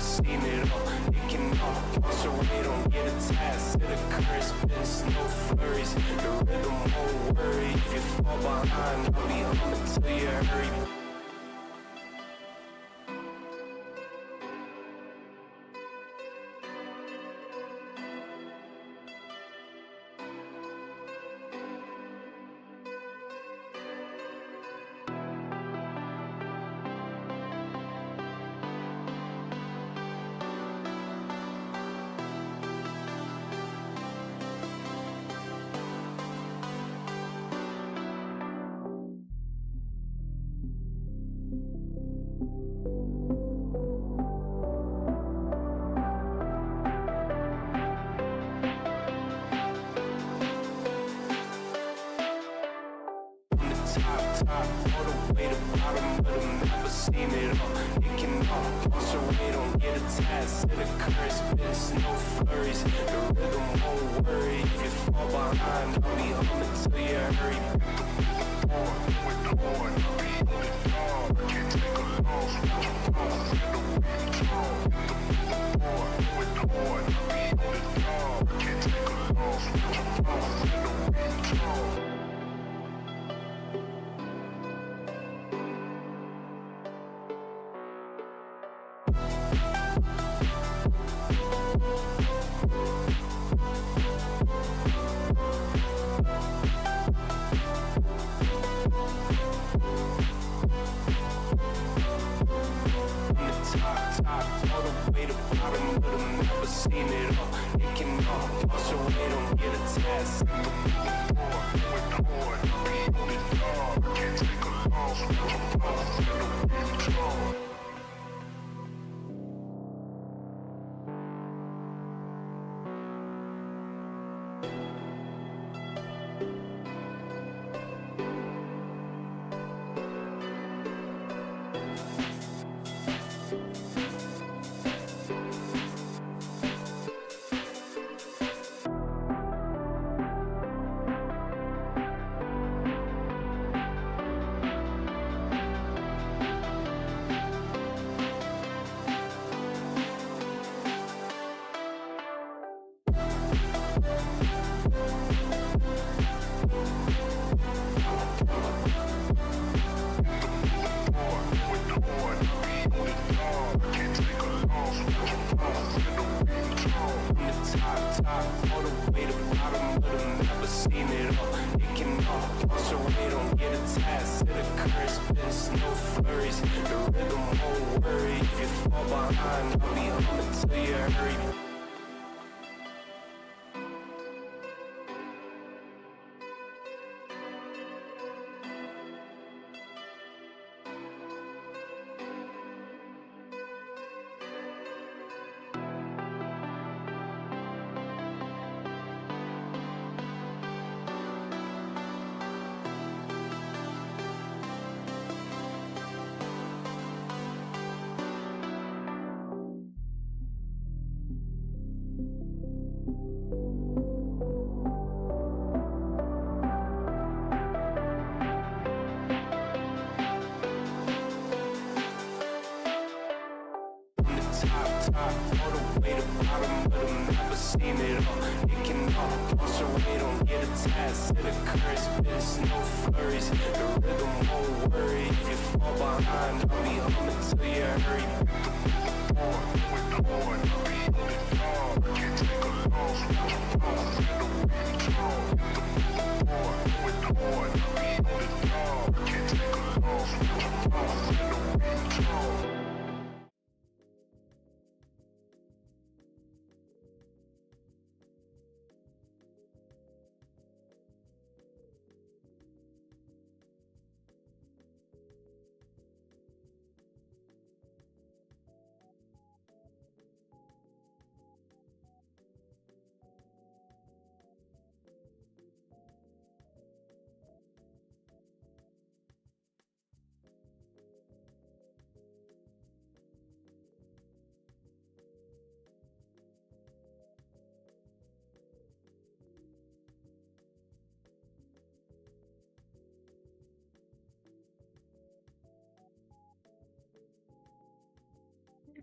seen it all. It can all toss away, don't get attached to the current. Spins, no flurries, the rhythm won't worry. If you fall behind, I'll be humming till you hurry.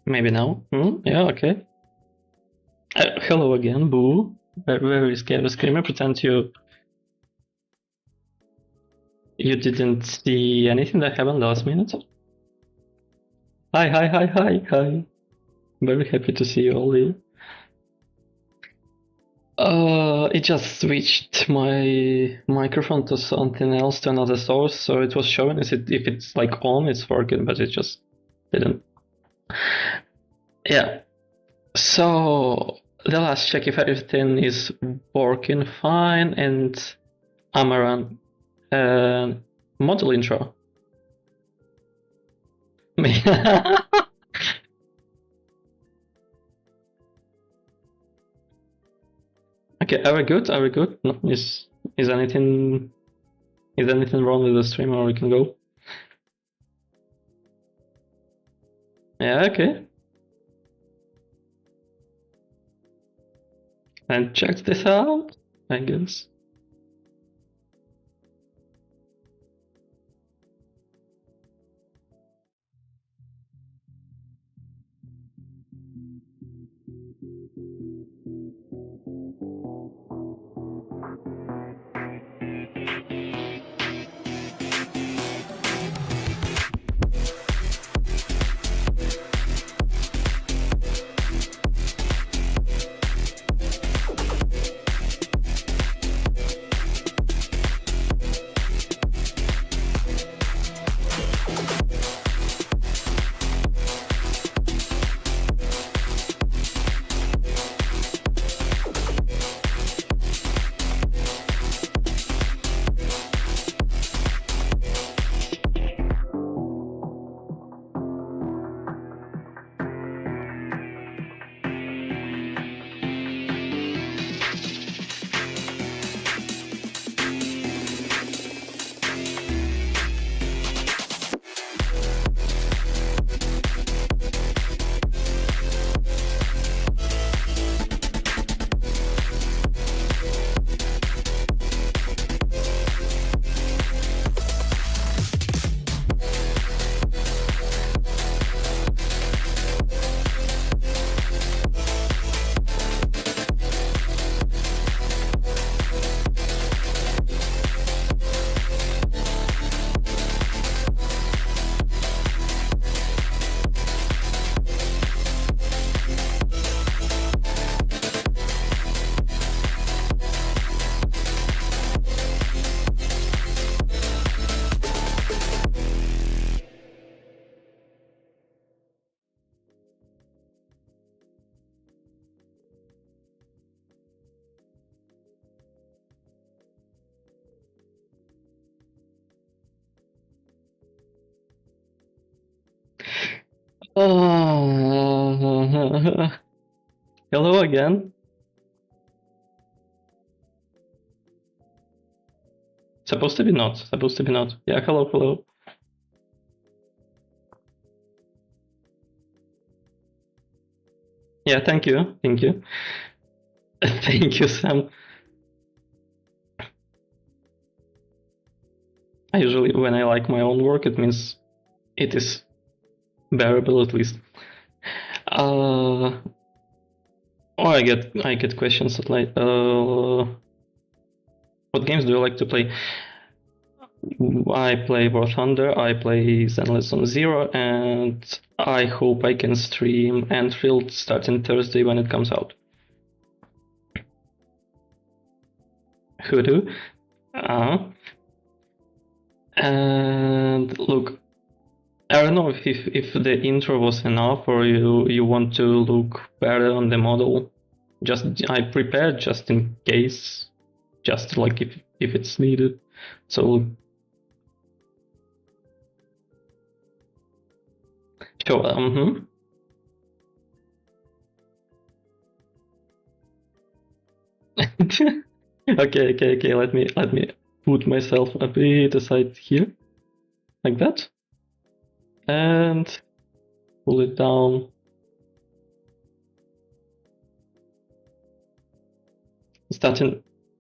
Maybe now. Yeah, okay. Hello again, Boo. Very scared screamer. Pretend you didn't see anything that happened last minute. Hi. Very happy to see you all here. It just switched my microphone to something else, to another source, so it was showing if it's like on, it's working, but it just didn't. Yeah. So the last check if everything is working fine, and Amaran model intro. Okay, are we good? Are we good? No, is anything wrong with the stream, or we can go? Yeah, okay. And check this out, I guess. Hello again. Supposed to be not. Supposed to be not. Yeah, hello. Yeah, thank you. Thank you, Sam. I usually, when I like my own work, it means it is bearable at least. I get questions like, what games do you like to play? I play War Thunder, I play Zenless on Zero, and I hope I can stream Enfield starting Thursday when it comes out. Hoodoo. And look, I don't know if the intro was enough, or you want to look better on the model. Just I prepared just in case, just like if it's needed. So sure. Okay. Let me put myself a bit aside here, like that, and pull it down.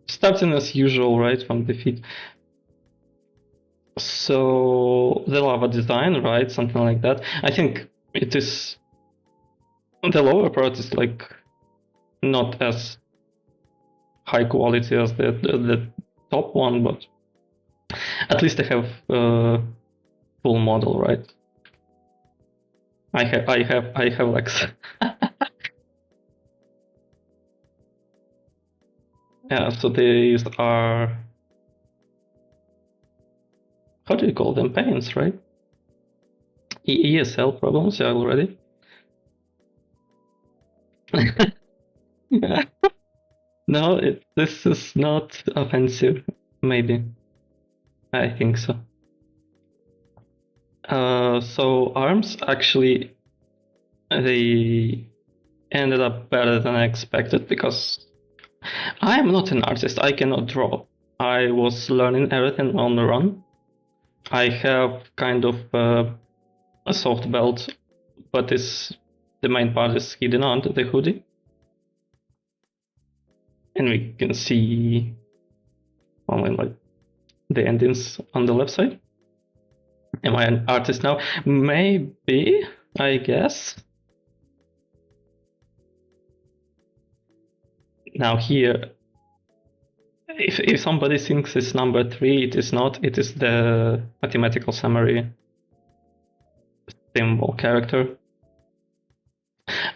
Starting as usual, right, from the feet. So the lava design, right, something like that. I think it is The lower part is like not as high quality as the top one, but at least I have full model, right? I have legs. Yeah, so these are, how do you call them? Pains, right? ESL problems, yeah, already. No, this is not offensive. Maybe. I think so. So arms actually, they ended up better than I expected because I am not an artist. I cannot draw. I was learning everything on the run. I have kind of a soft belt, but the main part is hidden under the hoodie. And we can see only like the endings on the left side. Am I an artist now? Maybe, I guess. Now here, if somebody thinks it's number 3, it is not. It is the mathematical summary symbol character.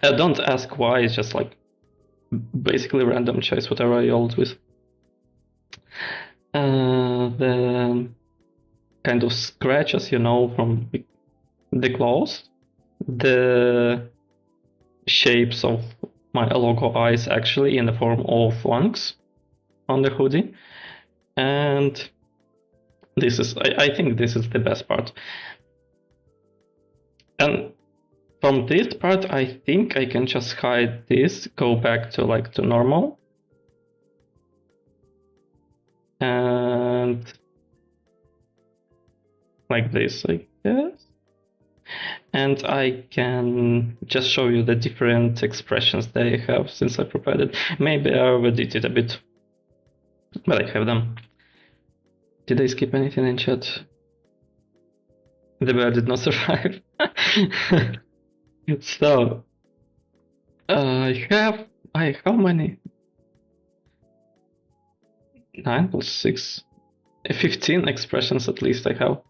Don't ask why, it's just like basically random choice, whatever I rolled with. The kind of scratches, you know, from the claws, the shapes of my logo eyes actually in the form of lungs on the hoodie. And this is, I think this is the best part. And from this part, I think I can just hide this, go back to like to normal. And like this, I guess. And I can just show you the different expressions they have since I prepared it. Maybe I overdid it a bit, but I have them. Did I skip anything in chat? The bear did not survive. So, I have how many? 9 plus 6, 15 expressions at least I have.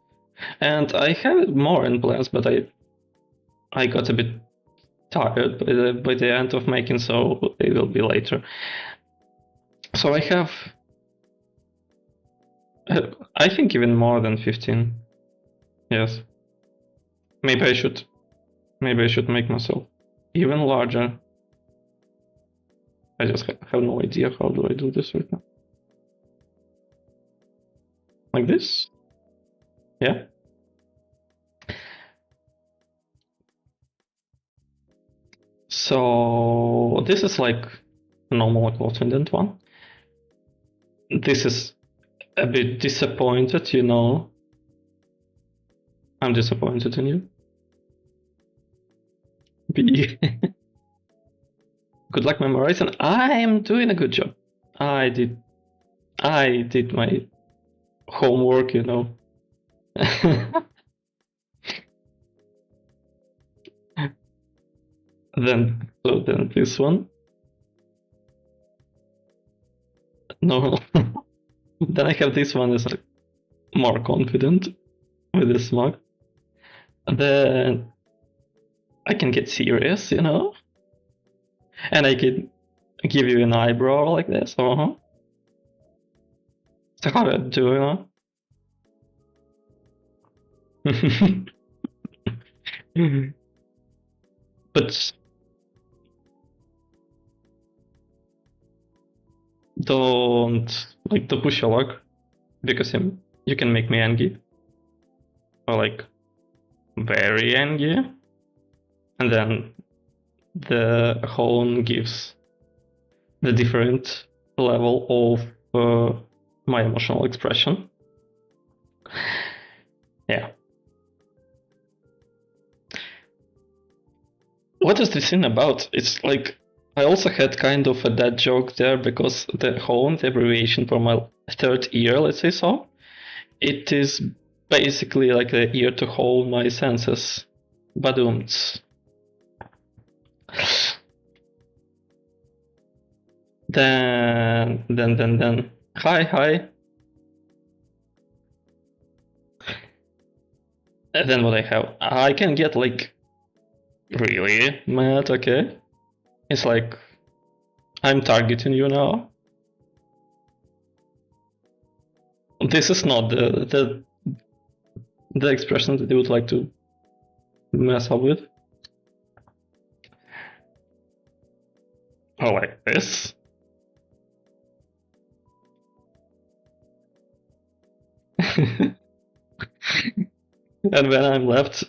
And I have more in plans, but I got a bit tired by the end of making, so they will be later. So I have, I think even more than 15. Yes. Maybe I should make myself even larger. I just have no idea how do I do this right now. Like this? Yeah. So this is like a normal confident one. This is a bit disappointed, you know. I'm disappointed in you. B. Good luck memorizing. I'm doing a good job. I did my homework, you know. Then this one. No. Then I have this one is like more confident with the smug. Then I can get serious, you know. And I can give you an eyebrow like this. So how do I do, you know? But don't like to push your luck, because you can make me angry, or like very angry, and then the hone gives the different level of my emotional expression. Yeah. What is this thing about? It's like I also had kind of a dad joke there, because the hone, the abbreviation for my third ear, let's say so, it is basically like the ear to hone my senses. Badumts. Then. Hi. And then what I have? I can get like really mad, okay? It's like I'm targeting you now. This is not the expression that you would like to mess up with. Or like this. And when I'm left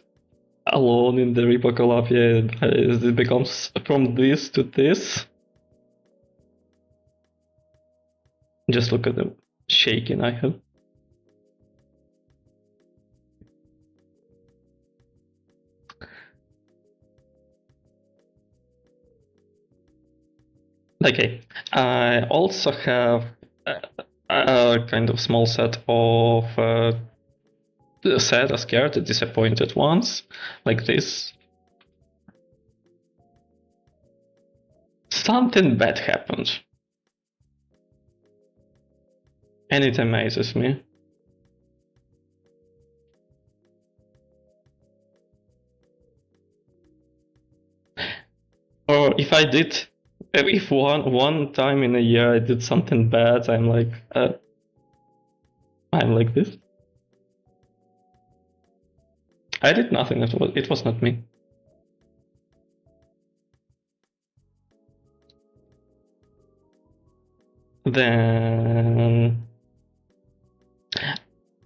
alone in the repo collab, it becomes from this to this. Just look at the shaking I have. Okay, I also have a kind of small set of sad, scared, disappointed ones, like this. Something bad happened. And it amazes me. Or if one time in a year I did something bad, I'm like this. I did nothing. It was not me. Then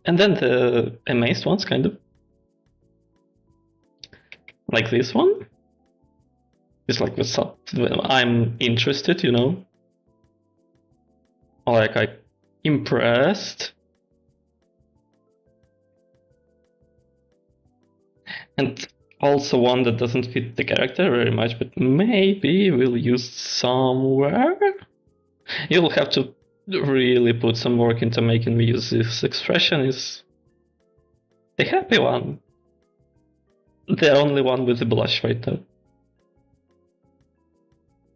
the amazed ones, kind of like this one. It's like I'm interested, you know, or like I impressed. And also one that doesn't fit the character very much, but maybe we'll use somewhere. You'll have to really put some work into making me use this expression. Is the happy one. The only one with the blush right now.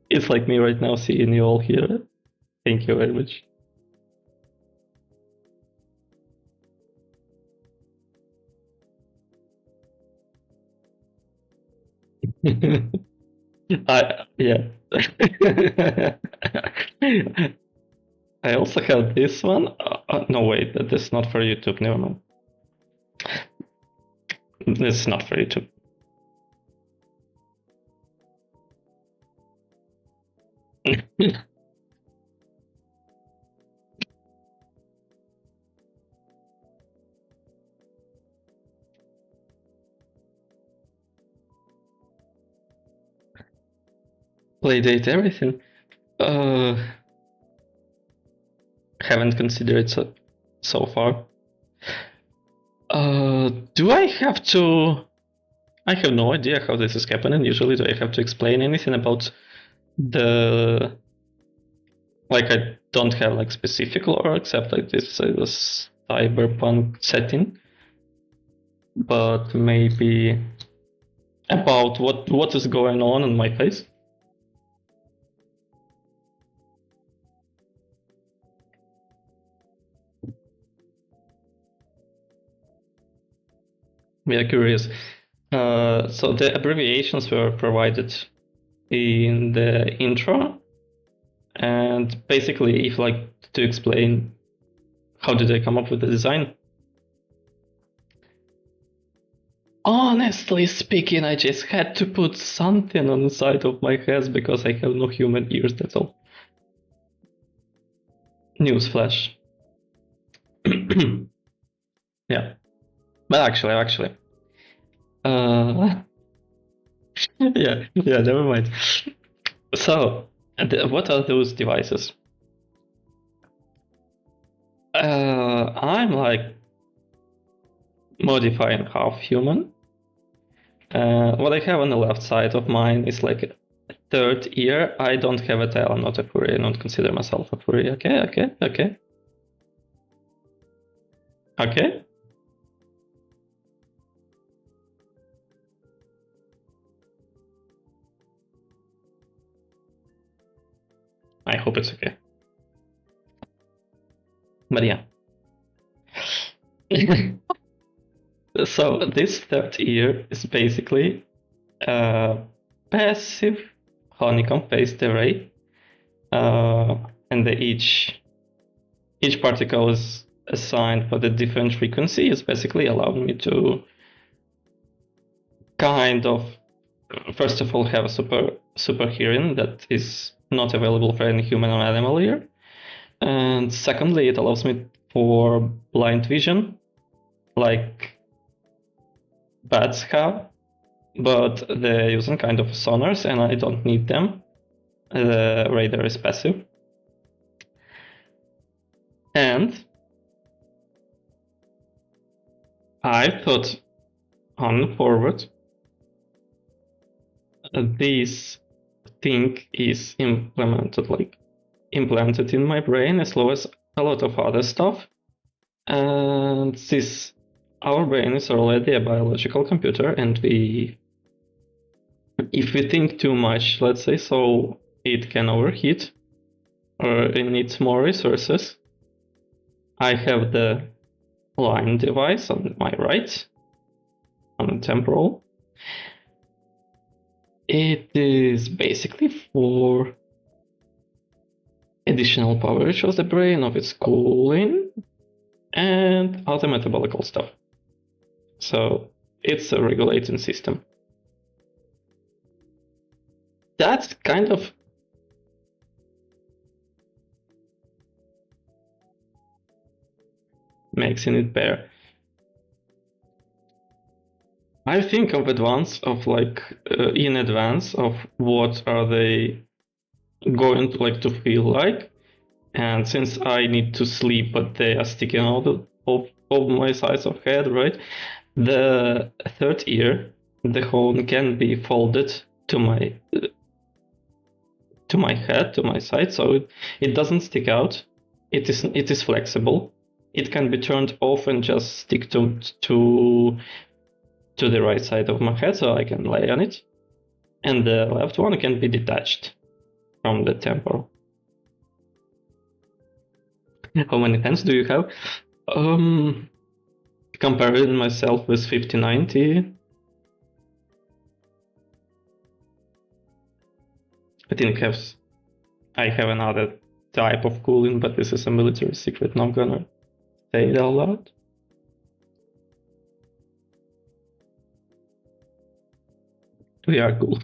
It's like me right now seeing you all here. Thank you very much. Yeah. I also have this one. No, wait, that's not for YouTube. Never mind. This is not for YouTube. Playdate everything. Haven't considered so far. Do I have to? I have no idea how this is happening. Usually, do I have to explain anything about the? Like, I don't have like specific lore except like this cyberpunk setting, but maybe about what is going on in my face. We are curious. So the abbreviations were provided in the intro, and basically, if like to explain how did I come up with the design. Honestly speaking, I just had to put something on the side of my head because I have no human ears. That's all. Newsflash. Yeah, but actually, uh, yeah, never mind. So, what are those devices? I'm like modifying half human. What I have on the left side of mine is like a third ear. I don't have a tail. I'm not a furry. I don't consider myself a furry. Okay. I hope it's okay. But yeah. So this third ear is basically a passive honeycomb-based array, and each particle is assigned for the different frequency. It's basically allowing me to kind of, first of all, have a super hearing that is not available for any human or animal ear, and secondly, it allows me for blind vision, like bats have, but they're using kind of sonars, and I don't need them. The radar is passive. And I thought on forward, this thing is implemented in my brain, as well as a lot of other stuff. And our brain is already a biological computer, and if we think too much, let's say, so it can overheat or it needs more resources. I have the line device on my right, on the temporal. It is basically for additional power of the brain, of its cooling, and other metabolical stuff. So it's a regulating system. That's kind of makes it better. I think of in advance of what are they going to feel like, and since I need to sleep, but they are sticking out of my sides of head, right? The third ear, the horn can be folded to my head, to my side, so it doesn't stick out. It is flexible. It can be turned off and just stick to the right side of my head, so I can lay on it. And the left one can be detached from the temporal. How many hands do you have? Comparing myself with 5090, I think I have another type of cooling, but this is a military secret, not gonna say it out loud. We are cool.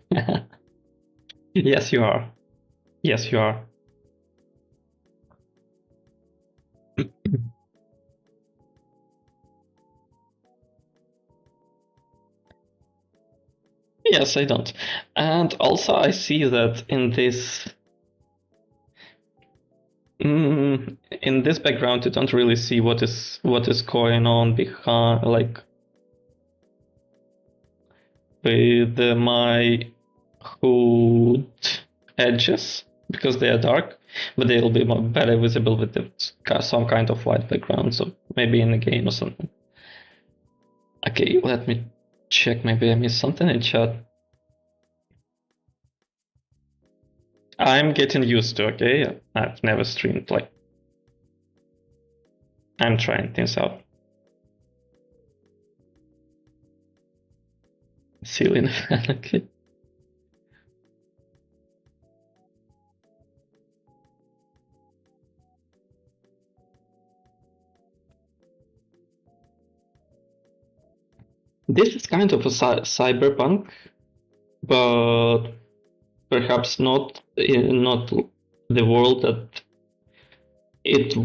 Yes, you are. Yes, you are. Yes, I don't. And also I see that in this background you don't really see what is going on behind, like with my hood edges, because they are dark, but they'll be better visible with some kind of white background, so maybe in a game or something. Okay, let me check, maybe I missed something in chat. I'm getting used to, okay? I've never streamed, I'm trying things out. Ceiling, okay. This is kind of a cyberpunk, but perhaps not the world that it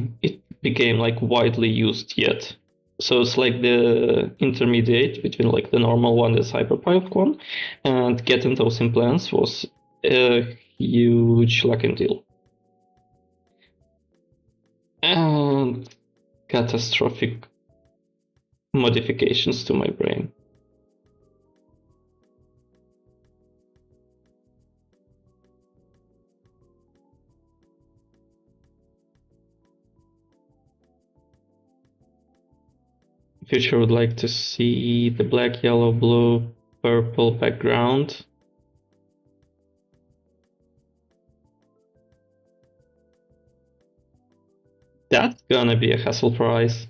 became widely used yet. So it's like the intermediate between the normal one, the cyberpunk one, and getting those implants was a huge lucky deal. And catastrophic modifications to my brain. Future would like to see the black, yellow, blue, purple background. That's gonna be a hassle price.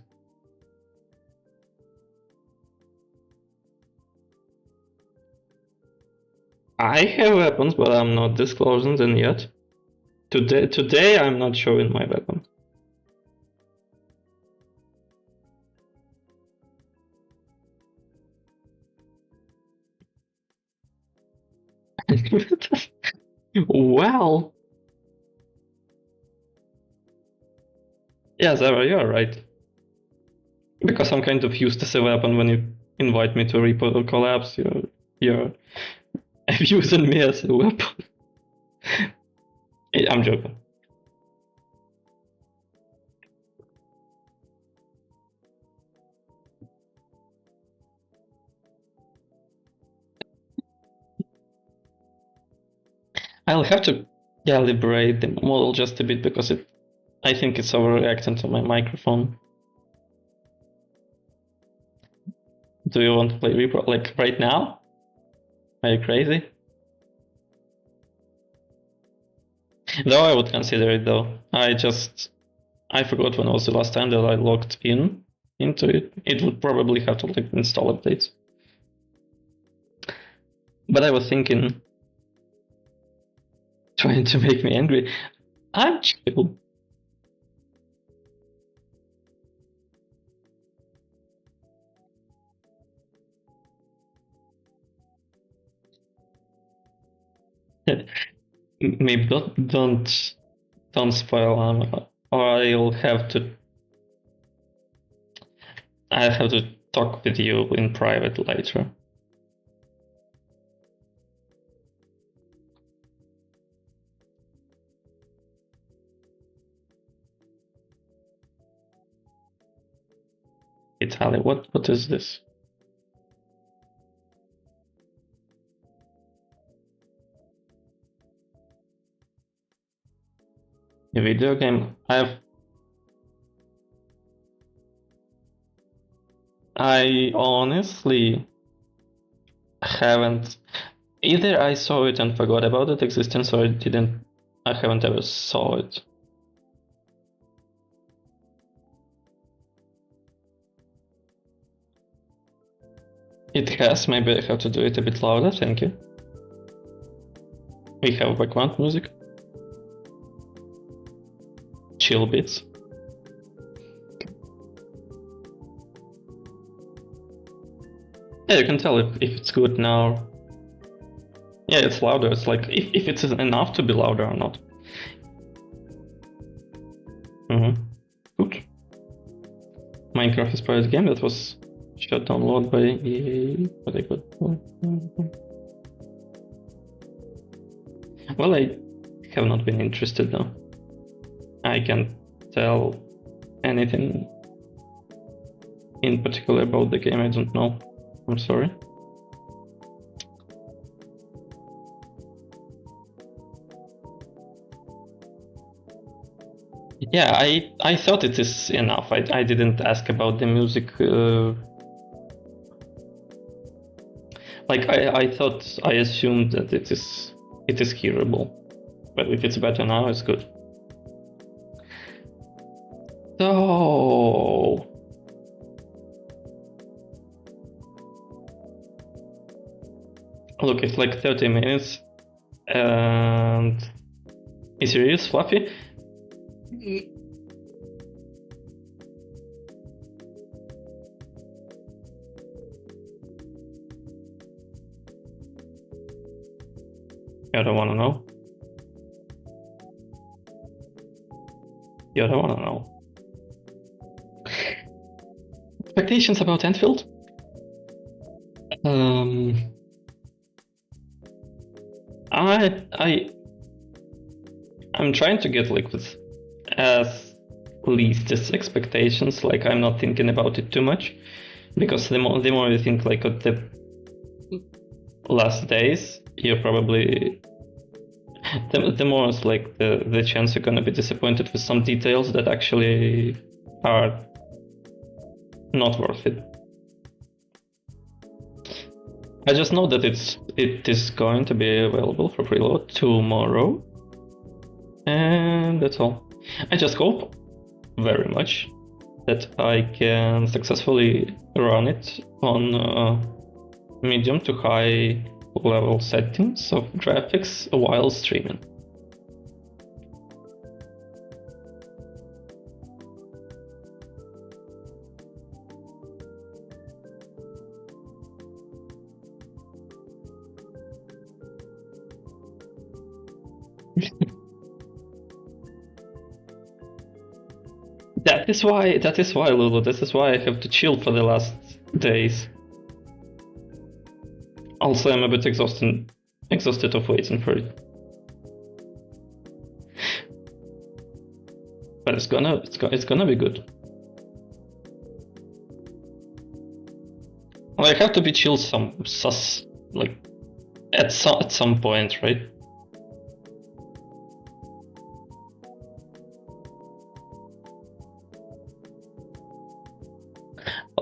I have weapons, but I'm not disclosing them yet. Today I'm not showing my weapon. Well, yes, you're right. Because I'm kind of used as a weapon when you invite me to repo or collapse, you're abusing me as a weapon. I'm joking. I'll have to calibrate the model just a bit because I think it's overreacting to my microphone. Do you want to play repro like right now? Are you crazy? Though I would consider it though. I forgot when was the last time that I logged into it. It would probably have to like install updates. But I was thinking, trying to make me angry. I'm chill. Maybe don't spoil or I'll have to talk with you in private later. Italy, what is this? A video game. I honestly haven't. Either I saw it and forgot about its existence, or I haven't ever saw it. It has, maybe I have to do it a bit louder, thank you. We have background music. Chill bits. Yeah, you can tell if it's good now. Yeah, it's louder. It's like if it's enough to be louder or not. Good. Minecraft is private game that was shut download by EA, but I could. Well, I have not been interested though. I can't tell anything in particular about the game. I don't know. I'm sorry. Yeah, I thought it is enough. I didn't ask about the music. Like I assumed that it is hearable, but if it's better now, it's good. So look, it's like 30 minutes, and is it really fluffy? You don't wanna know? You don't wanna know? Expectations about Enfield? I'm trying to get like with as least as expectations. Like I'm not thinking about it too much, because the more you think like of the last days, you're probably the more it's like the chance you're gonna be disappointed with some details that actually are not worth it. I just know that it is going to be available for preload tomorrow, and that's all. I just hope very much that I can successfully run it on medium to high level settings of graphics while streaming. That is why, Lulu, this is why I have to chill for the last days. Also, I'm a bit exhausted of waiting for it. But it's gonna be good. Well, I have to be chill at some point, right?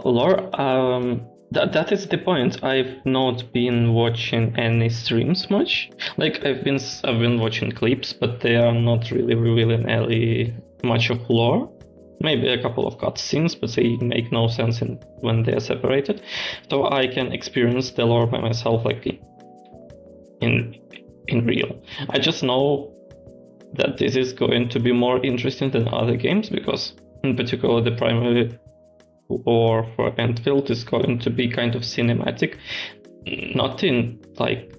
Lore, that is the point. I've not been watching any streams much. Like I've been watching clips, but they are not really revealing any much of lore. Maybe a couple of cutscenes, but they make no sense when they are separated. So I can experience the lore by myself, like in real. I just know that this is going to be more interesting than other games because, in particular, the primary or for Enfield is going to be kind of cinematic, not in like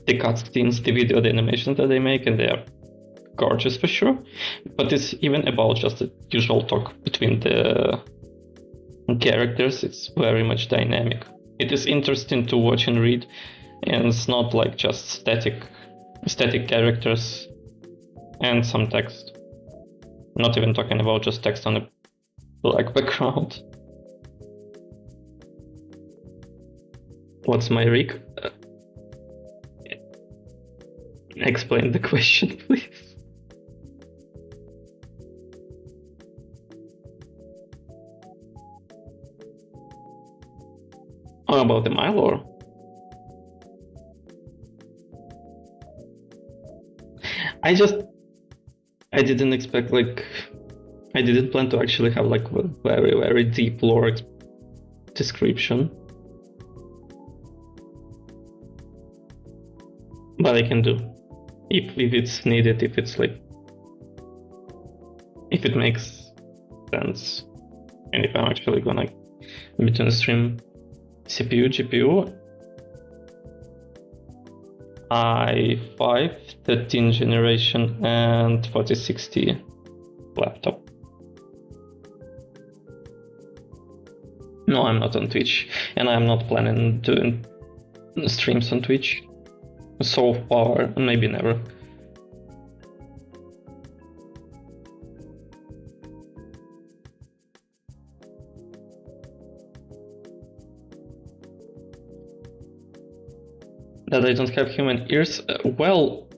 the cutscenes, the video, the animations that they make, and they are gorgeous for sure, but it's even about just the usual talk between the characters. It's very much dynamic. It is interesting to watch and read, and it's not like just static characters and some text. Not even talking about just text on a black background. What's my rig? Explain the question, please. Oh, about the my lore? I didn't expect, like, I didn't plan to actually have like a very, very deep lore description. But I can do, if it's needed, if it's like, if it makes sense, and if I'm actually gonna be to stream CPU, GPU, i5 13th generation and 4060 laptop. No, I'm not on Twitch, and I'm not planning doing streams on Twitch. So far, maybe never. That I don't have human ears? Well,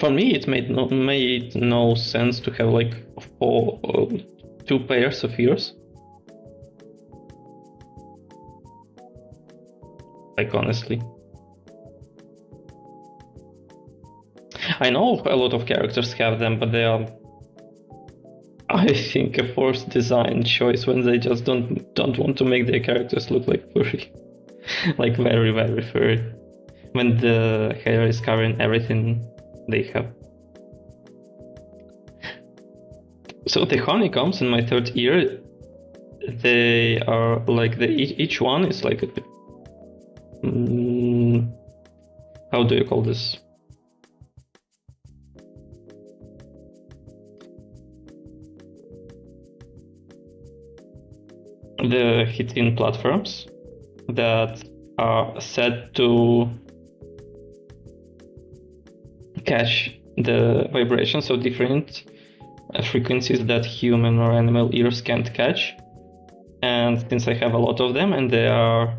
for me it made no sense to have like two pairs of ears. Like honestly. I know a lot of characters have them, but they are, I think, a forced design choice when they just don't want to make their characters look like furry. Like very, very furry. When the hair is covering everything they have. So the honeycombs in my third ear, they are like each one is like a how do you call this? The hit-in platforms that are set to catch the vibrations of different frequencies that human or animal ears can't catch. And since I have a lot of them and they are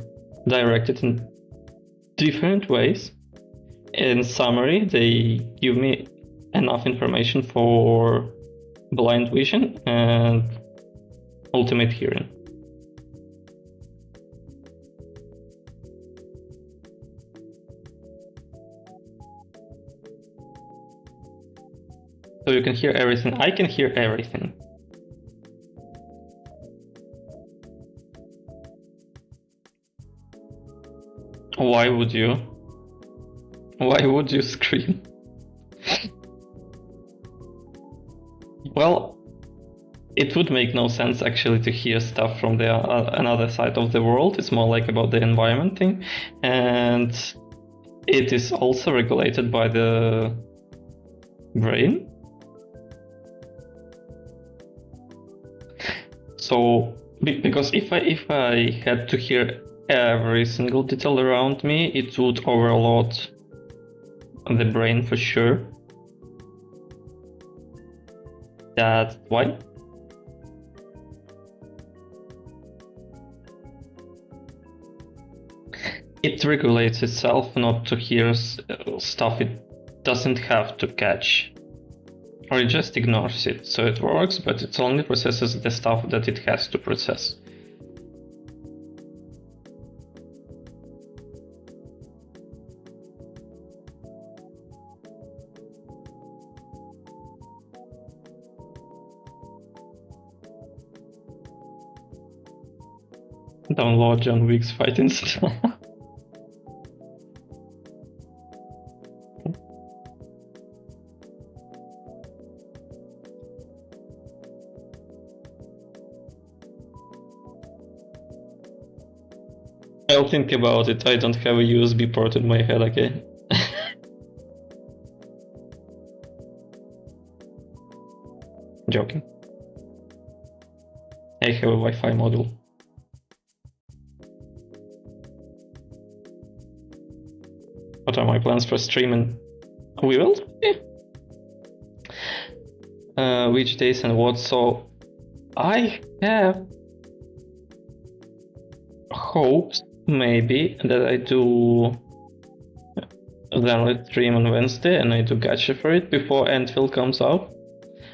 directed in different ways, in summary, they give me enough information for blind vision and ultimate hearing. So you can hear everything. I can hear everything. Why would you? Why would you scream? Well, it would make no sense actually to hear stuff from the another side of the world. It's more like about the environment thing, and it is also regulated by the brain. So because if I had to hear every single detail around me, it would overload the brain for sure. That's why. It regulates itself not to hear stuff it doesn't have to catch. Or it just ignores it. So it works, but it only processes the stuff that it has to process. Download John Wick's fighting style. I'll think about it. I don't have a USB port in my head, okay? Joking. I have a Wi-Fi module. What are my plans for streaming? We will? Yeah. Which days and what? So I have hopes maybe that I do then let's stream on Wednesday and I do gacha for it before Antvil comes out.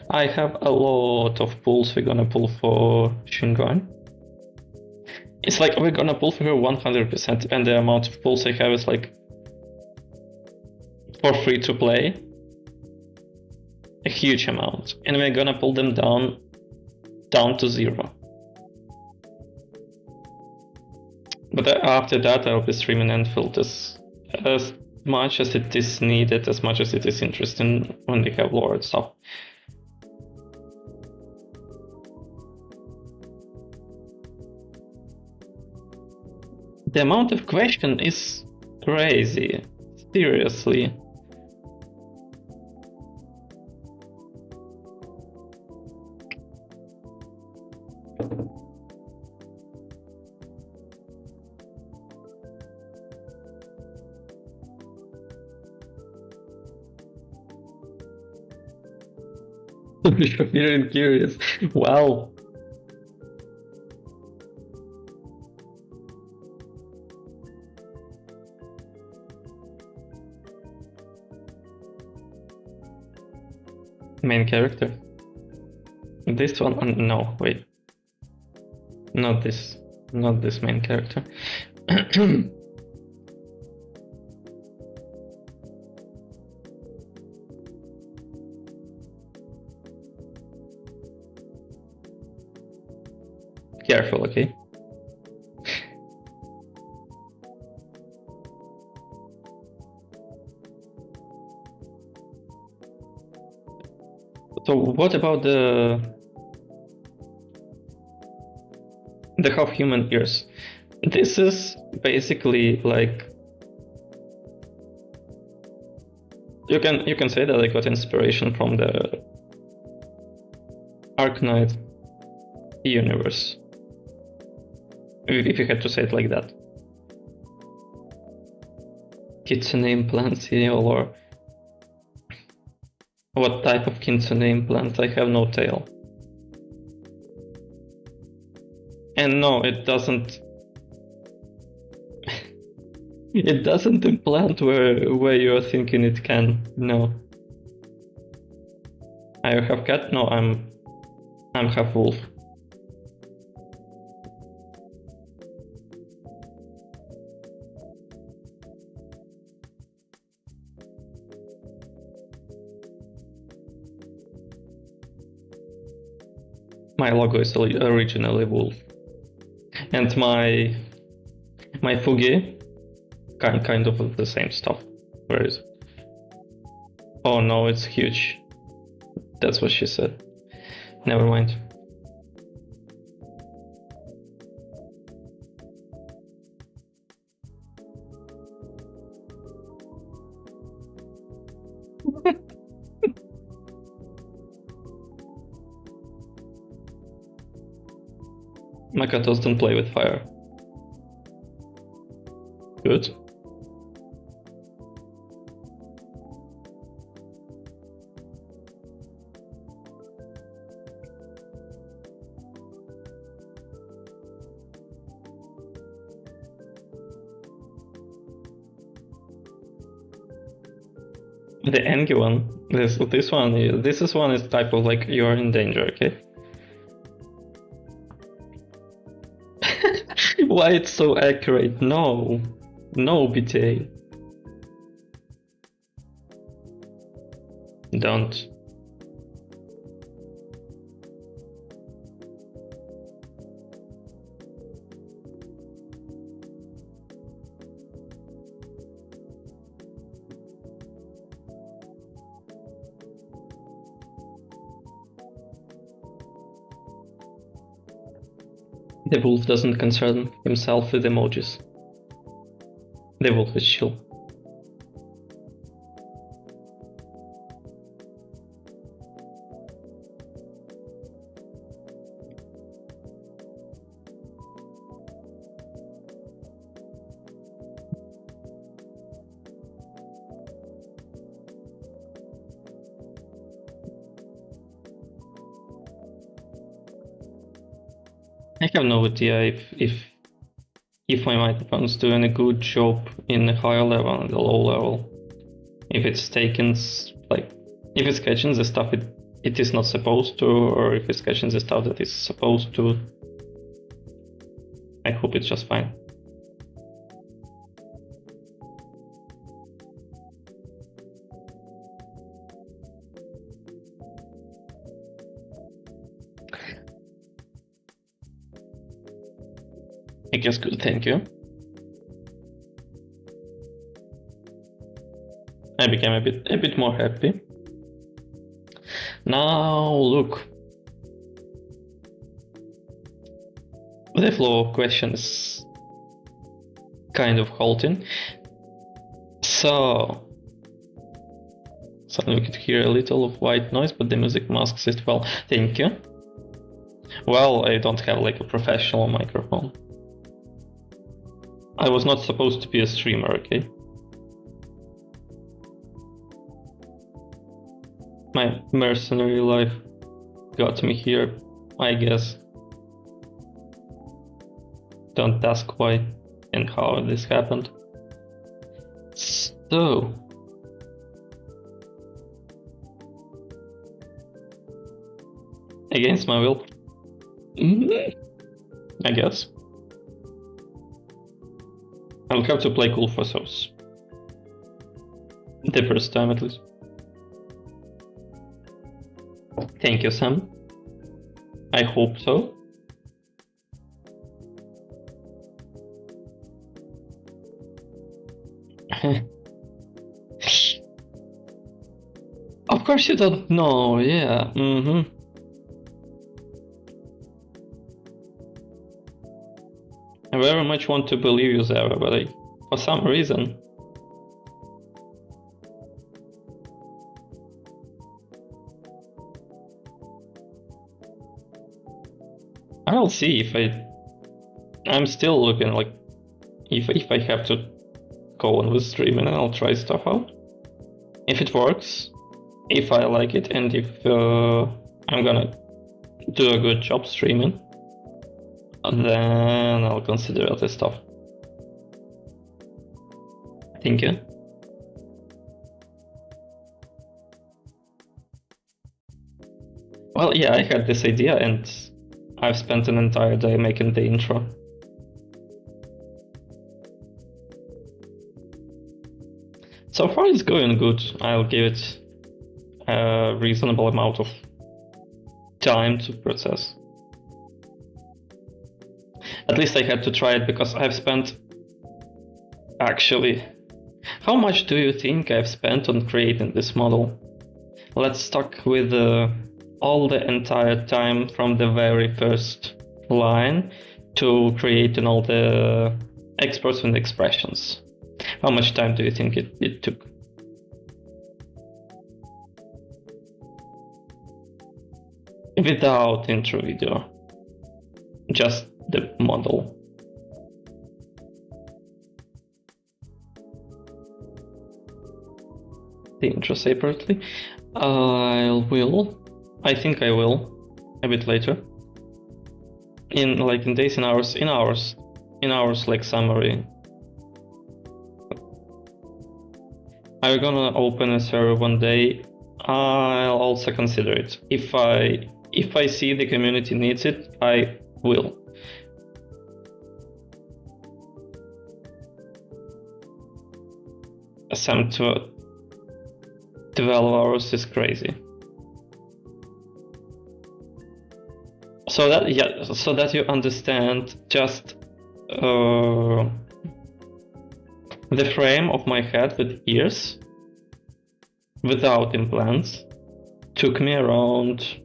I have a lot of pulls we're gonna pull for Shingon. It's like we're gonna pull for her 100%, and the amount of pulls I have is like for free to play. A huge amount. And we're gonna pull them down to 0. But after that I'll be streaming Enfield as much as it is needed, as much as it is interesting when they have lore and stuff. The amount of question is crazy. Seriously. You're curious. Wow. Main character. This one? No, wait. Not this. Not this main character. Careful, okay? So what about the half-human ears? This is basically like you can say that I got inspiration from the Arknight universe, if you had to say it like that. Kitsune implants in your lore. What type of kitsune implant? I have no tail. And no, it doesn't. It doesn't implant where you're thinking it can. No. I have cat. No, I'm half wolf. My logo is originally wolf, and my fugi kind of the same stuff. Where is it? Oh no, it's huge. That's what she said. Never mind. Makatos don't play with fire. Good. The angry one. This one is type of like you're in danger, okay? Why it's so accurate? No. No, BTA. Don't. The wolf doesn't concern himself with emojis. The wolf is chill. I have no idea if my microphone's doing a good job in the higher level and the low level. If it's taken, like, if it's catching the stuff it is not supposed to, or if it's catching the stuff that it's supposed to. I hope it's just fine. I guess good, thank you. I became a bit more happy. Now look. The flow of questions kind of halting. So suddenly we could hear a little of white noise, but the music masks it well. Thank you. Well, I don't have like a professional microphone. I was not supposed to be a streamer, okay? My mercenary life got me here, I guess. Don't ask why and how this happened. So... against my will? I guess. I'll have to play cool for souls. The first time at least. Thank you, Sam. I hope so. Of course you don't know, yeah. I very much want to believe you, Zara, but for some reason... I'll see if I'm still looking like... If I have to go on with streaming, and I'll try stuff out. If it works, if I like it, and if I'm gonna do a good job streaming, then I'll consider other stuff. Thank you. Well, yeah, I had this idea and I've spent an entire day making the intro. So far it's going good. I'll give it a reasonable amount of time to process. At least I had to try it because I've spent... Actually, how much do you think I've spent on creating this model? Let's start with all the entire time from the very first line to creating all the exports and expressions. How much time do you think it took? Without intro video, just the model. The intro separately. I think I will a bit later. In days, in hours, like summary. I'm gonna open a server one day. I'll also consider it. If I see the community needs it, I will. Some 12 hours is crazy. So that you understand just the frame of my head with ears without implants took me around,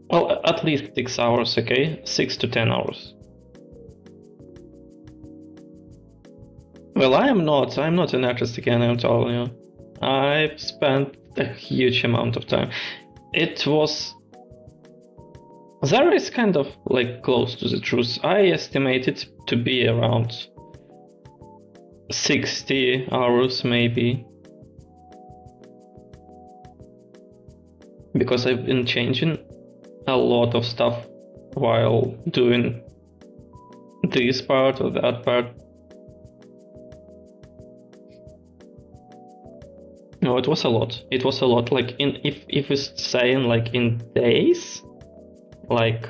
well, at least 6 hours, okay? 6 to 10 hours. Well, I'm not an artist again, I'm telling you. I've spent a huge amount of time. There is kind of like close to the truth. I estimate it to be around 60 hours maybe. Because I've been changing a lot of stuff while doing this part or that part. No, it was a lot. It was a lot. Like if we're saying like in days, like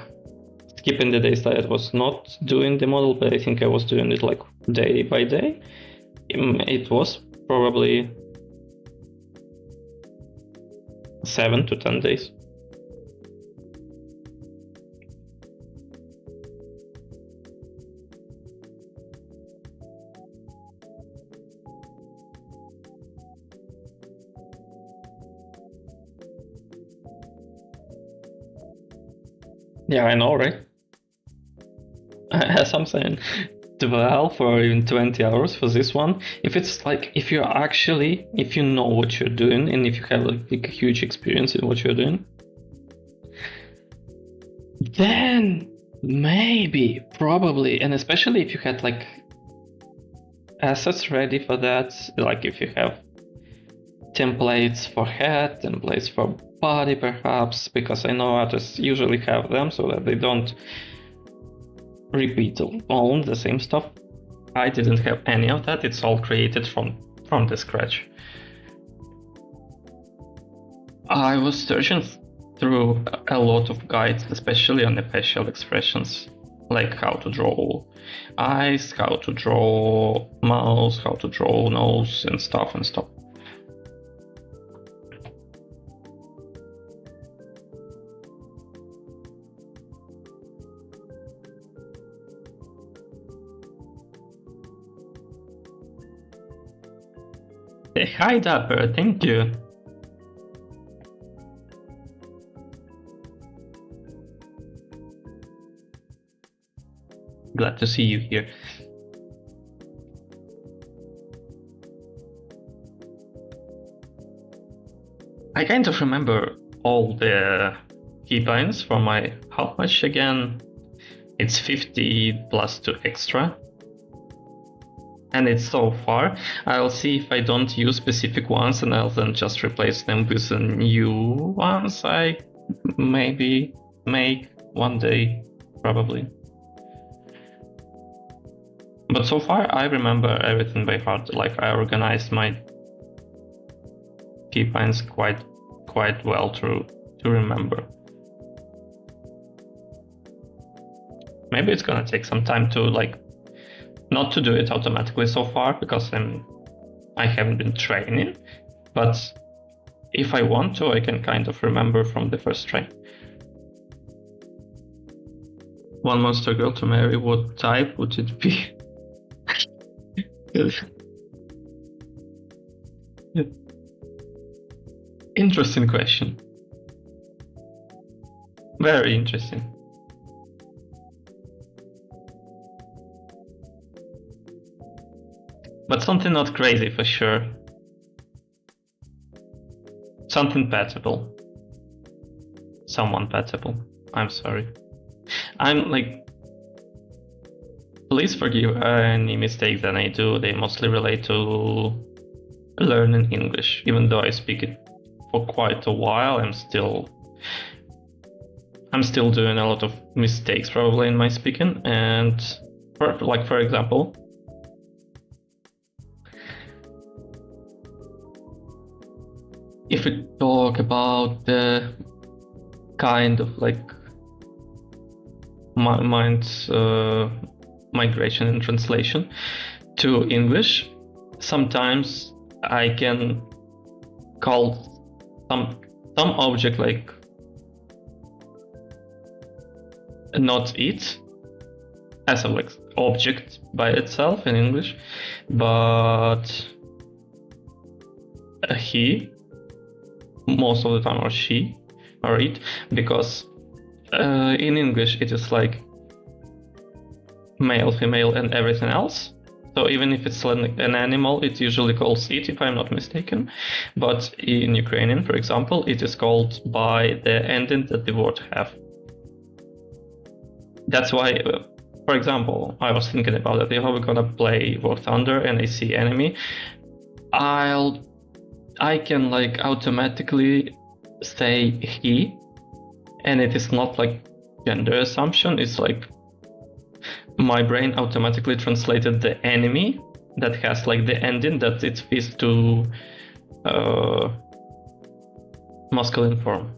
skipping the days that I was not doing the model, but I think I was doing it like day by day. It was probably 7 to 10 days. Yeah, I know, right? As I'm saying, 12 or even 20 hours for this one. If it's like, if you know what you're doing and if you have like a huge experience in what you're doing, then maybe, probably, and especially if you had like assets ready for that, like if you have templates for head, templates for body perhaps, because I know artists usually have them so that they don't repeat all the same stuff. I didn't have any of that. It's all created from the scratch. I was searching through a lot of guides, especially on the facial expressions, like how to draw eyes, how to draw mouth, how to draw nose and stuff. Hi Dapper, thank you. Glad to see you here. I kind of remember all the keybinds for my, how much again? It's 50 plus 2 extra. And it's so far. I'll see if I don't use specific ones and I'll then just replace them with the new ones I maybe make one day, probably. But so far I remember everything by heart. Like I organized my keybinds quite well to remember. Maybe it's gonna take some time to like not to do it automatically so far because I haven't been training, but if I want to, I can kind of remember from the first try. one monster girl to marry, what type would it be? Interesting question. Very interesting. But something not crazy for sure. Something patable. Someone patable. I'm sorry. I'm like... Please forgive any mistakes that I do. They mostly relate to learning English. Even though I speak it for quite a while, I'm still doing a lot of mistakes probably in my speaking. And for example, if we talk about the kind of like migration and translation to English, sometimes I can call some object like not it as a like object by itself in English, but a he most of the time, or she or it, because in English it is like male, female and everything else. So even if it's an animal, it usually calls it, if I'm not mistaken. But in Ukrainian, for example, it is called by the ending that the word have. That's why, for example, I was thinking about it. If I'm gonna play War Thunder and I see enemy, I can like automatically say he, and it is not like gender assumption. It's like my brain automatically translated the enemy that has like the ending that it fits to masculine form.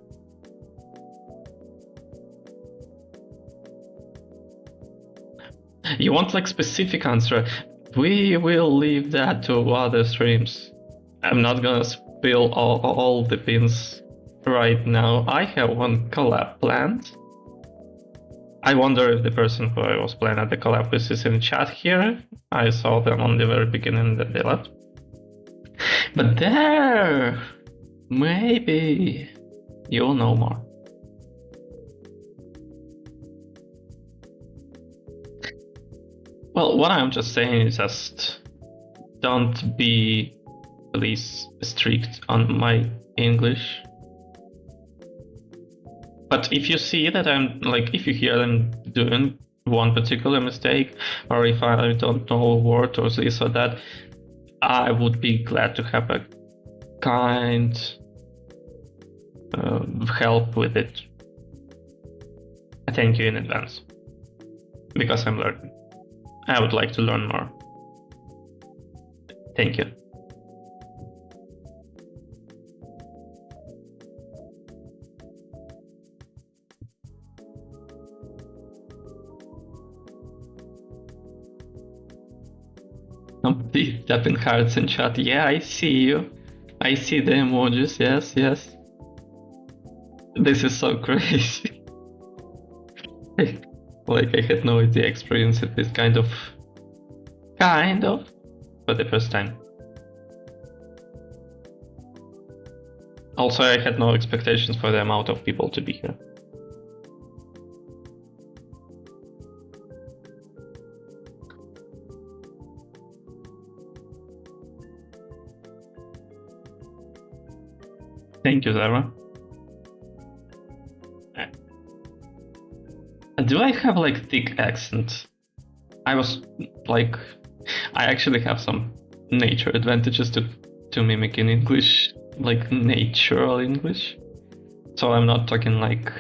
You want like specific answer? We will leave that to other streams. I'm not gonna spill all the pins right now. I have one collab planned. I wonder if the person who I was playing at the collab with is in chat here. I saw them on the very beginning that they left. But there, maybe you'll know more. Well, what I'm just saying is just don't be please strict on my English. But if you see that I'm like, if you hear them doing one particular mistake, or if I don't know a word or this or that, I would be glad to have a kind help with it. Thank you in advance, because I'm learning. I would like to learn more. Thank you. Somebody tapping hearts in chat. Yeah, I see you. I see the emojis. Yes, yes. This is so crazy. Like I had no idea experience it this kind of for the first time. Also, I had no expectations for the amount of people to be here. Thank you, Zara. Do I have like thick accent? I actually have some nature advantages to mimic in English, like natural English. So I'm not talking like,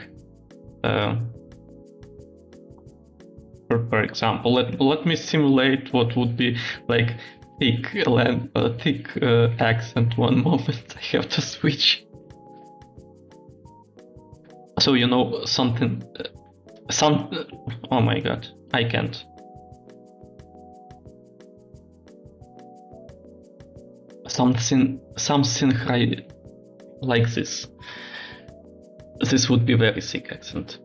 for example, let me simulate what would be like thick accent. One moment, I have to switch. So you know something. Oh my god, I can't. Something high like this. This would be very thick accent.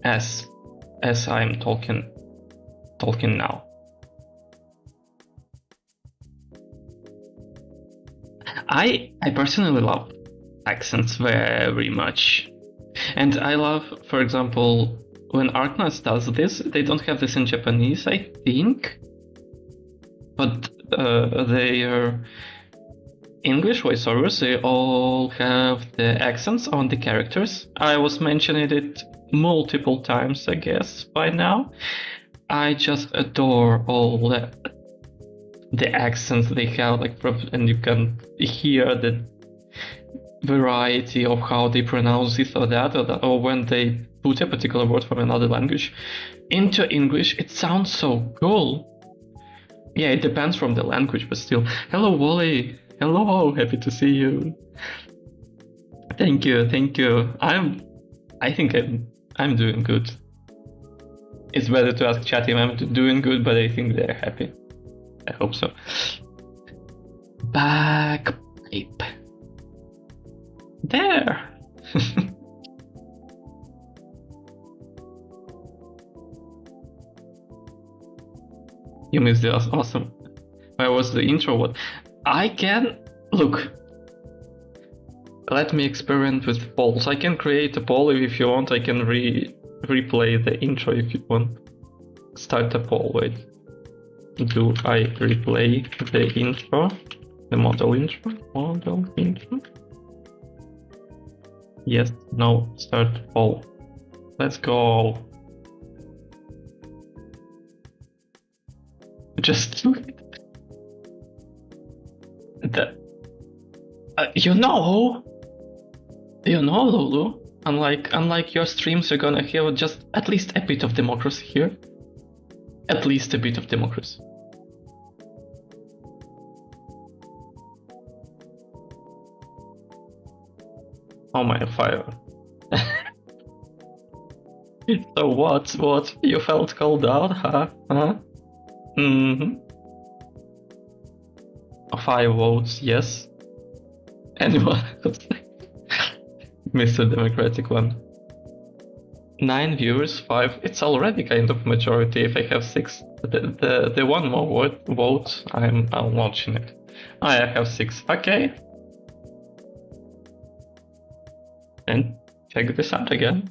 as I'm talking now. I personally love accents very much, and I love, for example, when Arknas does this. They don't have this in Japanese, I think, but their English voiceovers, they all have the accents on the characters. I was mentioning it multiple times, I guess, by now. I just adore all the accents they have, like, and you can hear the variety of how they pronounce this or that, or when they put a particular word from another language into English. It sounds so cool. Yeah, it depends from the language, but still. Hello, Wally. Hello, happy to see you. Thank you. I think I'm doing good. It's better to ask chat if I'm doing good, but I think they're happy. I hope so. Bagpipe. There. You missed it. Awesome. Where was the intro? What? I can look. Let me experiment with polls. I can create a poll if you want. I can replay the intro if you want. Start a poll. Wait. Do I replay the intro? The model intro? Model intro? Yes. No. Start poll. Let's go. Just do it. You know, Lulu. Unlike your streams, you're gonna have just at least a bit of democracy here. At least a bit of democracy. Oh my fire. So what? You felt called out, huh? Mm-hmm. 5 votes, yes. Anyone else? Mr. Democratic one. 9 viewers, 5. It's already kind of majority. If I have 6, the one more vote, I'm launching it. I have 6. Okay. And check this out again.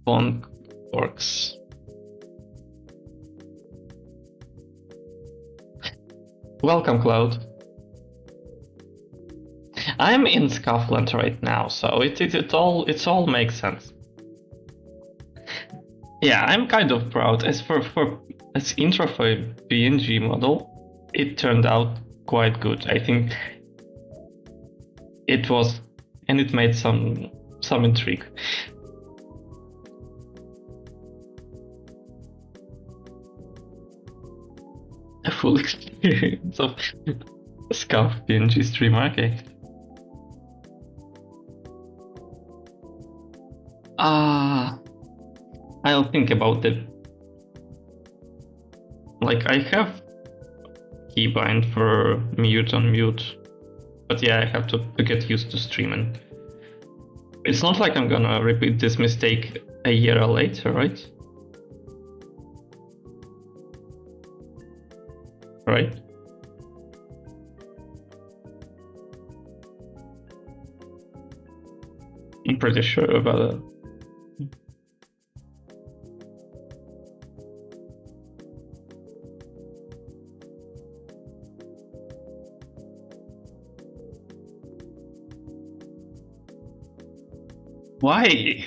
phone works. Welcome, Cloud. I'm in Scotland right now, so it all makes sense. Yeah, I'm kind of proud. As intro for a PNG model, it turned out quite good. I think it was, and it made some intrigue. A full experience of Scuff PNG stream arcade. I'll think about it. Like, I have keybind for mute on mute, but yeah, I have to get used to streaming. It's not like I'm gonna repeat this mistake a year later, right? Right? I'm pretty sure about it. Why?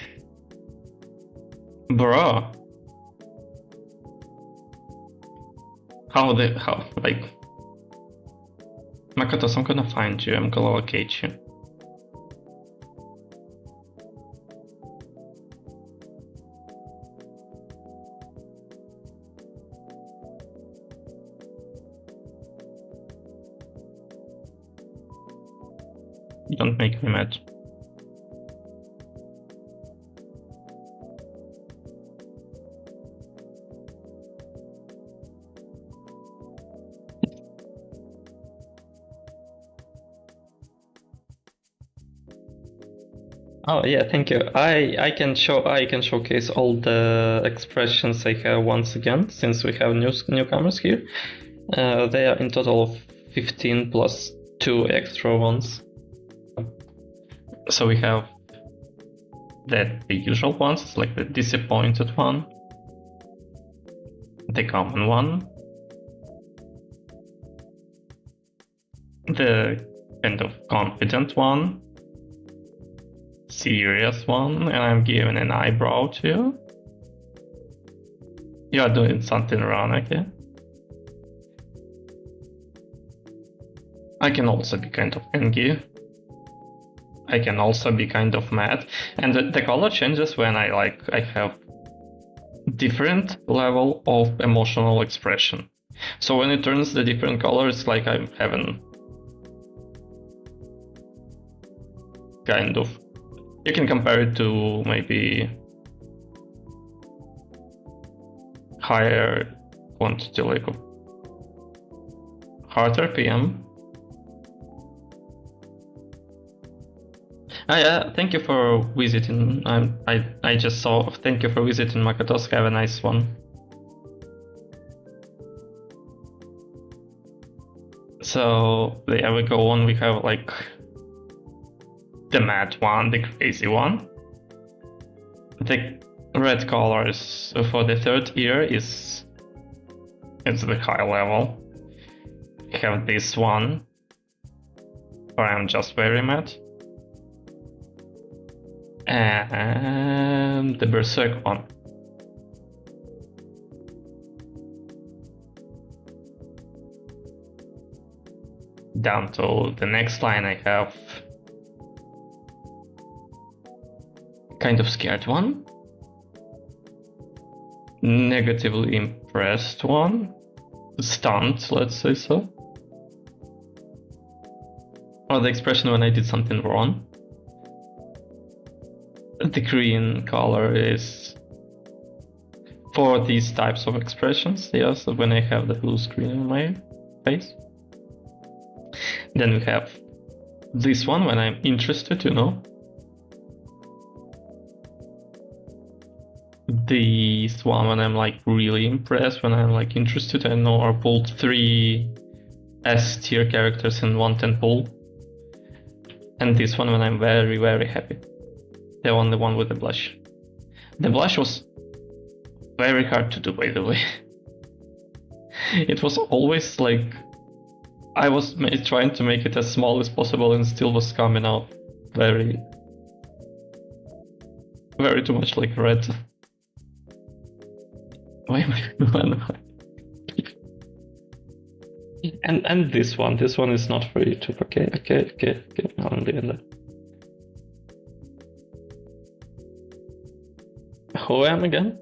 Bro. How, like... Makotos, I'm gonna find you, I'm gonna locate you. Don't make me mad. Oh yeah, thank you. I can showcase all the expressions I have once again, since we have newcomers here. They are in total of 15 plus 2 extra ones. So we have the usual ones, like the disappointed one, the common one, the kind of confident one, serious one, and I'm giving an eyebrow to you. You're doing something wrong, okay? I can also be kind of angry. I can also be kind of mad. And the color changes when I have different level of emotional expression. So when it turns the different color, it's like I'm having kind of... You can compare it to maybe higher quantity, like heart RPM. Yeah, thank you for visiting. I just saw. Thank you for visiting Makotos. Have a nice one. So there we go on. We have like the mad one, the crazy one. The red colors for the third ear is the high level. We have this one where I'm just very mad. And the Berserk one. Down to the next line I have kind of scared one, negatively impressed one, stunned, let's say so, or the expression when I did something wrong. The green color is for these types of expressions, yes, when I have the blue screen on my face. Then we have this one when I'm interested, you know. This one when I'm like really impressed, when I'm like interested. I know I pulled 3 S tier characters in 110 pull. And this one when I'm very, very happy. The only one with the blush. The blush was very hard to do, by the way. It was always like I was trying to make it as small as possible and still was coming out very too much like red. Why am I? And this one is not for YouTube. Okay. I'm leaving that. Who am I again?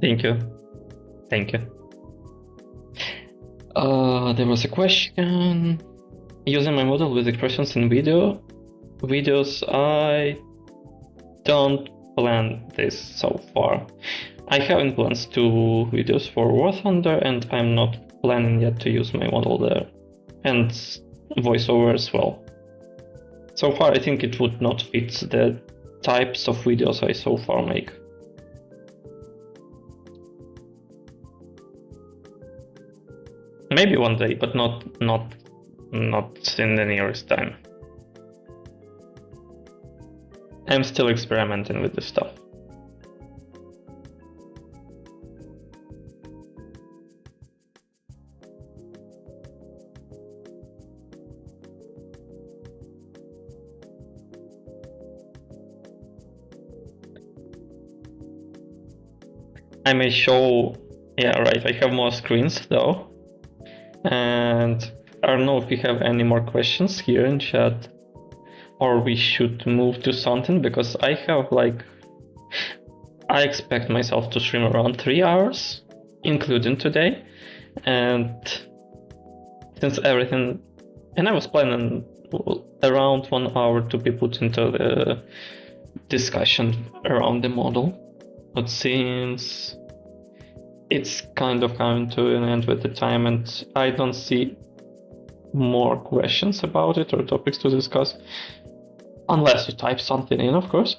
Thank you. There was a question. Using my model with expressions in videos, I don't plan this so far. I have in plans 2 videos for War Thunder, and I'm not planning yet to use my model there. And voiceover as well. So far, I think it would not fit the types of videos I so far make. Maybe one day, but not in the nearest time. I'm still experimenting with this stuff. I may show, yeah, right, I have more screens though. And I don't know if we have any more questions here in chat, or we should move to something, because I have I expect myself to stream around 3 hours, including today, and since everything, and I was planning around 1 hour to be put into the discussion around the model, but since it's kind of coming to an end with the time and I don't see more questions about it or topics to discuss, unless you type something in, of course,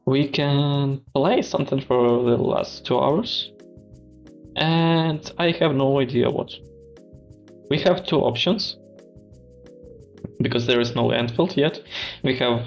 we can play something for the last 2 hours. And I have no idea what. We have 2 options, because there is no end field yet. We have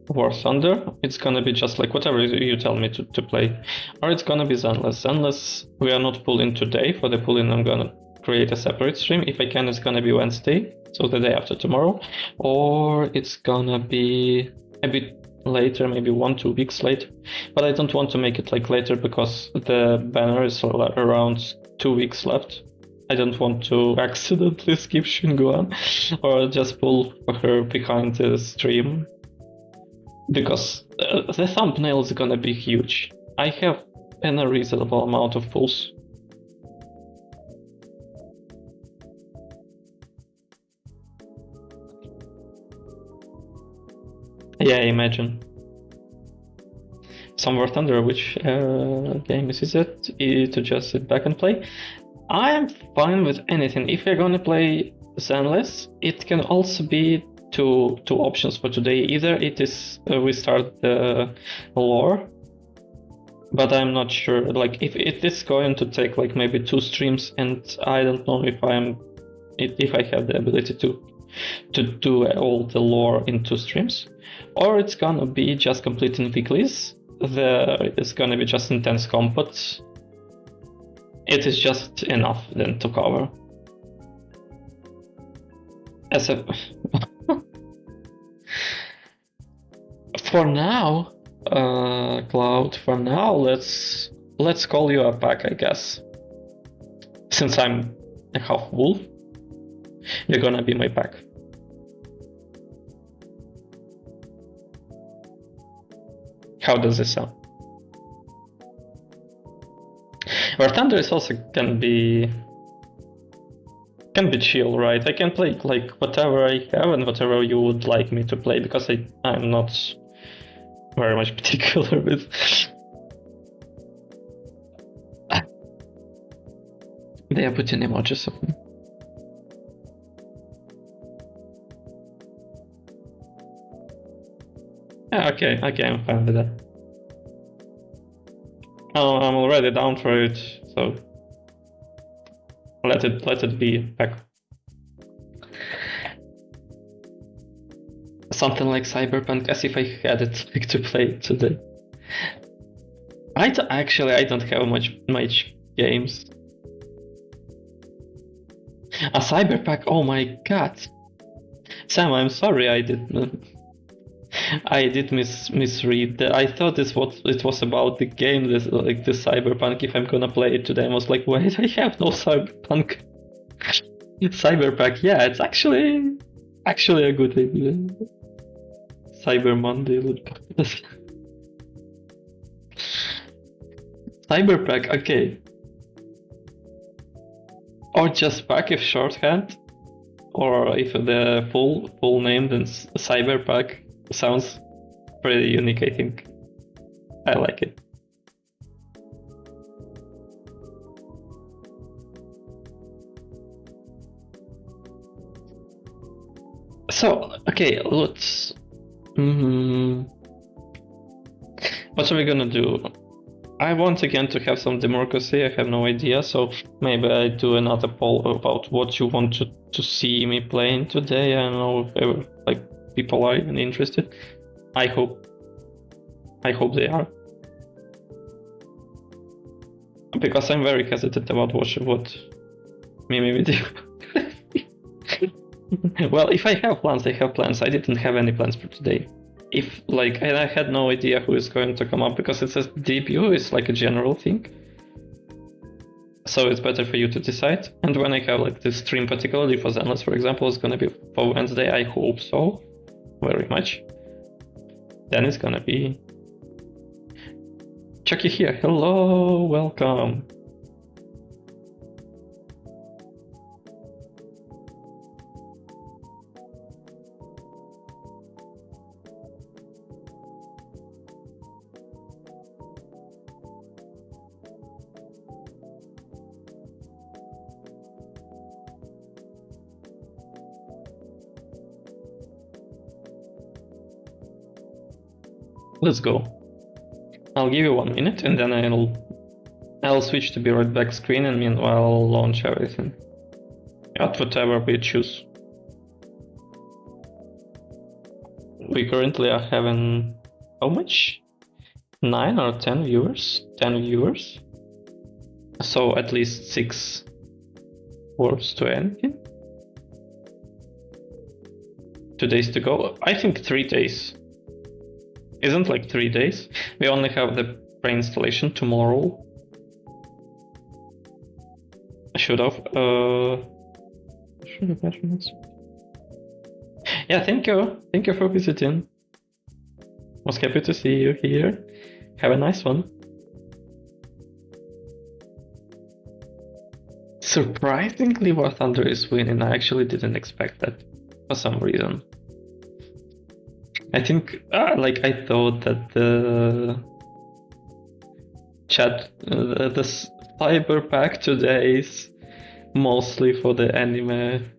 War Thunder, it's gonna be just like whatever you tell me to play, or it's gonna be Zenless. Zenless, we are not pulling today. For the pulling, I'm gonna create a separate stream. If I can, it's gonna be Wednesday, so the day after tomorrow, or it's gonna be a bit later, maybe 1-2 weeks later. But I don't want to make it like later because the banner is around 2 weeks left. I don't want to accidentally skip Shinguan or just pull her behind the stream, because the thumbnail is gonna be huge. I have a reasonable amount of pulls. Yeah, imagine. Some War Thunder, which game is it? To just sit back and play? I'm fine with anything. If you're gonna play Zenless, it can also be two options for today. Either it is we start the lore, but I'm not sure. Like if it is going to take like maybe 2 streams, and I don't know if I have the ability to do all the lore in 2 streams, or it's gonna be just completing weeklies. It's gonna be just intense combat. It is just enough then to cover. As a for now, Cloud. For now, let's call you a pack, I guess. Since I'm a half wolf, you're gonna be my pack. How does this sound? War Thunder is also can be chill, right? I can play like whatever I have and whatever you would like me to play, because I'm not very much particular with. They are putting emojis of me. Okay, I'm fine with that. Oh, I'm already down for it, so let it be back. Something like Cyberpunk, as if I had it like, to play today. Actually I don't have much games. A Cyberpunk, oh my god. Sam, I'm sorry I did misread that. I thought it was about the game, this like the Cyberpunk. If I'm gonna play it today, I was like, wait, I have no Cyberpunk. Cyberpunk, yeah, it's actually a good idea. Cyber Monday. Cyberpunk, okay. Or just pack if shorthand, or if the full name, then Cyberpunk sounds pretty unique, I think. I like it. So, okay, let's... what are we gonna do? I want again to have some democracy, I have no idea, so maybe I do another poll about what you want to see me playing today. I don't know if like people are even interested. I hope they are. Because I'm very hesitant about what Mimi do. Well, if I have plans, I have plans. I didn't have any plans for today. If like, and I had no idea who is going to come up because it says debut, it's like a general thing. So it's better for you to decide. And when I have like this stream, particularly for Zenless, for example, it's gonna be for Wednesday. I hope so, very much. Then it's gonna be Chucky here. Hello, welcome. Let's go. I'll give you 1 minute and then I'll switch to be right back screen and meanwhile I'll launch everything. At whatever we choose. We currently are having how much? 9 or 10 viewers? 10 viewers. So at least 6 words to anything. 2 days to go. I think 3 days. Isn't like 3 days. We only have the pre-installation tomorrow. I should have. Yeah, thank you. Thank you for visiting. Was happy to see you here. Have a nice one. Surprisingly, War Thunder is winning. I actually didn't expect that for some reason. I think, like, I thought that the chat, the cyber pack today is mostly for the anime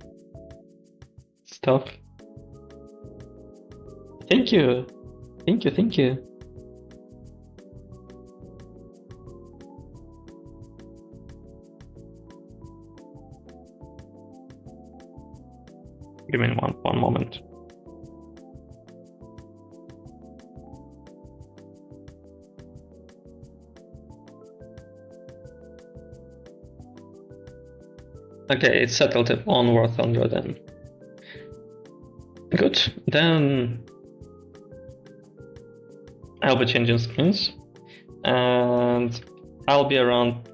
stuff. Thank you. Thank you, thank you. Give me one moment. Okay, it's settled on War Thunder then. Good. Then I'll be changing screens and I'll be around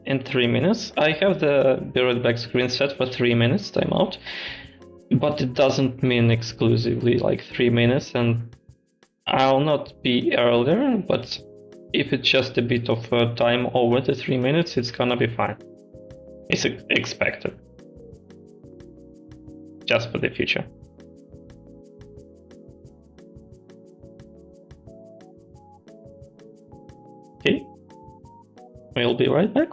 in 3 minutes. I have the be right back screen set for 3 minutes timeout, but it doesn't mean exclusively like 3 minutes, and I'll not be earlier, but if it's just a bit of time over the 3 minutes, it's gonna be fine. It's expected. Just for the future. Okay. We'll be right back.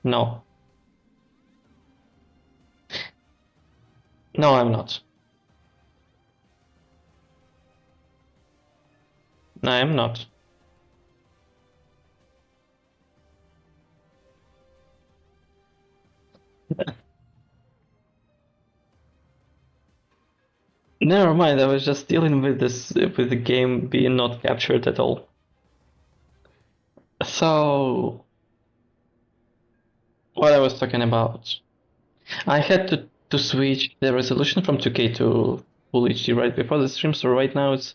No. No, I'm not. I am not. Never mind, I was just dealing with this, with the game being not captured at all. So, what I was talking about. I had to switch the resolution from 2K to Full HD right before the stream, so right now it's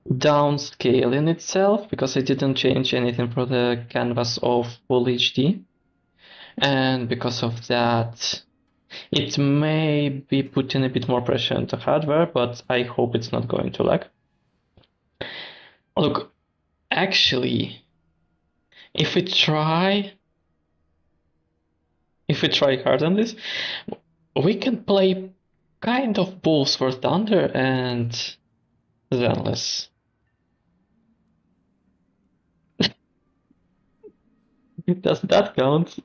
downscaling itself because I didn't change anything for the canvas of Full HD. And because of that, it may be putting a bit more pressure on the hardware, but I hope it's not going to lag. Look, actually, if we try hard on this, we can play kind of Bulls for Thunder and Zenless. Does that count?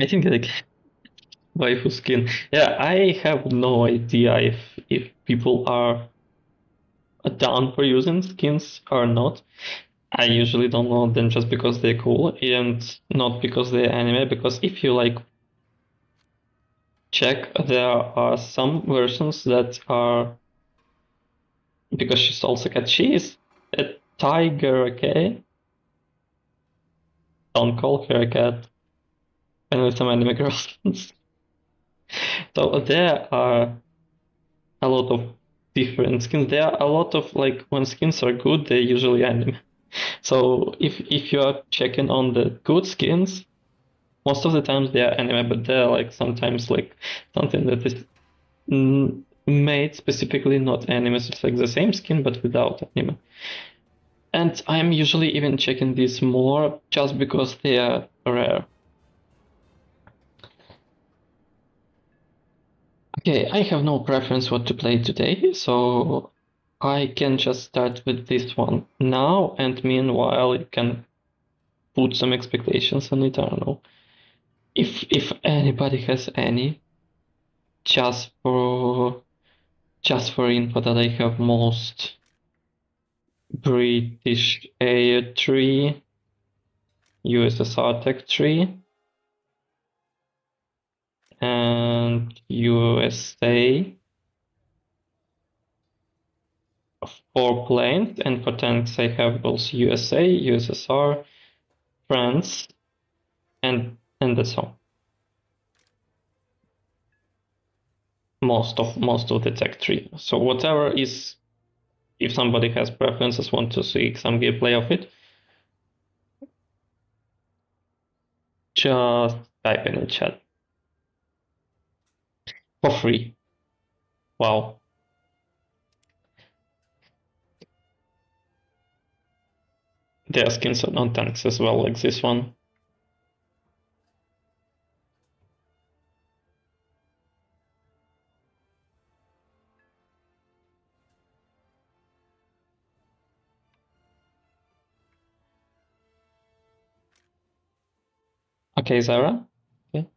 I think like waifu skin. Yeah, I have no idea if people are down for using skins or not. I usually don't know them just because they're cool and not because they're anime. Because if you like check, there are some versions that are, because she's also cat. She is a tiger, okay? Don't call her a cat. And with some anime girls. So there are a lot of different skins. There are a lot of, like, when skins are good, they're usually anime. So if you are checking on the good skins, most of the times they are anime, but they're like sometimes like something that is made specifically not anime. So it's like the same skin but without anime. And I'm usually even checking these more just because they are rare. Okay, I have no preference what to play today, so I can just start with this one now, and meanwhile you can put some expectations on it. I don't know. If anybody has any, just for info, that I have most British Air tree, USSR Tech tree, and USA 4 planes, and for tanks I have also USA, USSR, France, and that's all. Most of the tech tree. So whatever is, if somebody has preferences, want to see some gameplay of it, just type in the chat. For free. Wow. There are skins on tanks as well, like this one. Okay, Zara. Okay.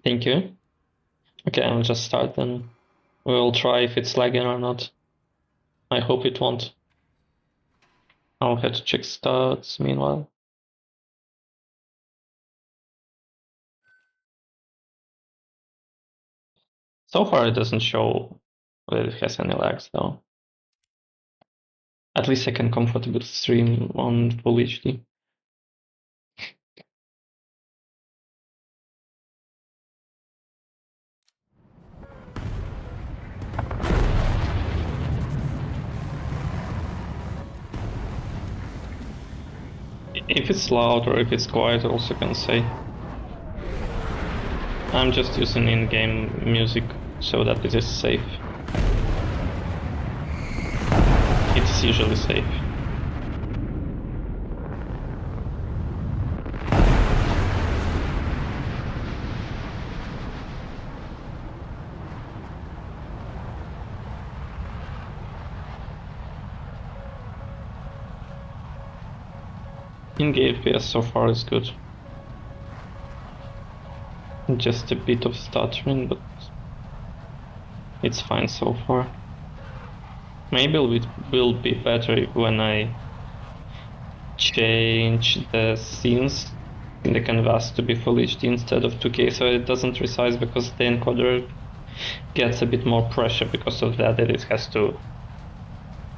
Thank you. Okay, I'll just start then. We'll try if it's lagging or not. I hope it won't. I'll have to check stats meanwhile. So far it doesn't show that it has any lags though. At least I can comfortably stream on full HD. If it's loud or if it's quiet, I also can say. I'm just using in-game music so that it is safe. it's usually safe. In-game FPS so far is good. Just a bit of stuttering, but it's fine so far. Maybe it will be better when I change the scenes in the canvas to be full HD instead of 2K, so it doesn't resize, because the encoder gets a bit more pressure because of that it has to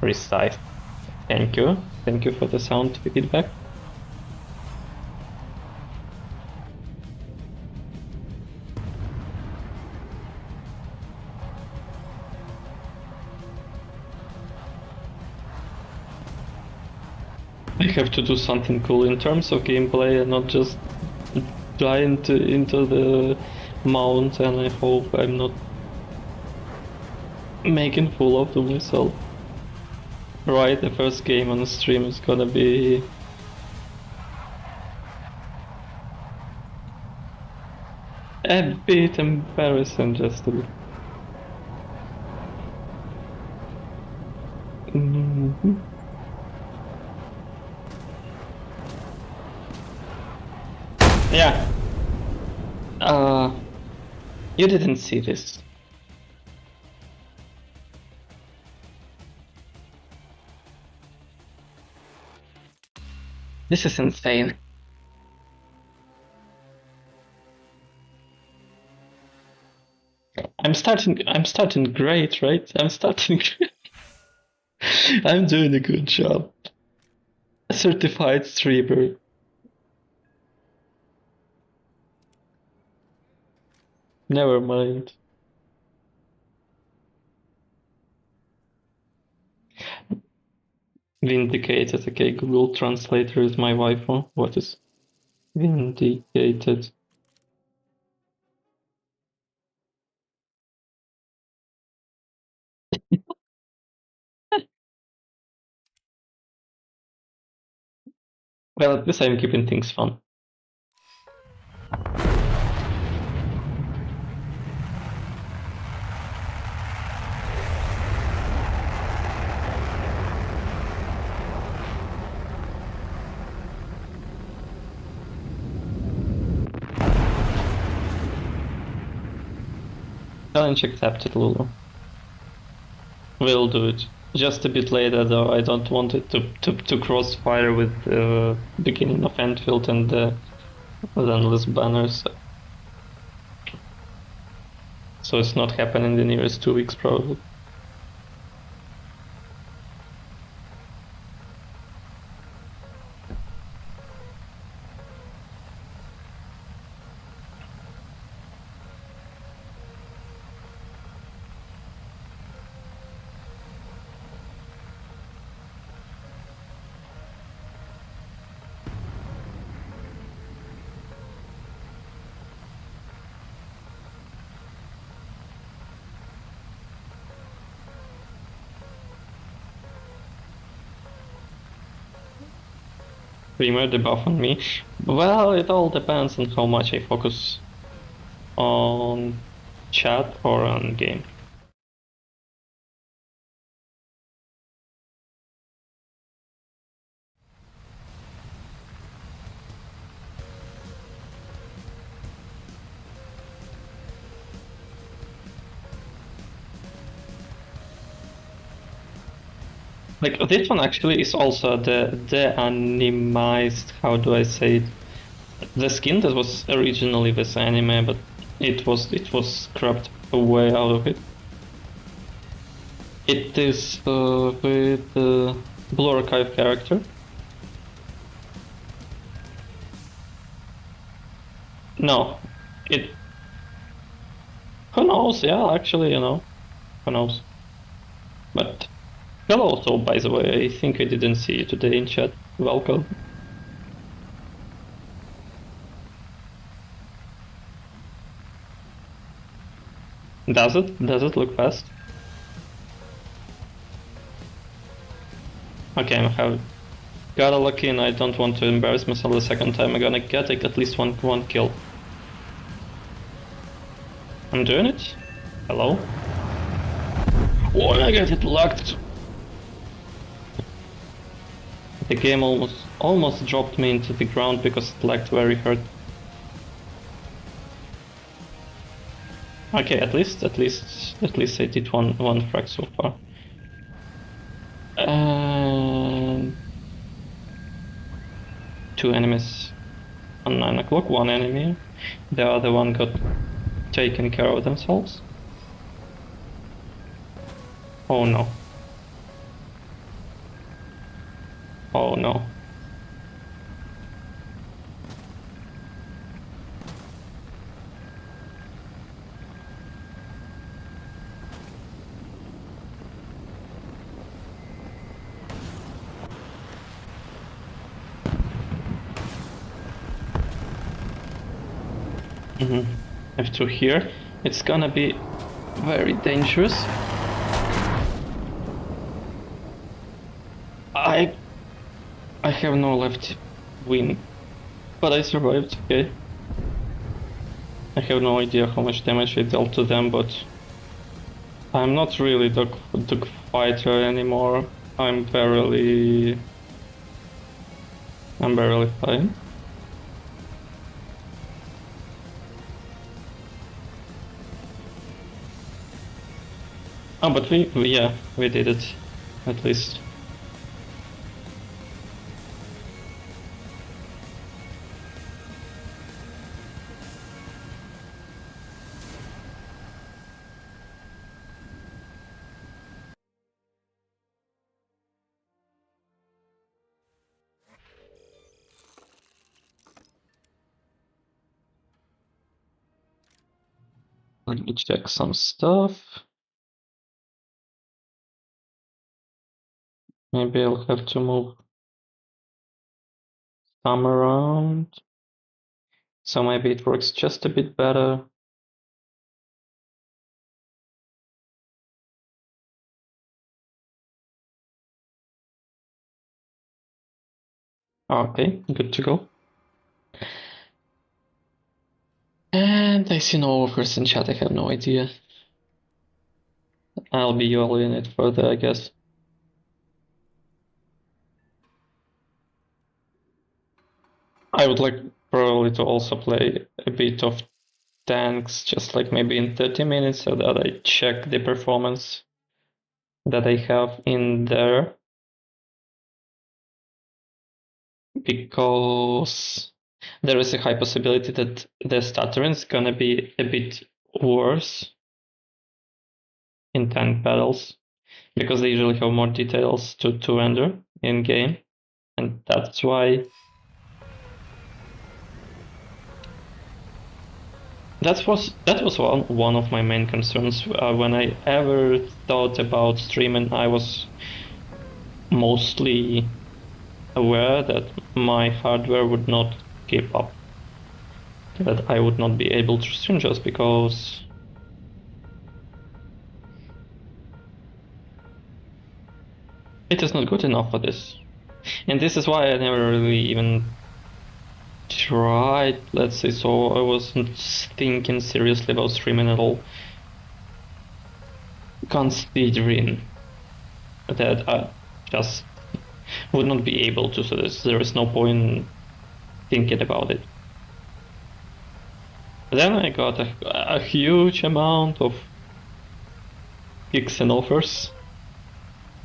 resize. Thank you for the sound feedback. I have to do something cool in terms of gameplay and not just fly into the mount, and I hope I'm not making fool of myself. Right, the first game on the stream is gonna be a bit embarrassing, just a bit. Yeah. You didn't see this. This is insane. I'm starting great, right? I'm starting I'm doing a good job. A certified streamer. Never mind. Vindicated. Okay, Google Translator is my waifu. What is vindicated? Well, at least I'm keeping things fun. Challenge accepted, Lulu. We'll do it. Just a bit later, though. I don't want it to crossfire with the beginning of Enfield and the endless banners. So it's not happening in the nearest 2 weeks, probably. Premier debuff on me. Well, it all depends on how much I focus on chat or on game. Like, this one actually is also the animized, how do I say it? The skin that was originally this anime, but it was scrubbed away out of it. It is with the Blue Archive character. No, it. Who knows? Yeah, actually, who knows? But hello, so by the way, I think I didn't see you today in chat. Welcome. Does it? Does it look fast? Okay, I have got a lucky and I don't want to embarrass myself the second time. I'm gonna get at least one kill. I'm doing it. Hello? Oh, I got it locked. The game almost dropped me into the ground because it lagged very hard. Okay, at least I did one frag so far. Two enemies on 9 o'clock, one enemy. The other one got taken care of themselves. Oh no. Oh no. F2 here. It's gonna be very dangerous. I have no left wing, but I survived, okay. I have no idea how much damage I dealt to them, but I'm not really dog fighter anymore. I'm barely fine. Oh, but we did it, at least. Let me check some stuff. Maybe I'll have to move some around. So maybe it works just a bit better. Okay, good to go. And I see no offers in chat, I have no idea. I'll be yoloing it further, I guess. I would like probably to also play a bit of tanks, just like maybe in 30 minutes, so that I check the performance that I have in there. Because there is a high possibility that the stuttering is gonna be a bit worse in tank battles, because they usually have more details to render in game, and that's why. That was one of my main concerns when I ever thought about streaming. I was mostly aware that my hardware would not keep up, that I would not be able to stream just because it is not good enough for this. And this is why I never really even tried, let's say, so I wasn't thinking seriously about streaming at all, considering that I just would not be able to, so there is no point thinking about it. Then I got a huge amount of gigs and offers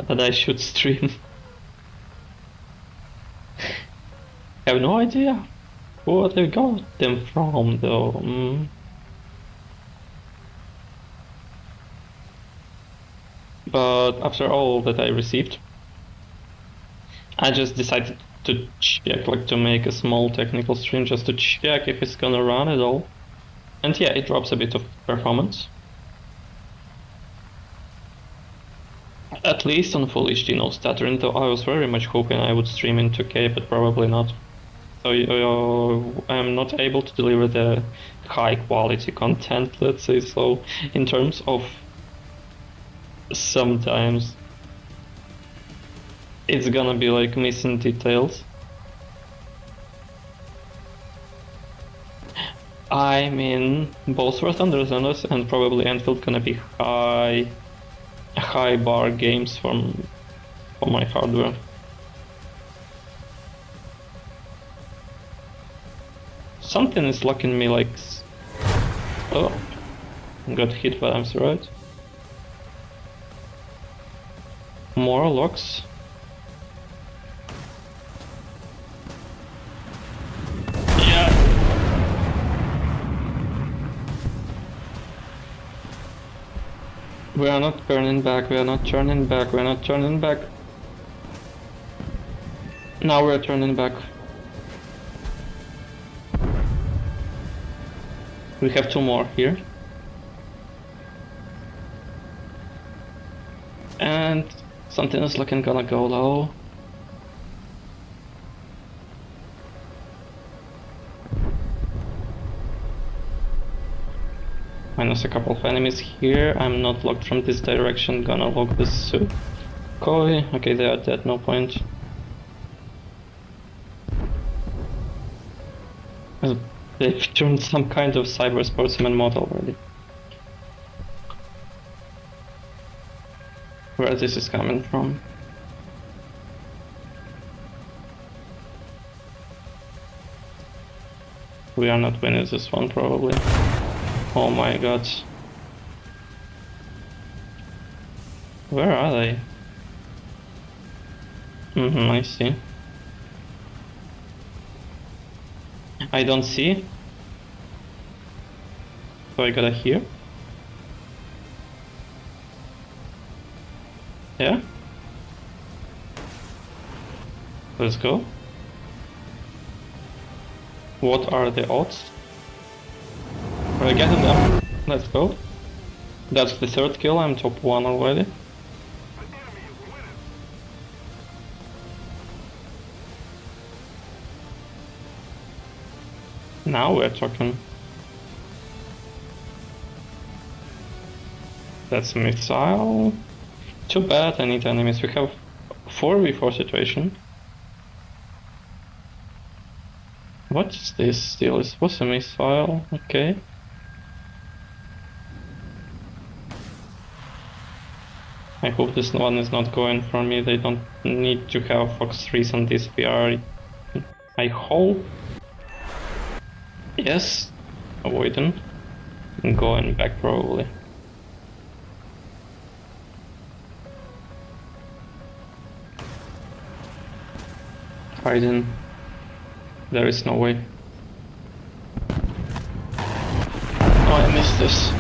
that I should stream. I have no idea where they got them from though. But after all that I received, I just decided to check, like to make a small technical stream just to check if it's gonna run at all. And yeah, it drops a bit of performance. At least on full HD, no stuttering, though I was very much hoping I would stream in 2K, but probably not. So I'm not able to deliver the high quality content, let's say so, in terms of sometimes it's gonna be like missing details. I mean, both War Thunder Xenos and probably Enfield gonna be high bar games for my hardware. Something is locking me like... Oh, got hit by right. More locks. Yeah. We are not turning back, we are not turning back, we are not turning back. Now we're turning back. We have 2 more here. And something is looking gonna go low. Minus a couple of enemies here. I'm not locked from this direction. Gonna lock this Koi. Okay, they are dead, no point. They've turned some kind of cyber sportsman mod already. Where this is coming from. We are not winning this one probably. Oh my god. Where are they? I see. I don't see. So I gotta hear. Yeah? Let's go. What are the odds? We're getting them. Let's go. That's the 3rd kill, I'm top 1 already. Now we're talking. That's a missile. Too bad, I need enemies. We have 4v4 situation. What is this still? It was a missile, okay. I hope this one is not going for me. They don't need to have Fox 3s on this VR. I hope. Yes, avoiding. Going back probably. Hiding. There is no way. Oh, I missed this.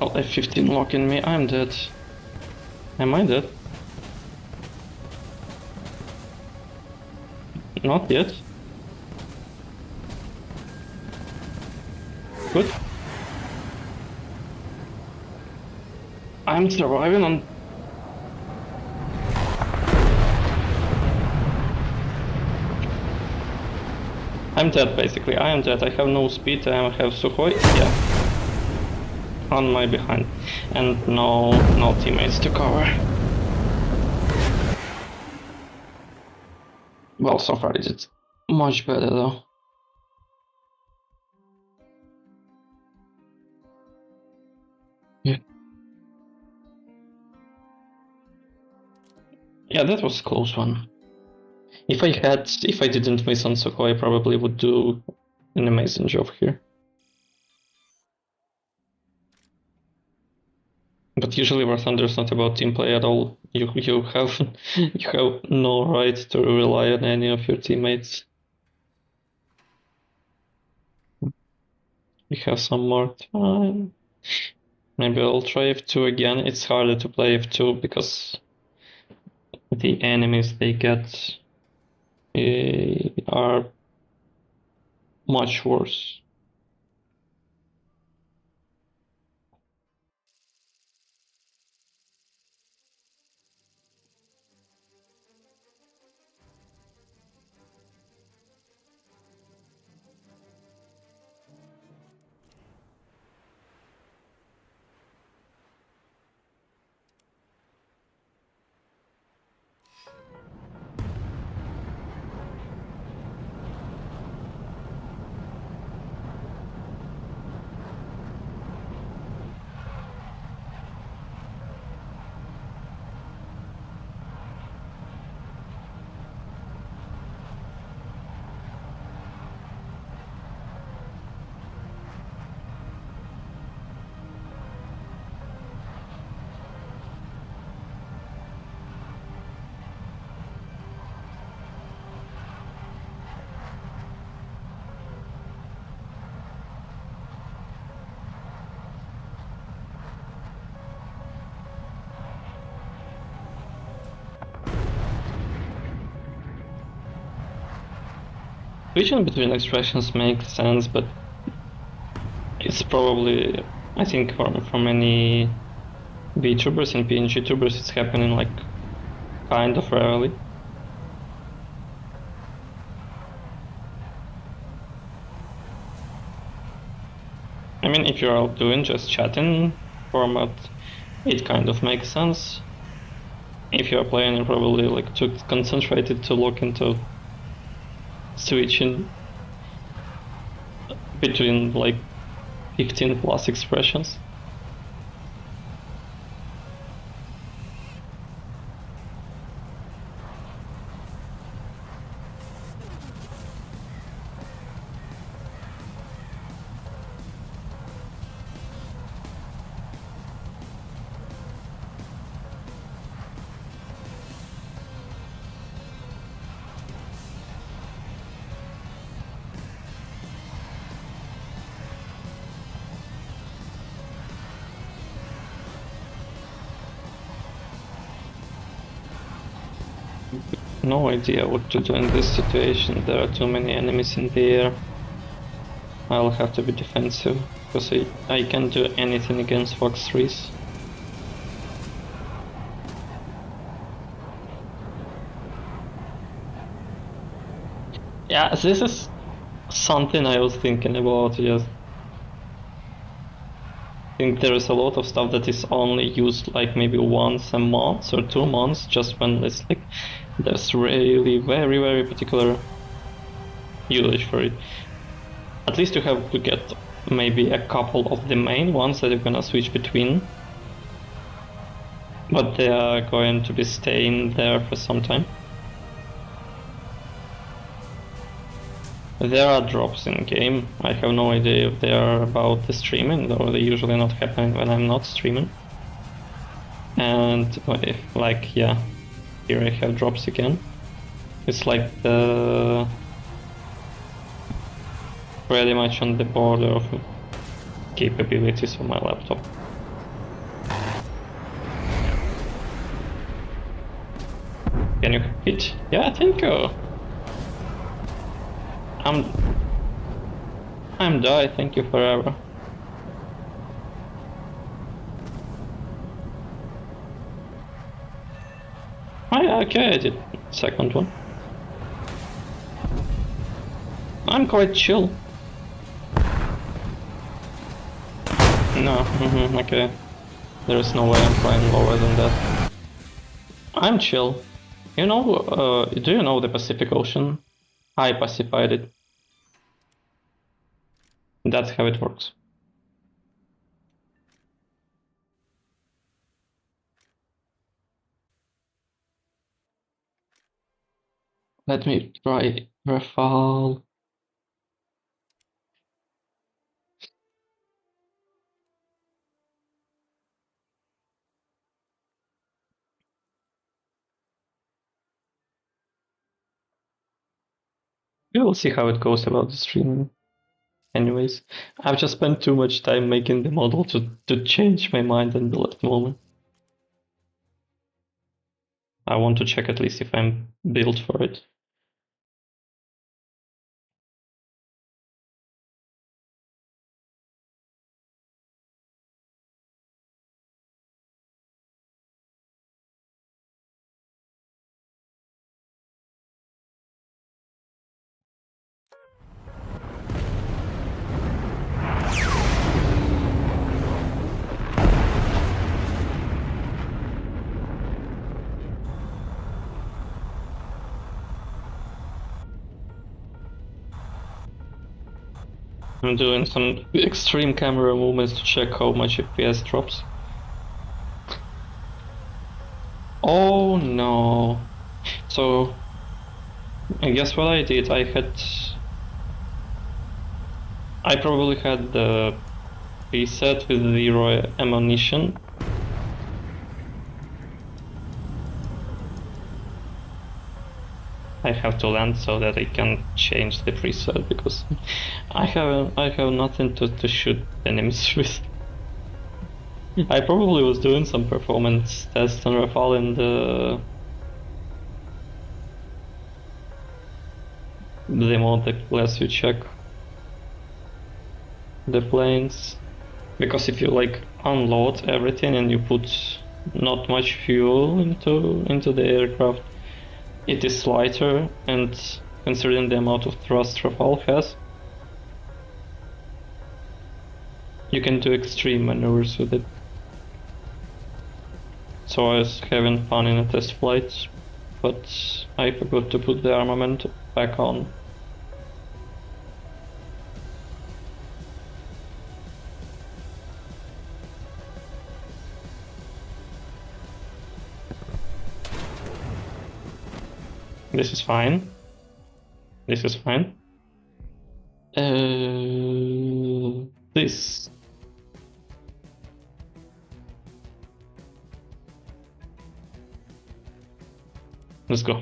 Oh, F-15 locking me. I'm dead. Am I dead? Not yet. Good. I'm surviving on... I'm dead basically, I am dead. I have no speed, I have Sukhoi, yeah. On my behind. And no teammates to cover. Well, so far it's much better though. Yeah. Yeah, that was a close one. If I didn't miss on Sukhoi, I probably would do an amazing job here. But usually War Thunder is not about team play at all. You have you have no right to rely on any of your teammates. We have some more time. Maybe I'll try F2 again. It's harder to play F2 because the enemies they get are much worse. Switching between expressions makes sense, but it's probably, I think, for many vtubers and pngtubers, it's happening like kind of rarely. I mean, if you're doing just chatting format, it kind of makes sense. If you're playing, you're probably like too concentrated to look into switching between like 15 plus expressions. No idea what to do in this situation. There are too many enemies in the air. I'll have to be defensive, because I can't do anything against Fox 3s. Yeah, this is something I was thinking about, just think there is a lot of stuff that is only used like maybe once a month or 2 months, just when it's like there's really very particular usage for it. At least you have to get maybe a couple of the main ones that you're gonna switch between, but they are going to be staying there for some time. There are drops in game. I have no idea if they are about the streaming, though they're usually not happening when I'm not streaming. And if, like, yeah, here I have drops again. It's like the pretty much on the border of capabilities of my laptop. Can you hit? Yeah, thank you. I'm die, thank you forever. Oh yeah, okay, I did second one. I'm quite chill. No, okay. There is no way I'm flying lower than that. I'm chill. You know, do you know the Pacific Ocean? I pacified it. That's how it works. Let me try Rafale. We will see how it goes about the streaming. Anyways, I've just spent too much time making the model to change my mind in the last moment. I want to check at least if I'm built for it. I'm doing some extreme camera movements to check how much FPS drops. Oh no. So, I guess what I did, I probably had the preset with 0 ammunition. I have to land so that I can change the preset, because I have nothing to shoot enemies with. I probably was doing some performance tests on Rafale in the the mod that lets you check the planes. Because if you like unload everything and you put not much fuel into the aircraft, it is lighter, and considering the amount of thrust Rafale has, you can do extreme maneuvers with it. So I was having fun in a test flight, but I forgot to put the armament back on. This is fine. This is fine. This. Let's go.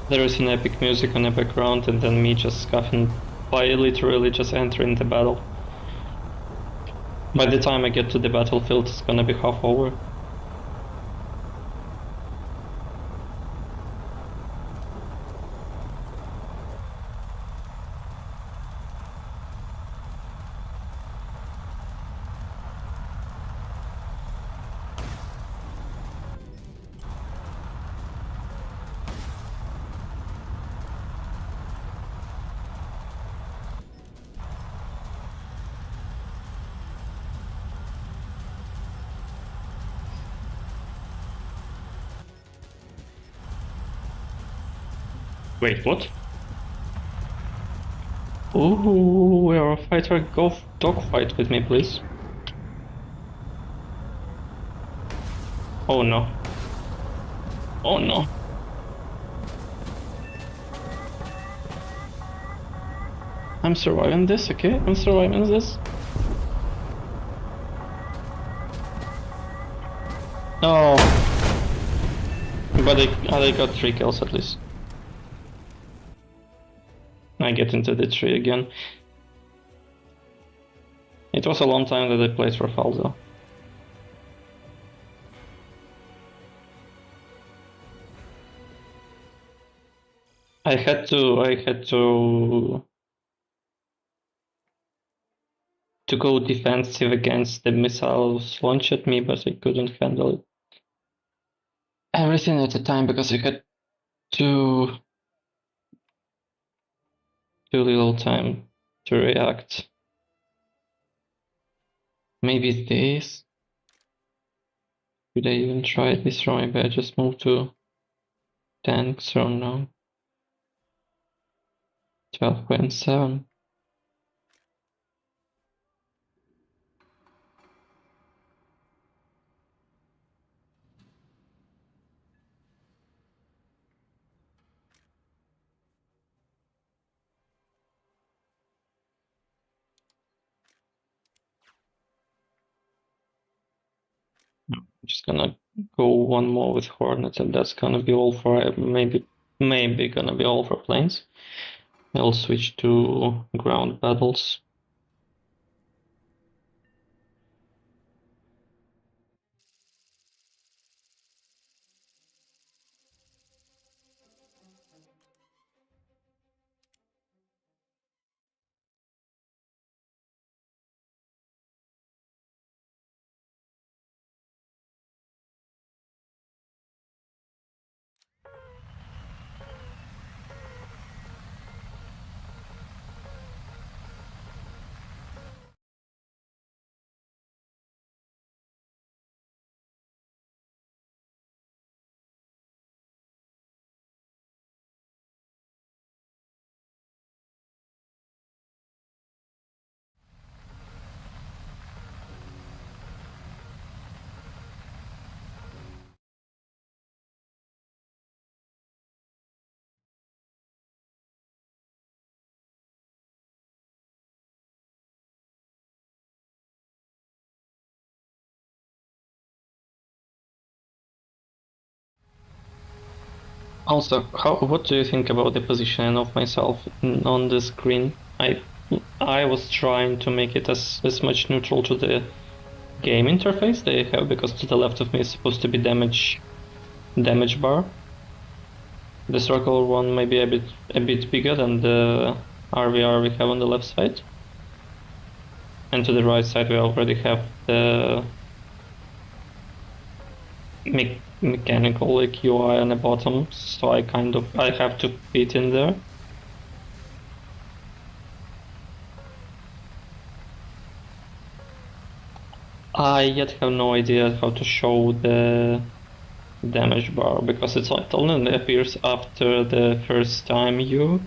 There is an epic music on the background and then me just scuffing by literally just entering the battle. By the time I get to the battlefield, it's gonna be half over. Wait, what? Ooh, you're a fighter, go dogfight with me, please. Oh no. Oh no. I'm surviving this, okay? I'm surviving this. No. But I got 3 kills at least. I get into the tree again. It was a long time that I played Rafale though. I had to go defensive against the missiles launched at me, but I couldn't handle it. Everything at a time because I had too little time to react. Maybe this? Should I even try this or maybe I just move to tanks or no? 12.7. I'm just gonna go one more with Hornets and that's gonna be all for maybe gonna be all for planes. I'll switch to ground battles. Also, what do you think about the positioning of myself on the screen? I was trying to make it as much neutral to the game interface they have, because to the left of me is supposed to be damage bar. The circle one may be a bit bigger than the RVR we have on the left side. And to the right side we already have the mechanical like UI on the bottom, so I have to fit in there. I yet have no idea how to show the damage bar, because it only appears after the first time you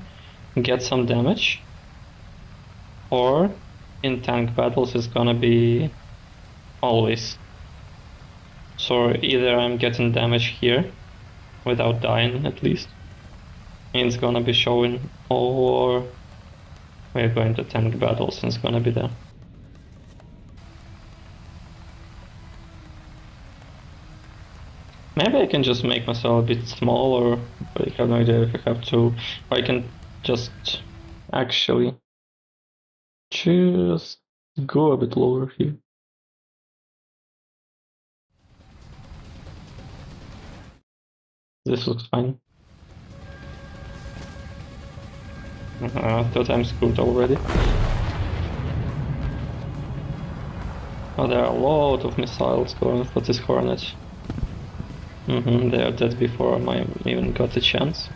get some damage, or in tank battles it's gonna be always. So either I'm getting damage here without dying at least, and it's gonna be showing, or we're going to tank battles and it's gonna be there. Maybe I can just make myself a bit smaller, but I have no idea if I have to. Or I can just actually just go a bit lower here. This looks fine. Thought I'm screwed already. Oh, there are a lot of missiles going for this Hornet. They are dead before I even got a chance.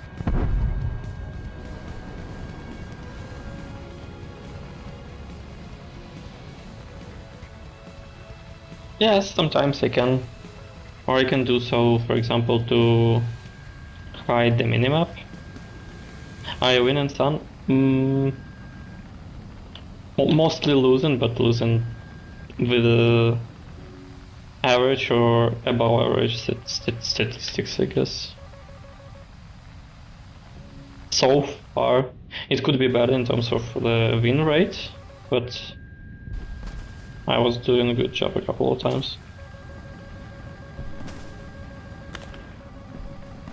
Yes, sometimes I can. Or I can do so, for example, to hide the minimap. I win and stun. Mostly losing, but losing with a average or above average statistics, I guess. So far, it could be better in terms of the win rate, but I was doing a good job a couple of times.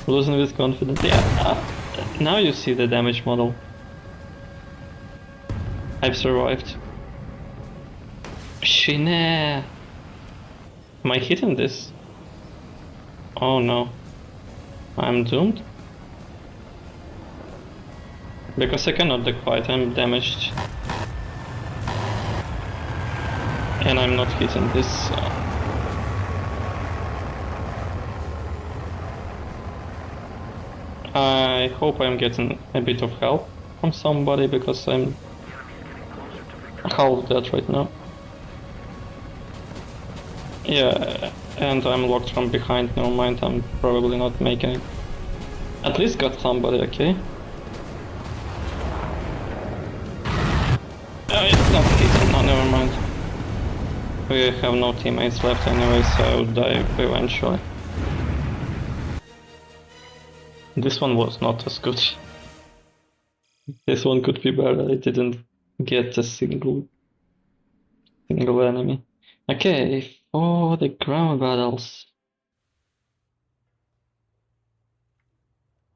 Losing with confidence, yeah. Now you see the damage model. I've survived. Shine! Am I hitting this? Oh no. I'm doomed? Because I cannot quite, I'm damaged. And I'm not hitting this. I hope I'm getting a bit of help from somebody, because I'm half dead right now. Yeah, and I'm locked from behind, never mind, I'm probably not making it. At least got somebody, okay? It's not hitting, no, never mind. We have no teammates left anyway, so I would die eventually. This one was not as good. This one could be better, I didn't get a single enemy. Okay, for the ground battles.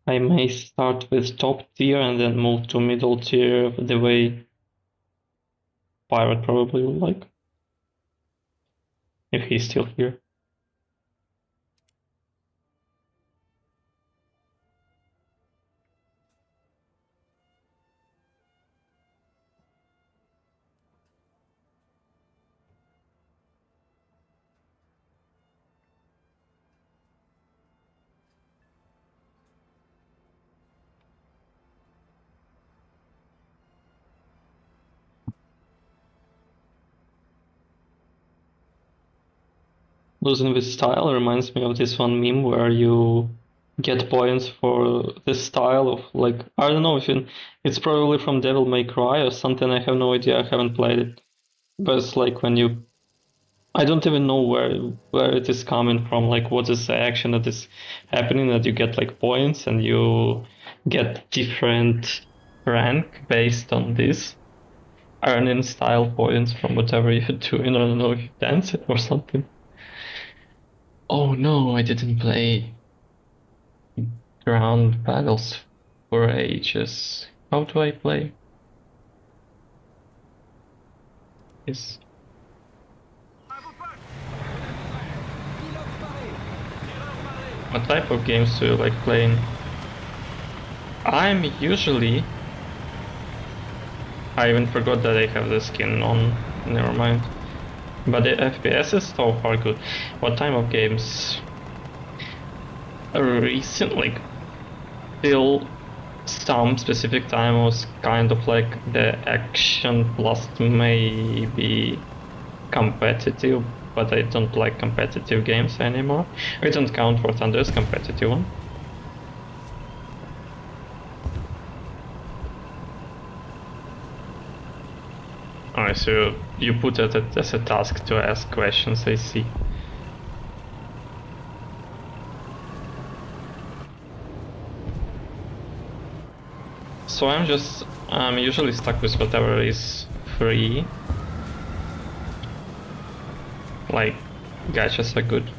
I may start with top tier and then move to middle tier the way Pirate probably would like. If he's still here. Losing with style reminds me of this one meme where you get points for the style of, like, I don't know if it's probably from Devil May Cry or something, I have no idea, I haven't played it. But it's like when you, I don't even know where it is coming from, like what is the action that is happening, that you get like points and you get different rank based on this. Earning style points from whatever you're doing, I don't know if you dance it or something. Oh no, I didn't play ground battles for ages. How do I play? Is what type of games do you like playing? I'm usually... I even forgot that I have the skin on, never mind. But the FPS is so far good. What type of games? Recently, till some specific time was kind of like the action plus maybe competitive, but I don't like competitive games anymore. We don't count War Thunder as competitive one. Alright, so you put it as a task to ask questions, I see. So I'm usually stuck with whatever is free. Like, gachas are good.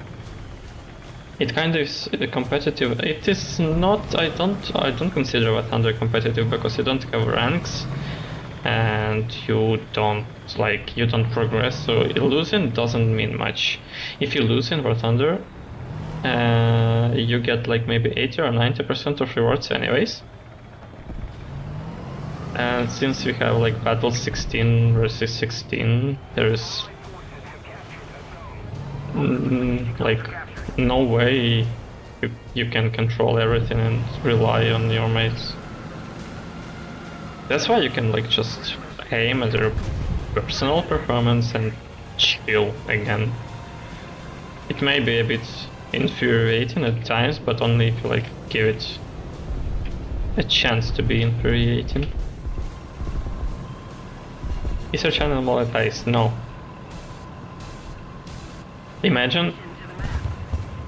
It kind of is competitive. It is not. I don't consider War Thunder competitive because you don't have ranks, and you don't progress. So losing doesn't mean much. If you lose in War Thunder, you get like maybe 80 or 90% of rewards anyways. And since we have like battle 16 versus 16, there is like no way you can control everything and rely on your mates. That's why you can like just aim at your personal performance and chill again. It may be a bit infuriating at times, but only if you like give it a chance to be infuriating. Is your channel monetized? No. Imagine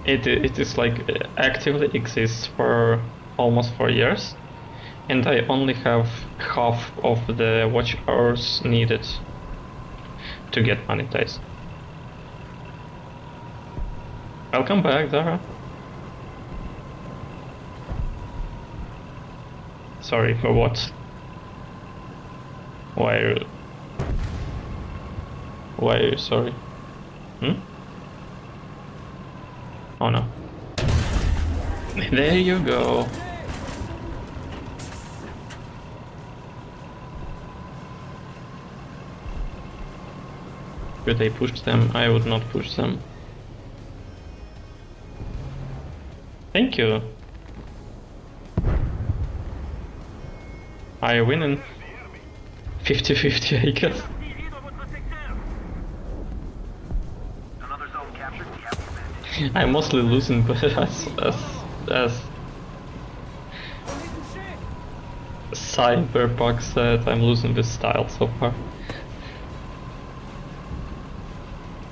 it is like actively exists for almost 4 years, and I only have half of the watch hours needed to get monetized. Welcome back, Dara. Sorry for what? Why are you sorry? Oh no. There you go. Could I push them? I would not push them. Thank you. Are you winning? 50-50, I guess. I'm mostly losing, but as Cyberpunk said, I'm losing with style so far.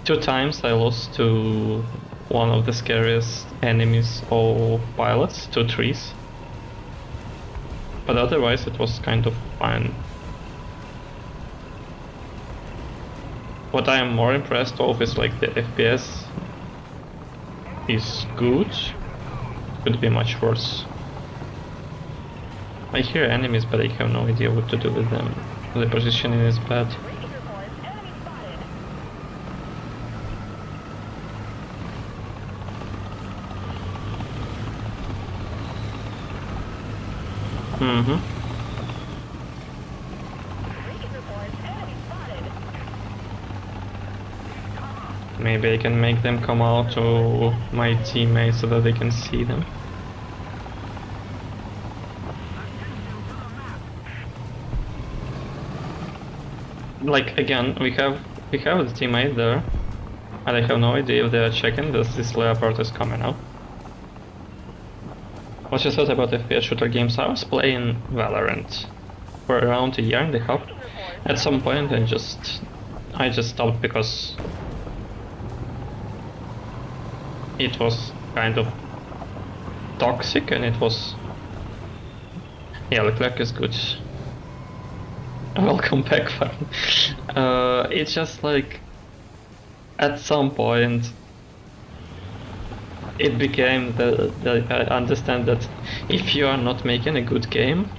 2 times I lost to one of the scariest enemies or pilots, 2 trees. But otherwise it was kind of fine. What I am more impressed of is like the FPS is good, could be much worse. I hear enemies, but I have no idea what to do with them. The positioning is bad. Maybe I can make them come out to my teammates so that they can see them. Like again, we have the teammate there, and I have no idea if they are checking that this leopard is coming out. What you thought about FPS shooter games? I was playing Valorant for around 1.5 years. At some point I just stopped because it was kind of toxic, and it was... Yeah, lurker is good. Welcome back, fam. It's just like... At some point... it became I understand that if you are not making a good game,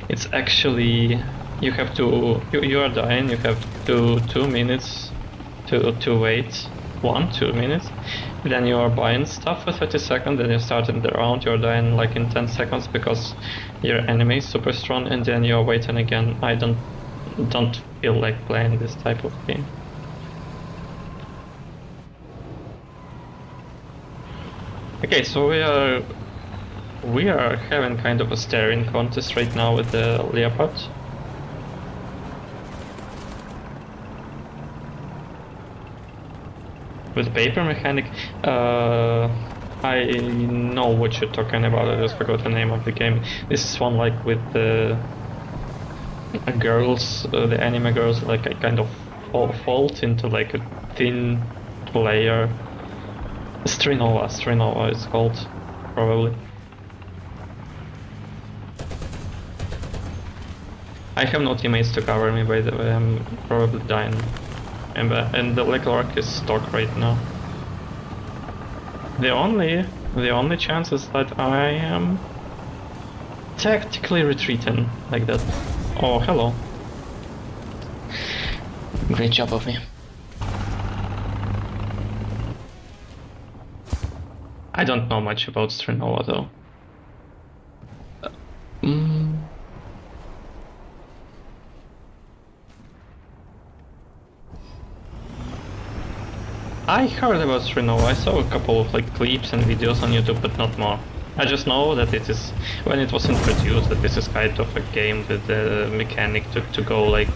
it's actually you have to you are dying. You have 2 minutes to wait. 2 minutes. Then you are buying stuff for 30 seconds. Then you start in the round. You're dying like in 10 seconds because your enemy is super strong. And then you're waiting again. I don't feel like playing this type of game. Okay, so we are having kind of a staring contest right now with the leopard. With paper mechanic, I know what you're talking about. I just forgot the name of the game. This is one like with the girls, the anime girls, like a kind of fold into like a thin layer. Strinova it's called, probably. I have no teammates to cover me, by the way. I'm probably dying. And the lurker is stuck right now. The only chance is that I am tactically retreating like that. Oh, hello. Great job of me. I don't know much about Strinova though. I heard about Strinova. I saw a couple of like clips and videos on YouTube, but not more. I just know that it is, when it was introduced, that this is kind of a game with the mechanic to go like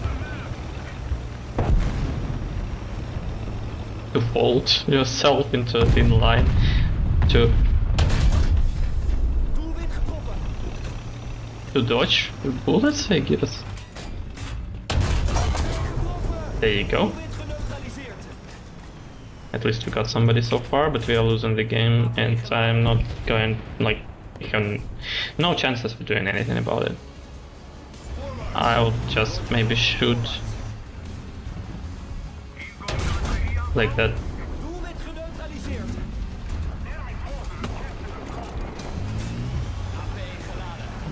to fold yourself into a thin line to dodge bullets, I guess. There you go. At least we got somebody so far, but we are losing the game, and I'm not going, like, no chances of doing anything about it. I'll just maybe shoot like that.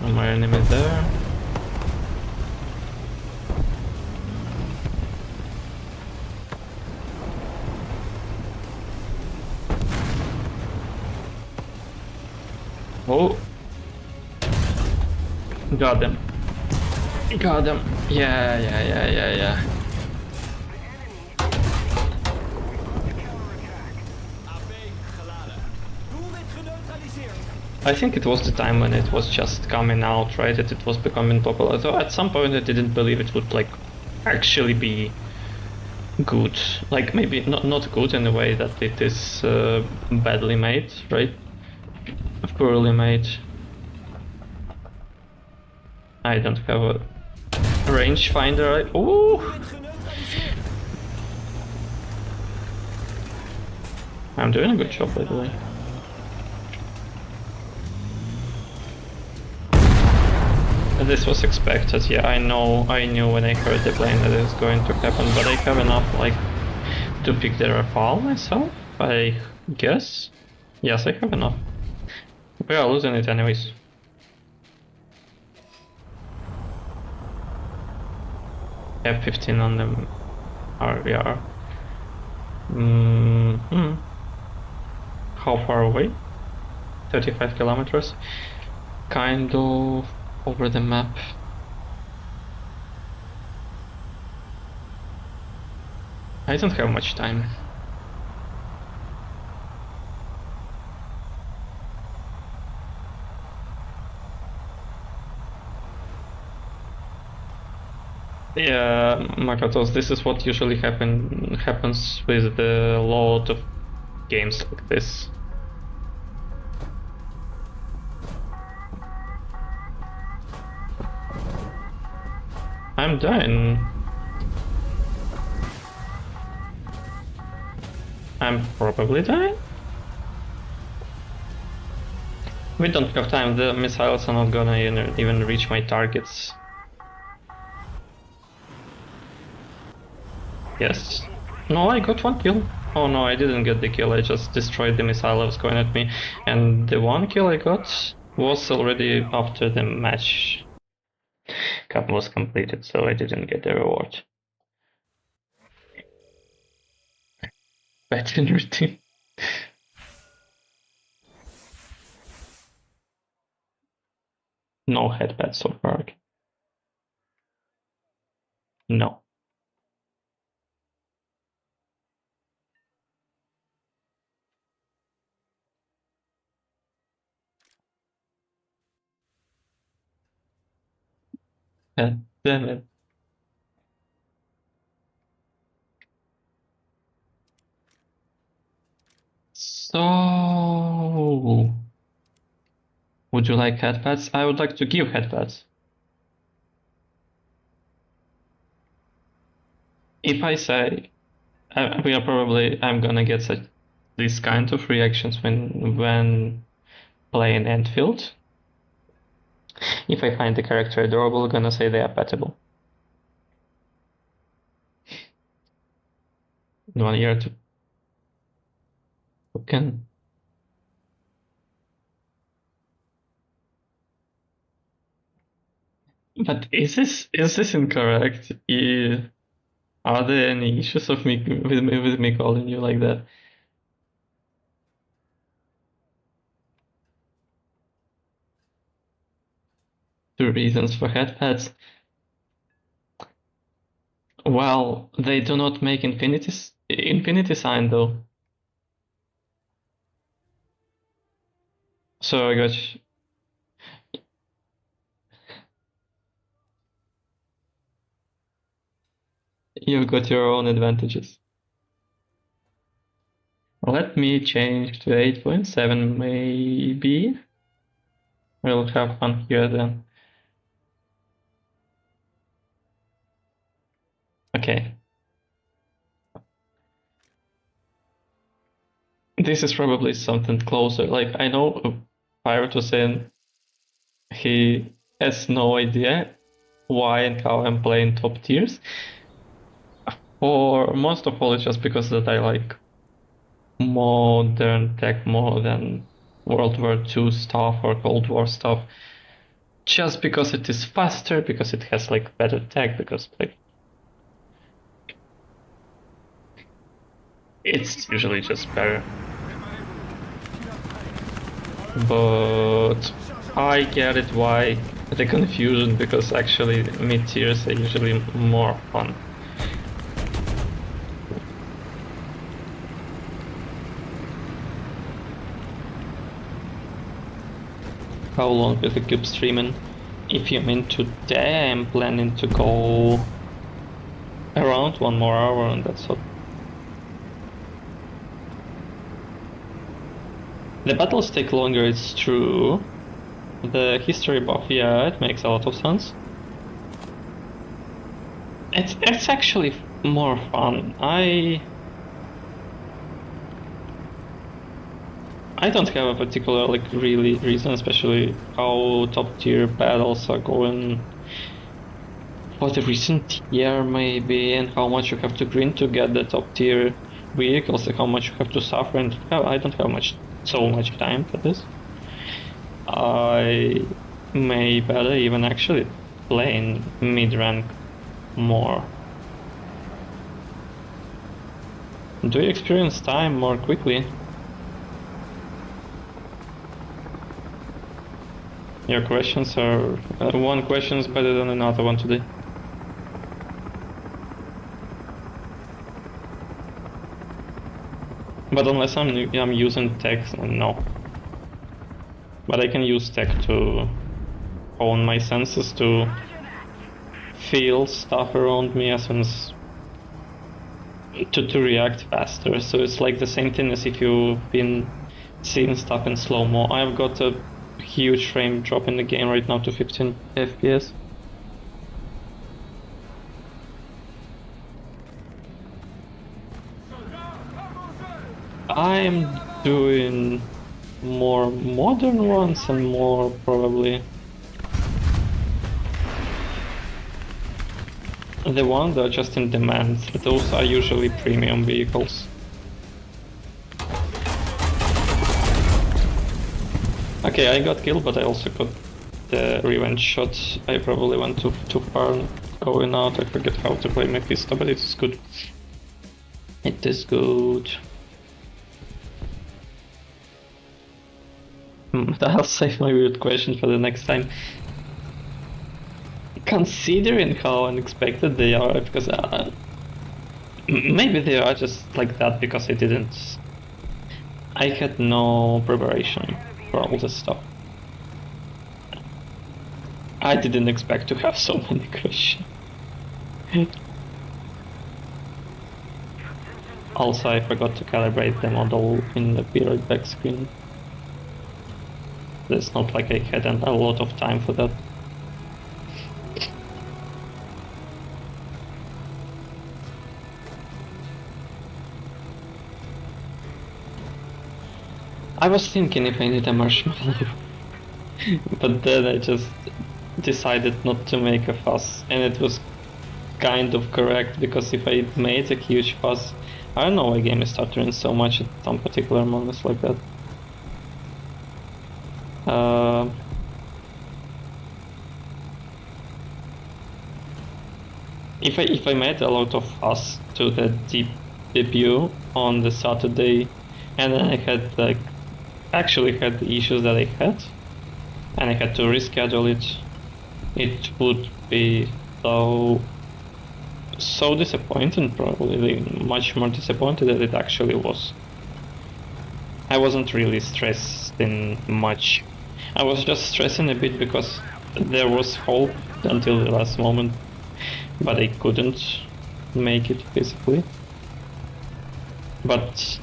My enemy there. Oh, got them. Got them. Yeah. I think it was the time when it was just coming out, right? That it was becoming popular. So at some point I didn't believe it would like actually be good. Like maybe not good in a way that it is badly made, right? Poorly made. I don't have a rangefinder. Ooh! I'm doing a good job, by the way. This was expected, yeah, I knew when I heard the plane that it was going to happen, but I have enough, like, to pick the Rafale myself, I guess? Yes, I have enough. We are losing it anyways. F-15 on them RVR. How far away? 35 kilometers. Kind of over the map. I don't have much time. Yeah, Makatos, this is what usually happens with a lot of games like this. I'm dying. I'm probably dying. We don't have time, the missiles are not gonna even reach my targets. Yes. No, I got one kill. Oh no, I didn't get the kill, I just destroyed the missile that was going at me. And the one kill I got was already after the match cap was completed, so I didn't get the reward. Veteran routine. No headband so far. No. God damn it. So, would you like headpads? I would like to give headpads. If I say, I'm gonna get such these kind of reactions when playing Enfield. If I find the character adorable, gonna say they are petable. 1 year to can. But is this incorrect? Are there any issues of me with me calling you like that? Two reasons for headpads. Well, they do not make infinity sign though. So I got you've got your own advantages. Let me change to 8.7 maybe. We'll have fun here then. Okay. This is probably something closer. Like, I know Pirate was saying he has no idea why and how I'm playing top tiers. For most of all, it's just because that I like modern tech more than World War II stuff or Cold War stuff. Just because it is faster, because it has like better tech, because like it's usually just better. But I get it why the confusion, because actually mid tiers are usually more fun. How long will you keep streaming? If you mean today, I'm planning to go around 1 more hour and that's all. The battles take longer, it's true. The history buff, yeah, it makes a lot of sense. It's actually more fun. I don't have a particular like really reason, especially how top tier battles are going for the recent year maybe, and how much you have to grind to get the top tier vehicles, and how much you have to suffer, and I don't have so much time for this. I may better even actually playing mid rank more. Do you experience time more quickly? Your questions are one question is better than another one today. But unless I'm using text, no. But I can use tech to hone my senses to feel stuff around me as soon as to react faster. So it's like the same thing as if you've been seeing stuff in slow-mo. I've got a huge frame drop in the game right now to 15 FPS. I'm doing more modern ones and more probably the ones that are just in demand. Those are usually premium vehicles. Okay, I got killed, but I also got the revenge shot. I probably went too far going out. I forget how to play Mephisto, but it's good. It is good. I'll save my weird question for the next time. Considering how unexpected they are, because maybe they are just like that because I had no preparation for all this stuff. I didn't expect to have so many questions. Also, I forgot to calibrate the model in the be right back screen. It's not like I had a lot of time for that. I was thinking if I need a marshmallow, but then I just decided not to make a fuss, and it was kind of correct, because if I made a huge fuss, I don't know why game is stuttering so much at some particular moments like that. If I made a lot of fuss to the debut on the Saturday, and then I had actually had the issues that I had, and I had to reschedule it, it would be so disappointing, probably much more disappointed than it actually was. I wasn't really stressing much. I was just stressing a bit because there was hope until the last moment, but I couldn't make it physically. But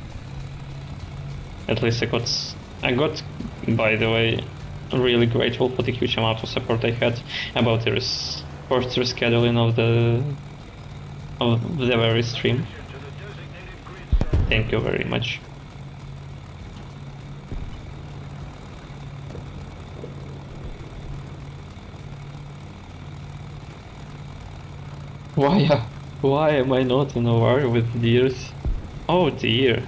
at least I got, by the way, really grateful for the huge amount of support I had about the first rescheduling of the very stream. Thank you very much. Why am I not in a war with deers? Oh dear.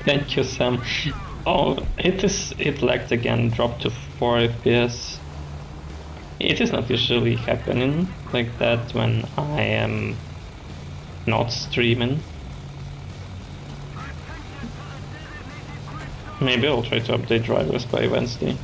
Thank you, Sam. Oh, it lagged again, dropped to 4 FPS. It is not usually happening like that when I am not streaming. Maybe I'll try to update drivers by Wednesday.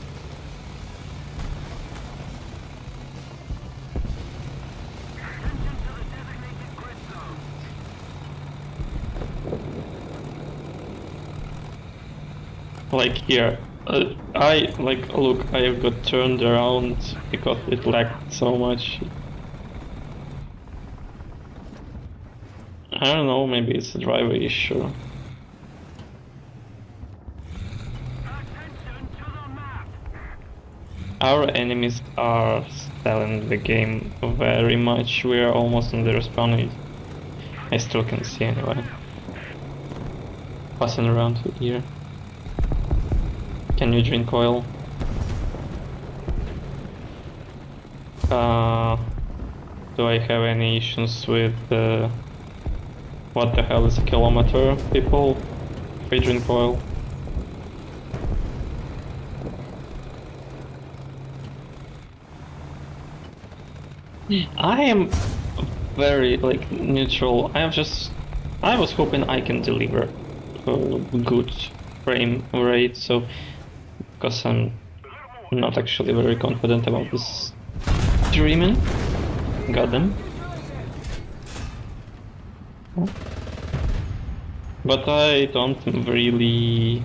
Like here, look, I got turned around because it lagged so much. I don't know, maybe it's a driver issue. Our enemies are selling the game very much. We are almost on the respawn. I still can see anyway. Passing around here. Can you drink oil? Do I have any issues with what the hell is a kilometer, people? If I drink oil? I am very neutral. I was hoping I can deliver a good frame rate, so because I'm not actually very confident about this streaming. Got them. But I don't really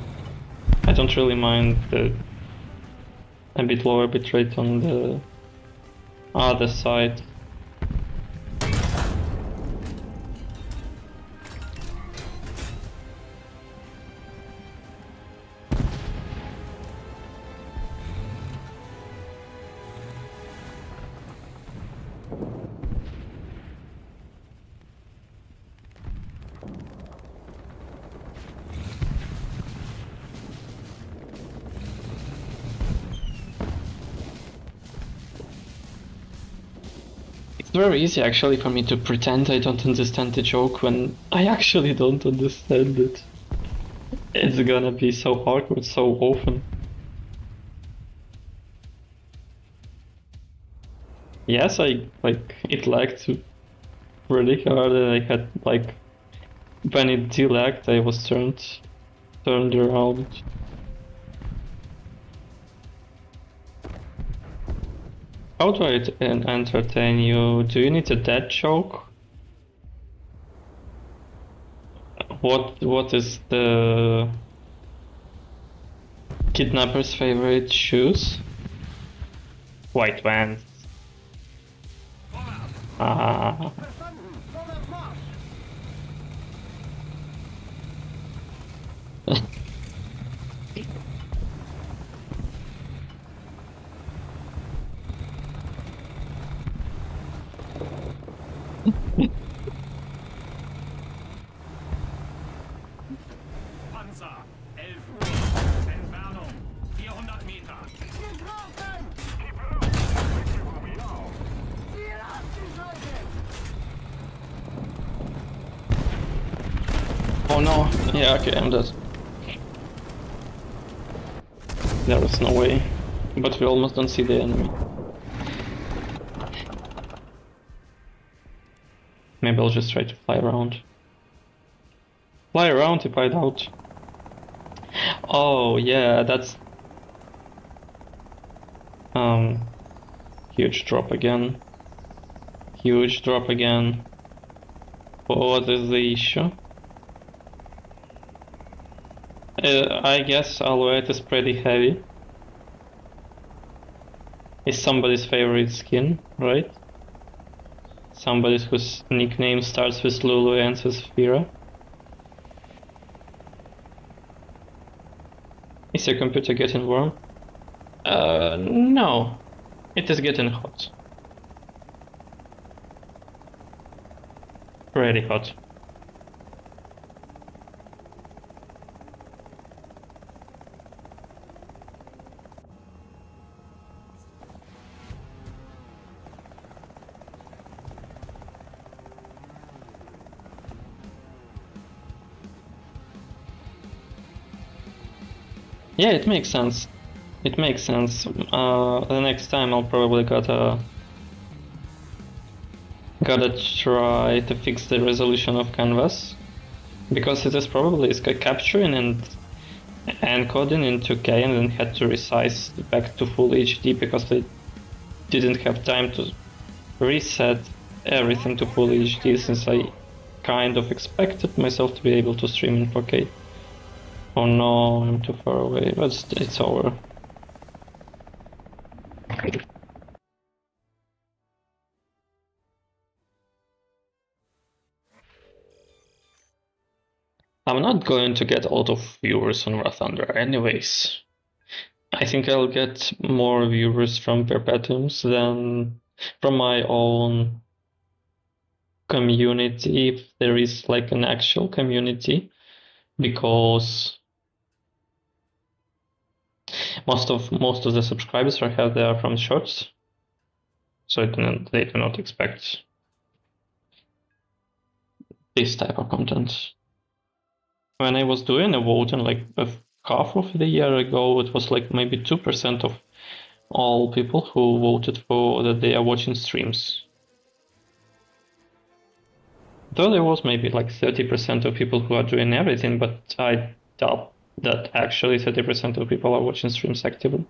mind a bit lower bitrate on the other side. It's very easy actually for me to pretend I don't understand the joke when I actually don't understand it. It's gonna be so awkward so often. Yes, it lagged really hard and I had when it delagged I was turned around. How do I entertain you? Do you need a dead joke? What is the kidnapper's favorite shoes? White Vans. Ah. Panzer, 11 Entfernung, 400 Meter. Oh no. Yeah, okay, I'm dead. There is no way. But we almost don't see the enemy. Maybe I'll just try to fly around. Fly around if I doubt. Oh yeah, that's huge drop again. Huge drop again. What is the issue? I guess Alouette is pretty heavy. Is somebody's favorite skin, right? Somebody whose nickname starts with Lulu and ends with Fira. Is your computer getting warm? No. It is getting hot. Pretty hot. Yeah, it makes sense. It makes sense. The next time I'll probably gotta try to fix the resolution of canvas, because it is probably capturing and encoding in 2K and then had to resize back to full HD because they didn't have time to reset everything to full HD, since I kind of expected myself to be able to stream in 4K. Oh no, I'm too far away, but it's over. I'm not going to get a lot of viewers on War Thunder anyways. I think I'll get more viewers from Perpetuums than from my own community, if there is like an actual community, because most of the subscribers I have there are from shorts, so they do not expect this type of content. When I was doing a voting like a half of the year ago, it was like maybe 2% of all people who voted for that they are watching streams. Though there was maybe like 30% of people who are doing everything, but I doubt that actually 30% of people are watching streams actively.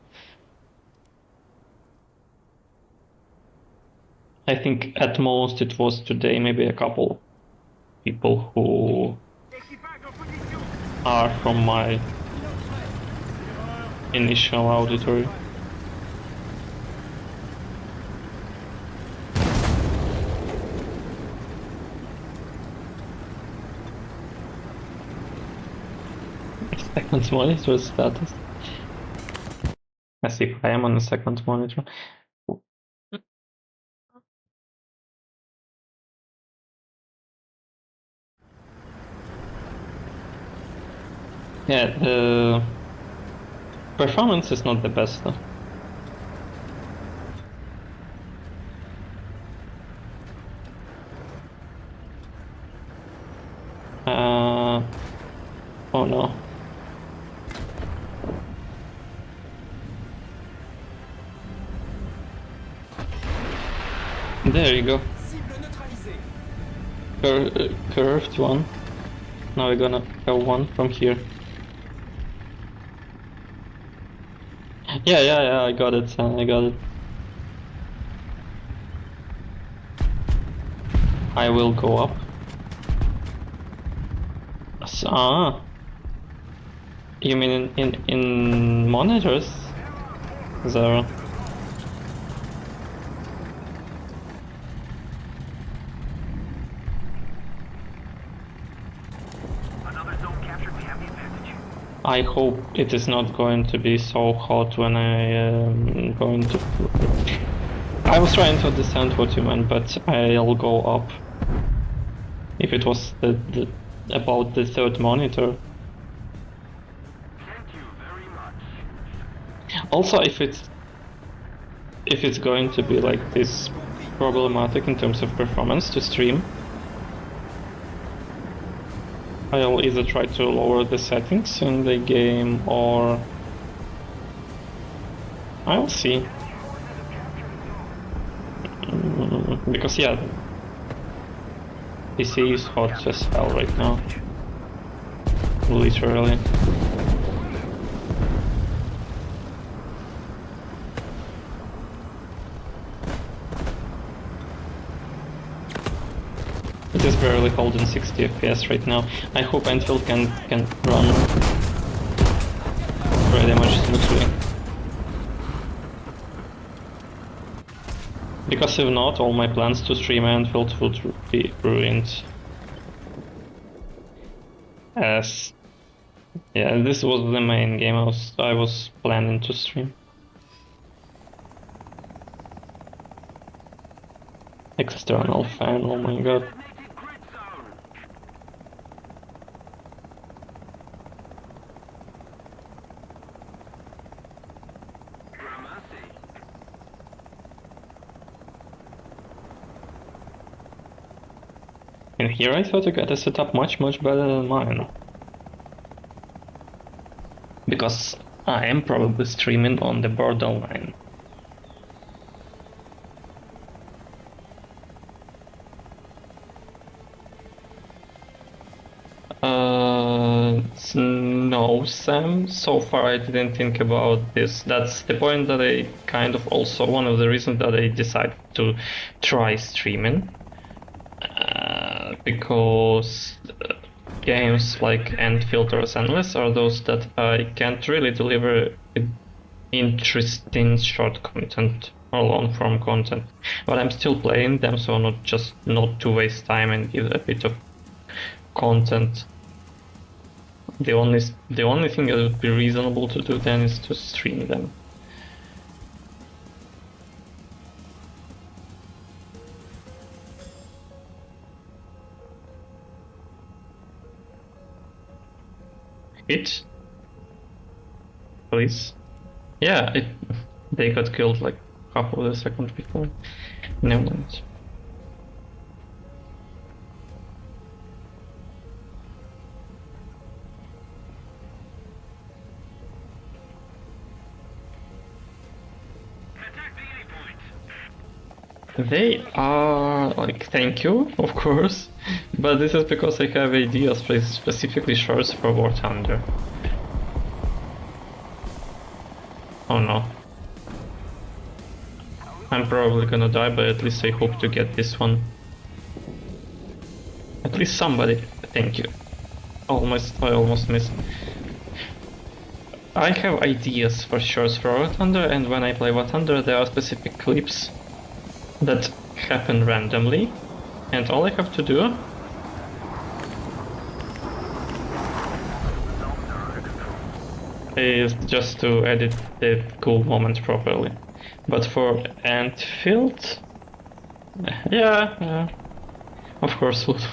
I think at most it was today maybe a couple people who are from my initial auditory. Second monitor status. As if I am on the second monitor. Yeah, the performance is not the best though. Oh no. There you go. Curved one. Now we're gonna have one from here. Yeah, I got it, I got it. I will go up. You mean in monitors? Zero. I hope it is not going to be so hot when I am going to... I was trying to understand what you meant, but I'll go up. If it was about the third monitor. Also, if it's going to be like this problematic in terms of performance to stream, I'll either try to lower the settings in the game or I'll see. Because yeah, PC is hot as hell right now. Literally. It is barely holding 60 FPS right now. I hope Enfield can run pretty much smoothly. Because if not, all my plans to stream Enfield would be ruined. As yeah, this was the main game I was planning to stream. External fan, oh my god. And here I thought I got a setup much better than mine. Because I am probably streaming on the borderline. No, Sam, so far I didn't think about this. That's the point that I kind of also, one of the reasons that I decided to try streaming. Because games like End Filters Endless are those that I can't really deliver interesting short content or long form content. But I'm still playing them, so not to waste time and give a bit of content. The only thing that would be reasonable to do then is to stream them. Hit? Please? Yeah, they got killed like half of the second before. Never mind. They are like, thank you, of course, but this is because I have ideas specifically shorts for War Thunder. Oh no. I'm probably gonna die, but at least I hope to get this one. At least somebody. Thank you. I almost missed. I have ideas for shorts for War Thunder, and when I play War Thunder there are specific clips that happen randomly, and all I have to do is just to edit the cool moment properly. But for Antfield, yeah, of course would.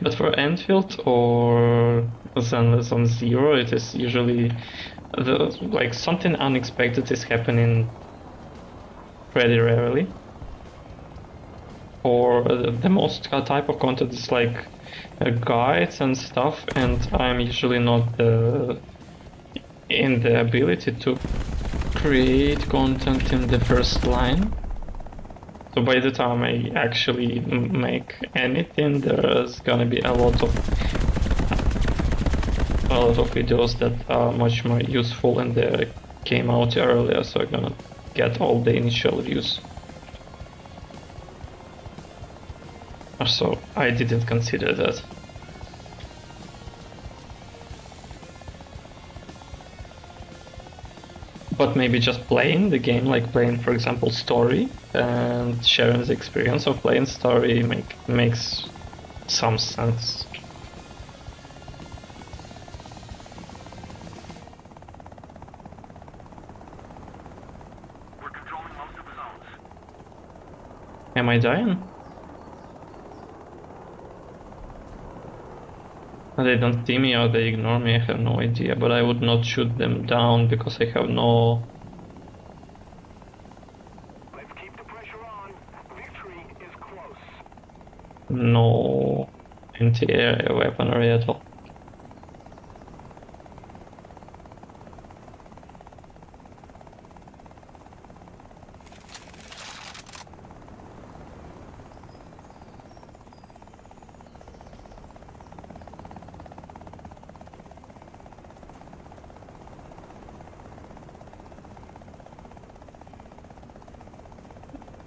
But for Antfield or Zenless on Zero, it is usually like something unexpected is happening pretty rarely. for the most type of content is like guides and stuff, and I'm usually not in the ability to create content in the first line. So by the time I actually make anything, there's gonna be a lot of videos that are much more useful and they came out earlier, so I'm gonna get all the initial views. So I didn't consider that. But maybe just playing the game, like playing, for example, story, and sharing the experience of playing story makes some sense. We're controlling most of the zones. Am I dying? They don't see me or they ignore me, I have no idea, but I would not shoot them down because I have no... Let's keep the pressure on. Victory is close. no anti-air weaponry at all.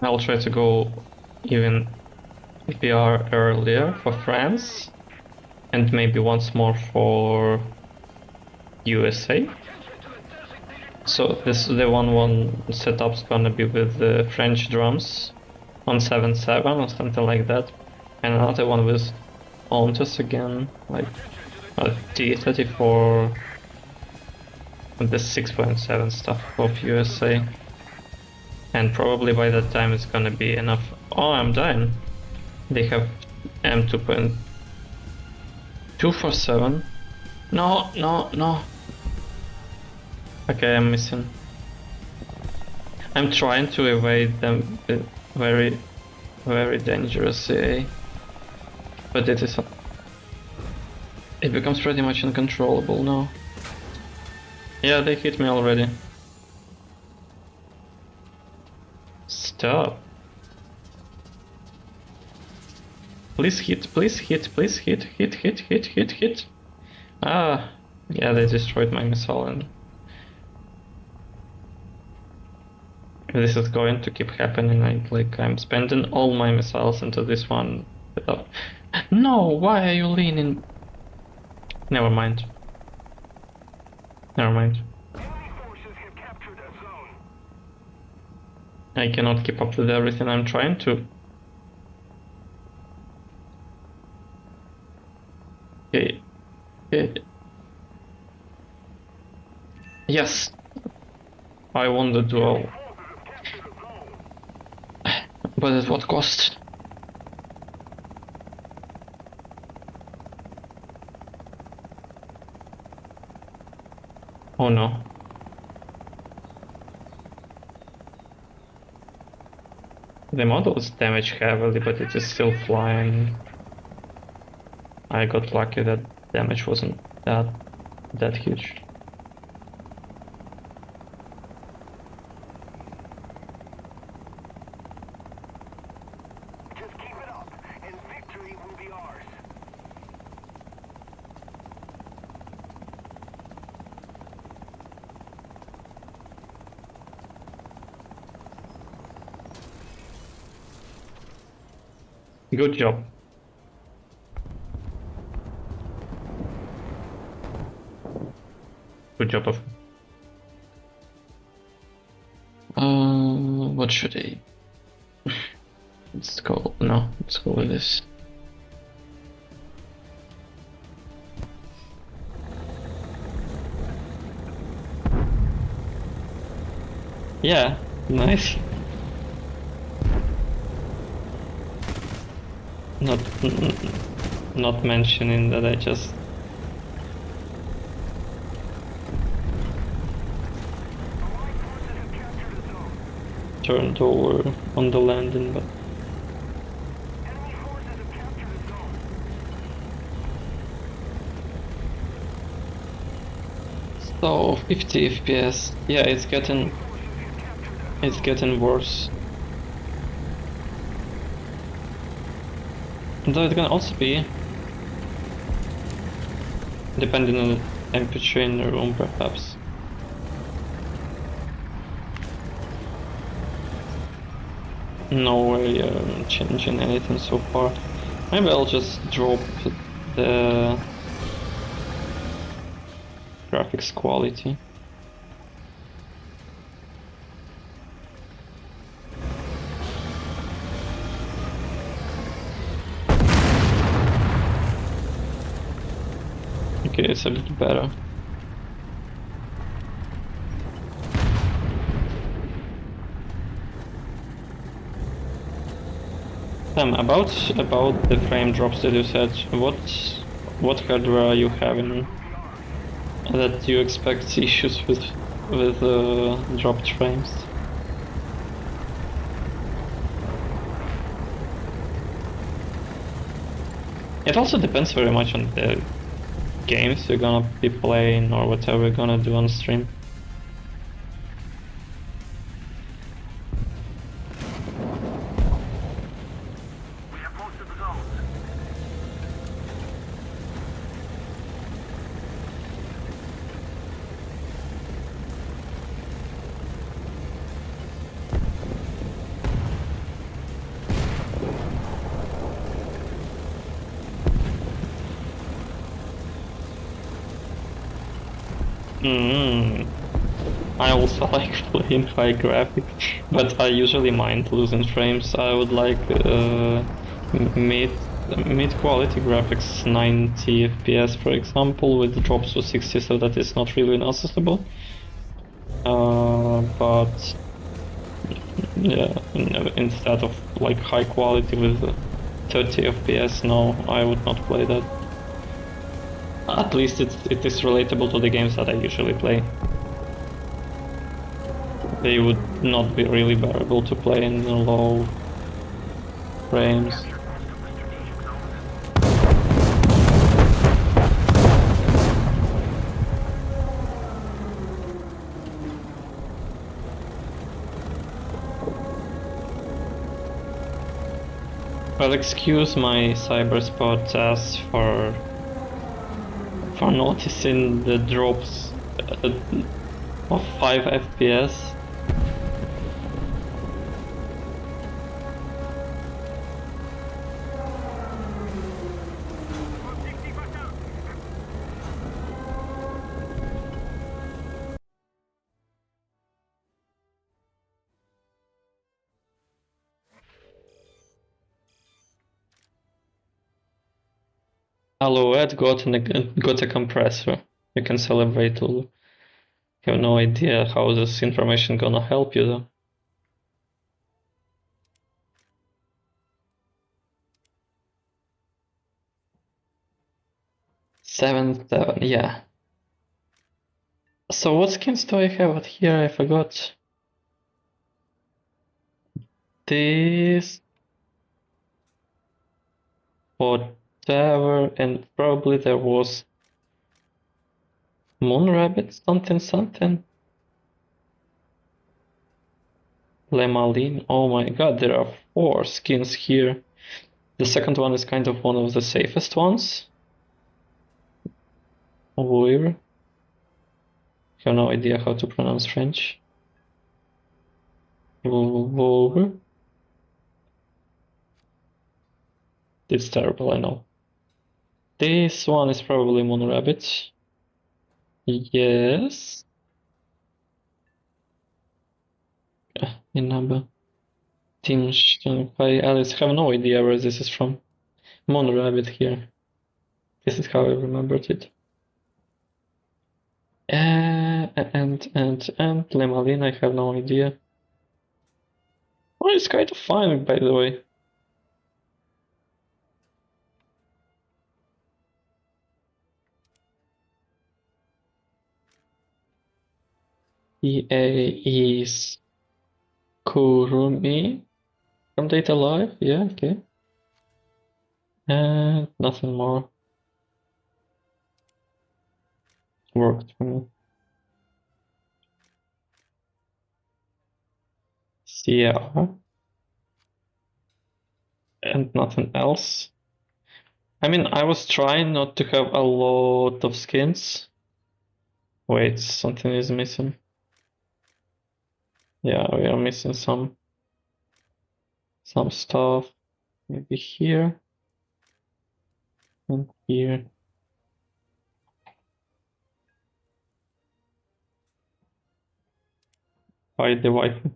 I'll try to go even if we are earlier for France and maybe once more for USA. So this the one setup's gonna be with the French drums on 7.7 or something like that, and another one with Ontus again, like T34 and the 6.7 stuff of USA. And probably by that time it's gonna be enough. Oh, I'm dying. They have M2.247. No, no, no. Okay, I'm missing. I'm trying to evade them very, very dangerously, but it is. It becomes pretty much uncontrollable now. Yeah, they hit me already. Stop. Please hit, please hit, please hit, hit. Ah, yeah, they destroyed my missile and this is going to keep happening. I'm spending all my missiles into this one without... No, why are you leaning? Never mind. Never mind. Enemy forces have captured a zone. I cannot keep up with everything I'm trying to. Okay. Okay. Yes! I won the duel. But at what cost? Oh no. The model is damaged heavily, but it is still flying. I got lucky that damage wasn't that huge. Just keep it up, and victory will be ours. Good job. Good job of. What should I? Let's go. No, let's go with this. Yeah, nice. Not mentioning that I just turned over on the landing, but So 50 FPS. Yeah, it's getting worse. Though it can also be depending on the temperature in the room, perhaps. No way changing anything so far. Maybe I'll just drop the graphics quality. Okay, it's a bit better. About the frame drops that you said, what hardware are you having that you expect issues with dropped frames? It also depends very much on the games you're gonna be playing or whatever you're gonna do on stream. We have posted the zones. I also like playing high graphics, but I usually mind losing frames. I would like mid quality graphics, 90 FPS for example, with drops to 60, so that is not really noticeable. But yeah, instead of like high quality with 30 FPS, no, I would not play that. At least it is relatable to the games that I usually play. They would not be really bearable to play in the low frames. Well, excuse my cybersport ass for noticing the drops of 5 FPS. Alouette got a compressor. You can celebrate, Lulu. You have no idea how this information gonna help you though. Seven, yeah. So what skins do I have out here? I forgot. This, whatever, and probably there was Moon Rabbit, something. Lemaline. Oh my god, there are 4 skins here. The second one is kind of one of the safest ones. Weird. I have no idea how to pronounce French. Weird. It's terrible, I know. This one is probably Moon Rabbit. Yes. In number. Team Shanghai Alice. Have no idea where this is from. Moon Rabbit here. This is how I remembered it. And Lemalin, I have no idea. Oh, it's kind of fun, by the way. EA is Kurumi from Data Live. Yeah, okay. And nothing more worked for me. Yeah. And nothing else. I mean, I was trying not to have a lot of skins. Wait, something is missing. Yeah, we are missing some stuff. Maybe here and here. Hide the Wi-Fi.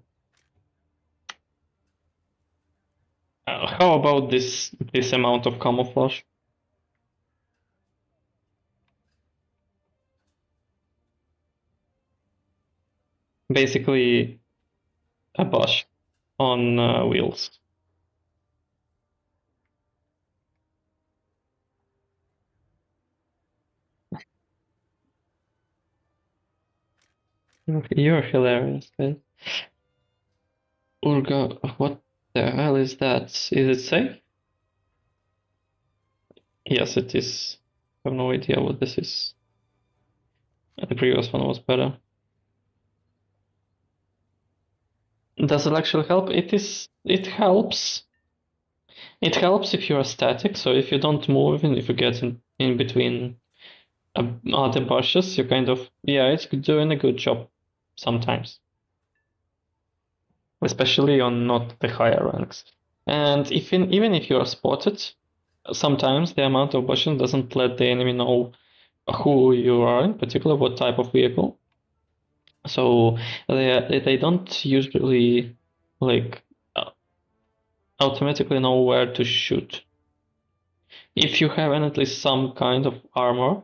How about this amount of camouflage? Basically, a bush on wheels. You're hilarious, guys. Urga, what the hell is that? Is it safe? Yes, it is. I have no idea what this is. The previous one was better. Does it actually help? It helps. It helps if you're static, so if you don't move and if you get in between other bushes, you kind of, yeah, it's doing a good job sometimes. Especially on not the higher ranks. And even if you are spotted, sometimes the amount of bushes doesn't let the enemy know who you are, in particular what type of vehicle. So they don't usually like automatically know where to shoot. If you have at least some kind of armor,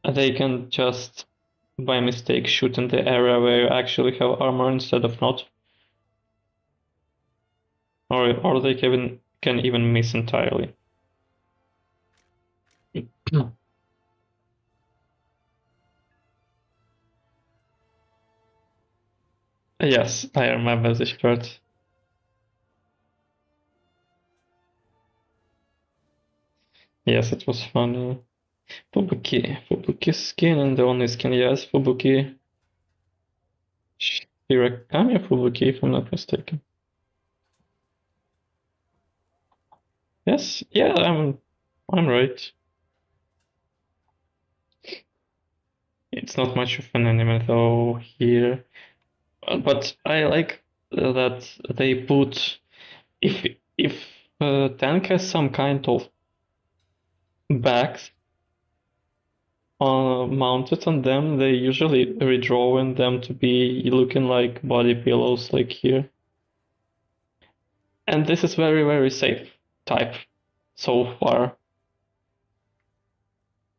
they can just by mistake shoot in the area where you actually have armor instead of not. Or they can even miss entirely. Yes, I remember this part. Yes, it was funny. Fubuki skin, and the only skin, yes, Fubuki. Shirakami Fubuki, if I'm not mistaken. Yes, yeah, I'm right. It's not much of an anime though here, but I like that they put if a tank has some kind of bags mounted on them, they usually redrawing them to be looking like body pillows, like here. And this is very, very safe type so far.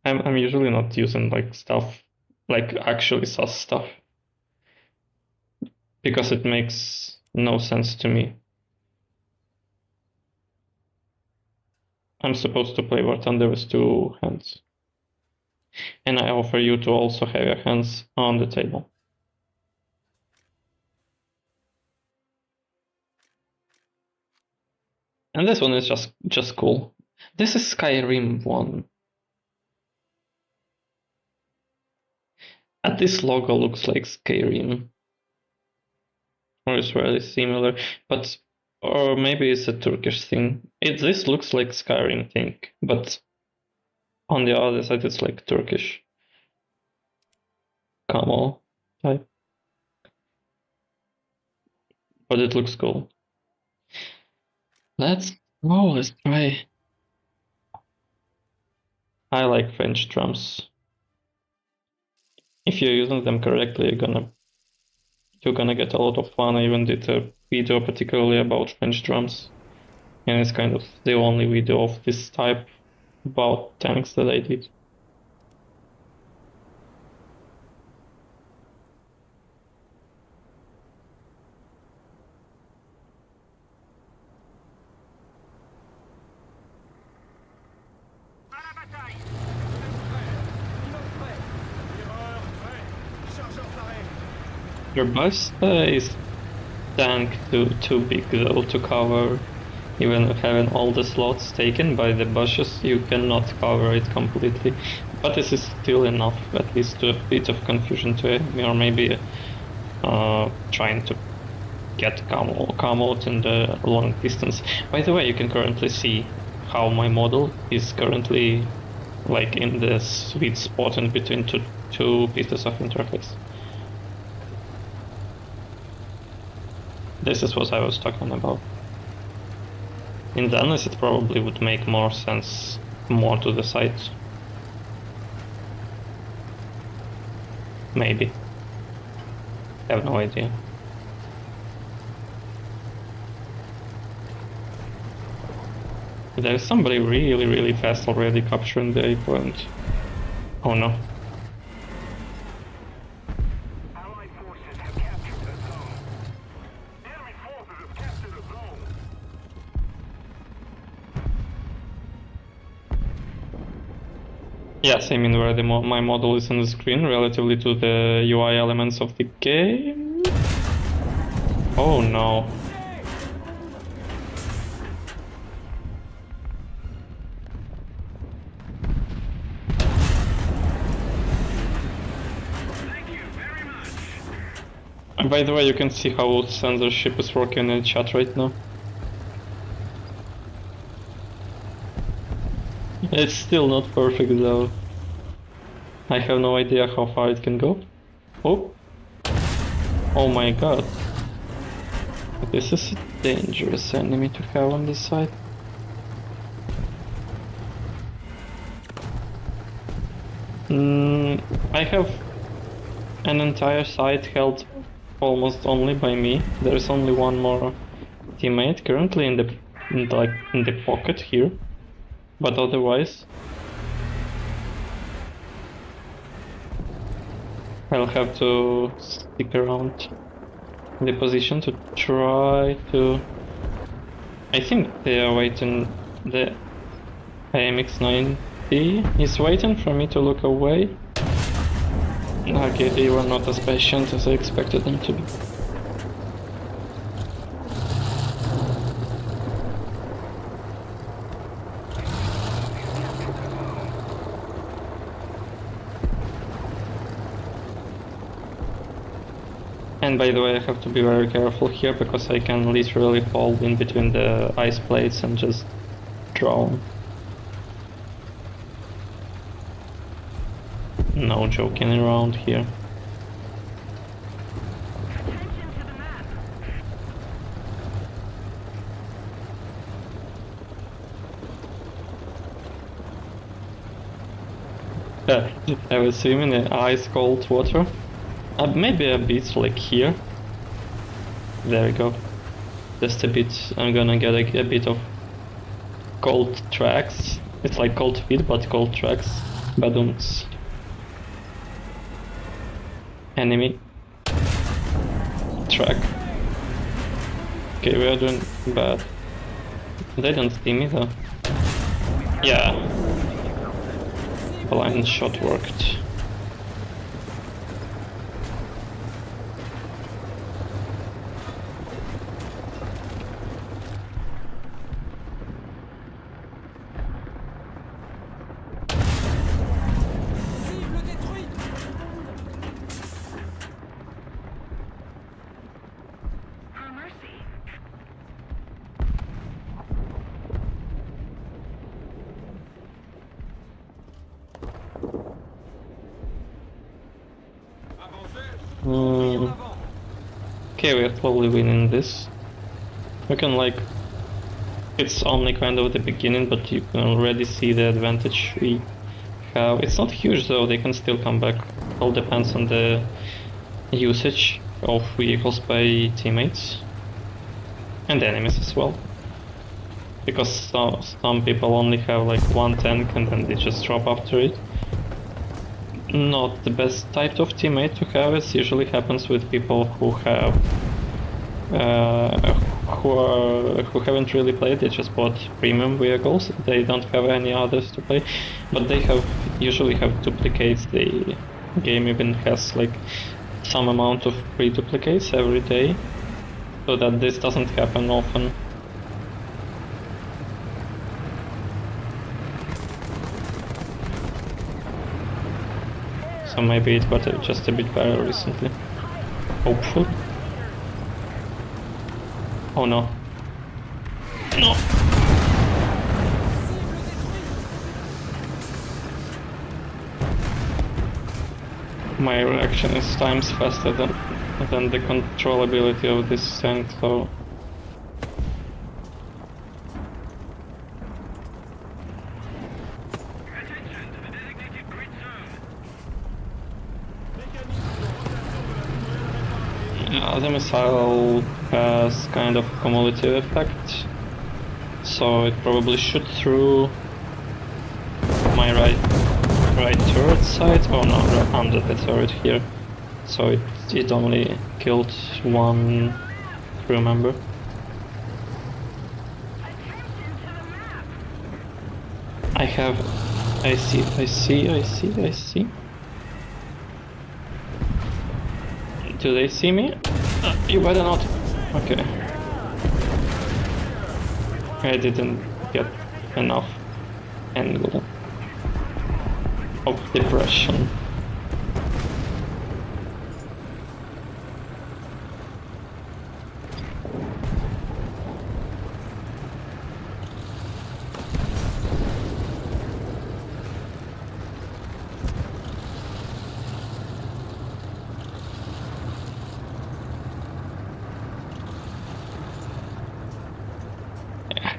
I'm usually not using like stuff, like actually sus stuff, because it makes no sense to me. I'm supposed to play War Thunder with two hands. And I offer you to also have your hands on the table. And this one is just cool. This is Skyrim 1. And this logo looks like Skyrim. Or it's really similar, but or maybe it's a Turkish thing. This looks like Skyrim thing, but on the other side it's like Turkish camel type. But it looks cool. Let's try. I like French drums. If you're using them correctly, you're gonna get a lot of fun. I even did a video particularly about French drums, and it's kind of the only video of this type about tanks that I did. Your bus is tank too big though to cover. Even having all the slots taken by the bushes, you cannot cover it completely. But this is still enough, at least to a bit of confusion to enemy, or maybe trying to get cameled in the long distance. By the way, you can currently see how my model is currently like in the sweet spot in between two pieces of interface. This is what I was talking about. In Dennis it probably would make more sense more to the side. Maybe. I have no idea. There's somebody really fast already capturing the A point. Oh no. Allied forces have captured the zone. Enemy forces have captured the zone. Yes, I mean where my model is on the screen relatively to the UI elements of the game. Oh no. And by the way, you can see how censorship is working in chat right now. It's still not perfect though. I have no idea how far it can go. Oh! Oh my god. This is a dangerous enemy to have on this side. I have an entire side held almost only by me. There's only one more teammate currently in the pocket here. But otherwise, I'll have to stick around the position to try to... I think they are waiting, the AMX-90 is waiting for me to look away. Okay, they were not as patient as I expected them to be. And by the way, I have to be very careful here because I can literally fall in between the ice plates and just drown. No joking around here. I was swimming in ice cold water. Maybe a bit like here. There we go. Just a bit. I'm gonna get a bit of cold tracks. It's like cold feet, but cold tracks. Badoons. Enemy. Track. Okay, we are doing bad. They don't see me though. Yeah. Blind shot worked. Okay, we are slowly winning this. We can it's only kind of the beginning, but you can already see the advantage we have. It's not huge though, they can still come back. All depends on the usage of vehicles by teammates. And enemies as well. Because some people only have like one tank and then they just drop after it. Not the best type of teammate to have. It usually happens with people who have who haven't really played. They just bought premium vehicles. They don't have any others to play, but they usually have duplicates. The game even has like some amount of free duplicates every day, so that this doesn't happen often. So maybe it got just a bit better recently. Hopefully. Oh no. No! My reaction is times faster than the controllability of this tank, so... The missile has kind of cumulative effect, so it probably shoot through my right turret side. Oh no, under the turret here. So it only killed one crew member. I see. Do they see me? You better not. Okay. I didn't get enough angle of depression.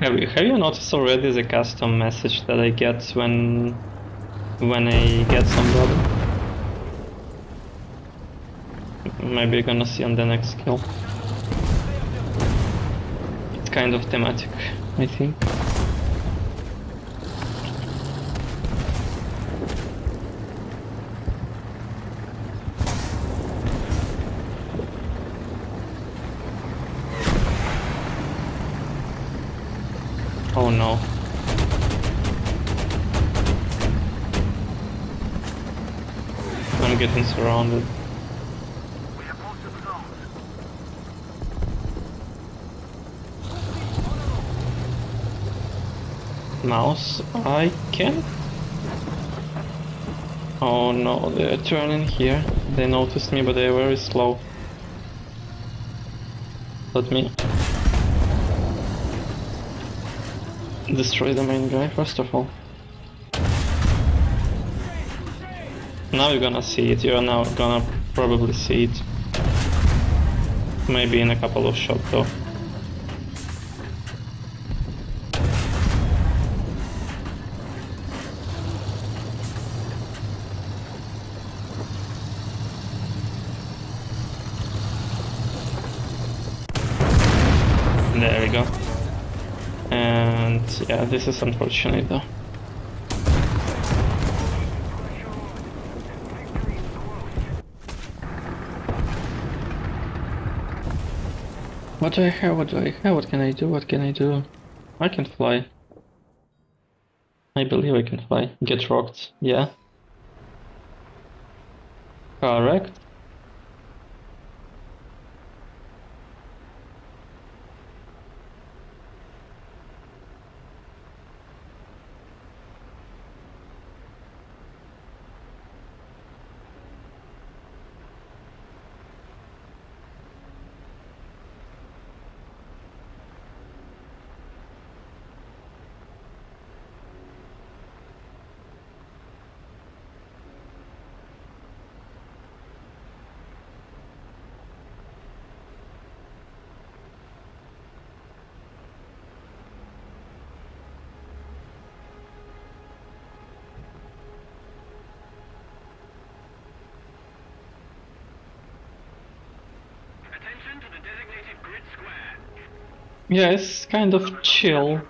Have you noticed already the custom message that I get when I get somebody? Maybe you're gonna see on the next kill. It's kind of thematic, I think. Oh no. I'm getting surrounded. We have most of the zones. Mouse, I can? Oh no, they're turning here. They noticed me, but they're very slow. Let me destroy the main guy first of all. Now you're gonna see it. You're now gonna probably see it. Maybe in a couple of shots though. There we go. And yeah, this is unfortunate though. What do I have? What do I have? What can I do? What can I do? I can fly. I believe I can fly. Get rocked. Yeah. Correct. Attention to the designated grid square. Yeah, it's kind of chill.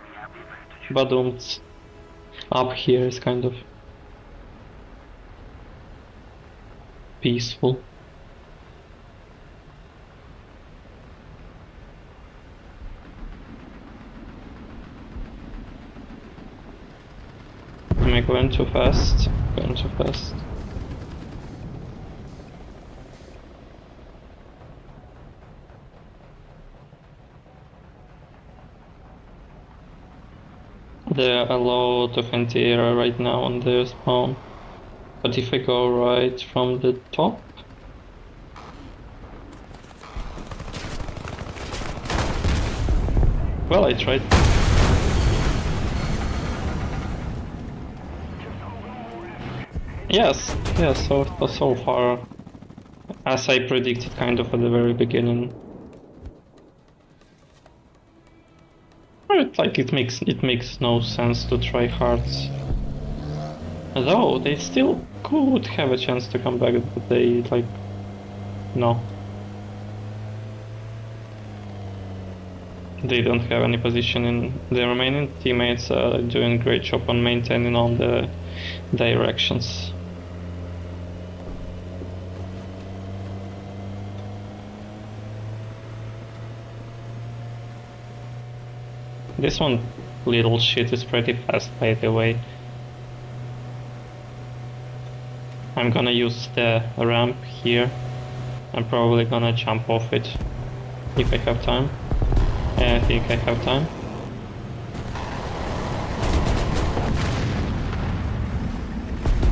But up here is kind of peaceful. Am I going too fast? Going too fast. There are a lot of anti-air right now on their spawn. But if I go right from the top, Well, I tried. Yes, yes, so far, as I predicted kind of at the very beginning. But, like, it makes no sense to try hard. Though, they still could have a chance to come back, but they, like, no. They don't have any position in the remaining teammates are doing a great job on maintaining all the directions. This one little shit is pretty fast, by the way. I'm gonna use the ramp here. I'm probably gonna jump off it if I have time. I think I have time.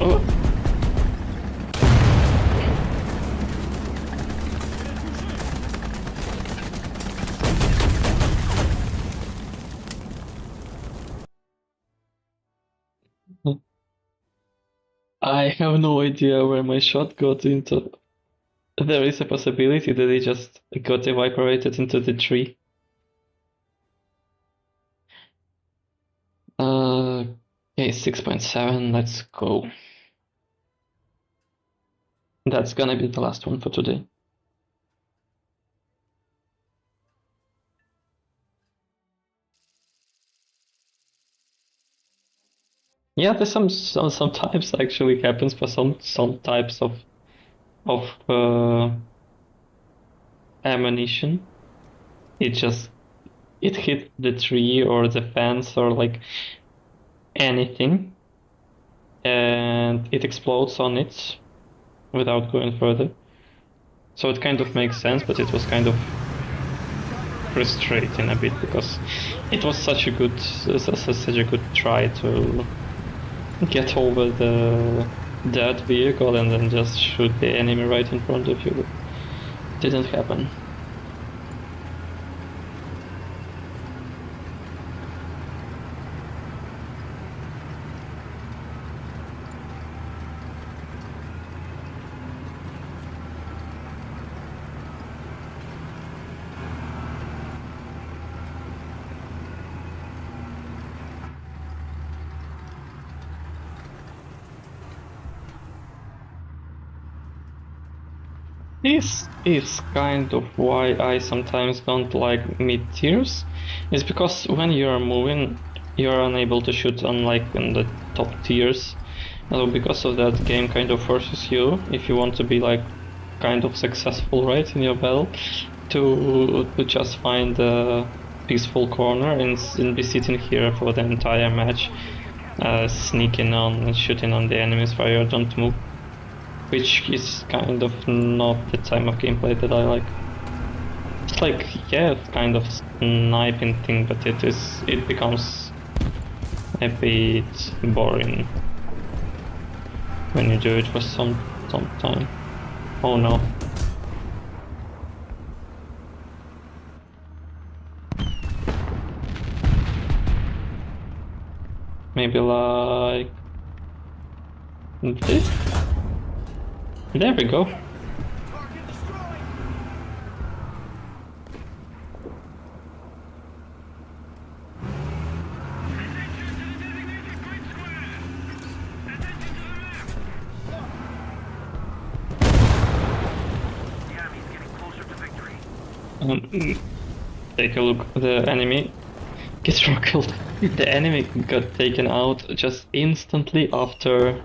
Oh. I have no idea where my shot got into. There is a possibility that it just got evaporated into the tree. Okay, 6.7, let's go. That's gonna be the last one for today. Yeah, there's sometimes actually happens for some types of ammunition. It hit the tree or the fence or like anything, and it explodes on it without going further. So it kind of makes sense, but it was kind of frustrating a bit because it was such a good try to get over that vehicle and then just shoot the enemy right in front of you. But it didn't happen. This is kind of why I sometimes don't like mid-tiers, is because when you're moving, you're unable to shoot unlike in the top tiers. And because of that, game kind of forces you, if you want to be like kind of successful, right, in your battle, to just find a peaceful corner and be sitting here for the entire match, sneaking on and shooting on the enemies while you don't move. Which is kind of not the type of gameplay that I like. It's like, yeah, it's kind of sniping thing, but it becomes a bit boring when you do it for some time. Oh no. Maybe like this? There we go. Take a look. The enemy gets rocked. The enemy got taken out just instantly after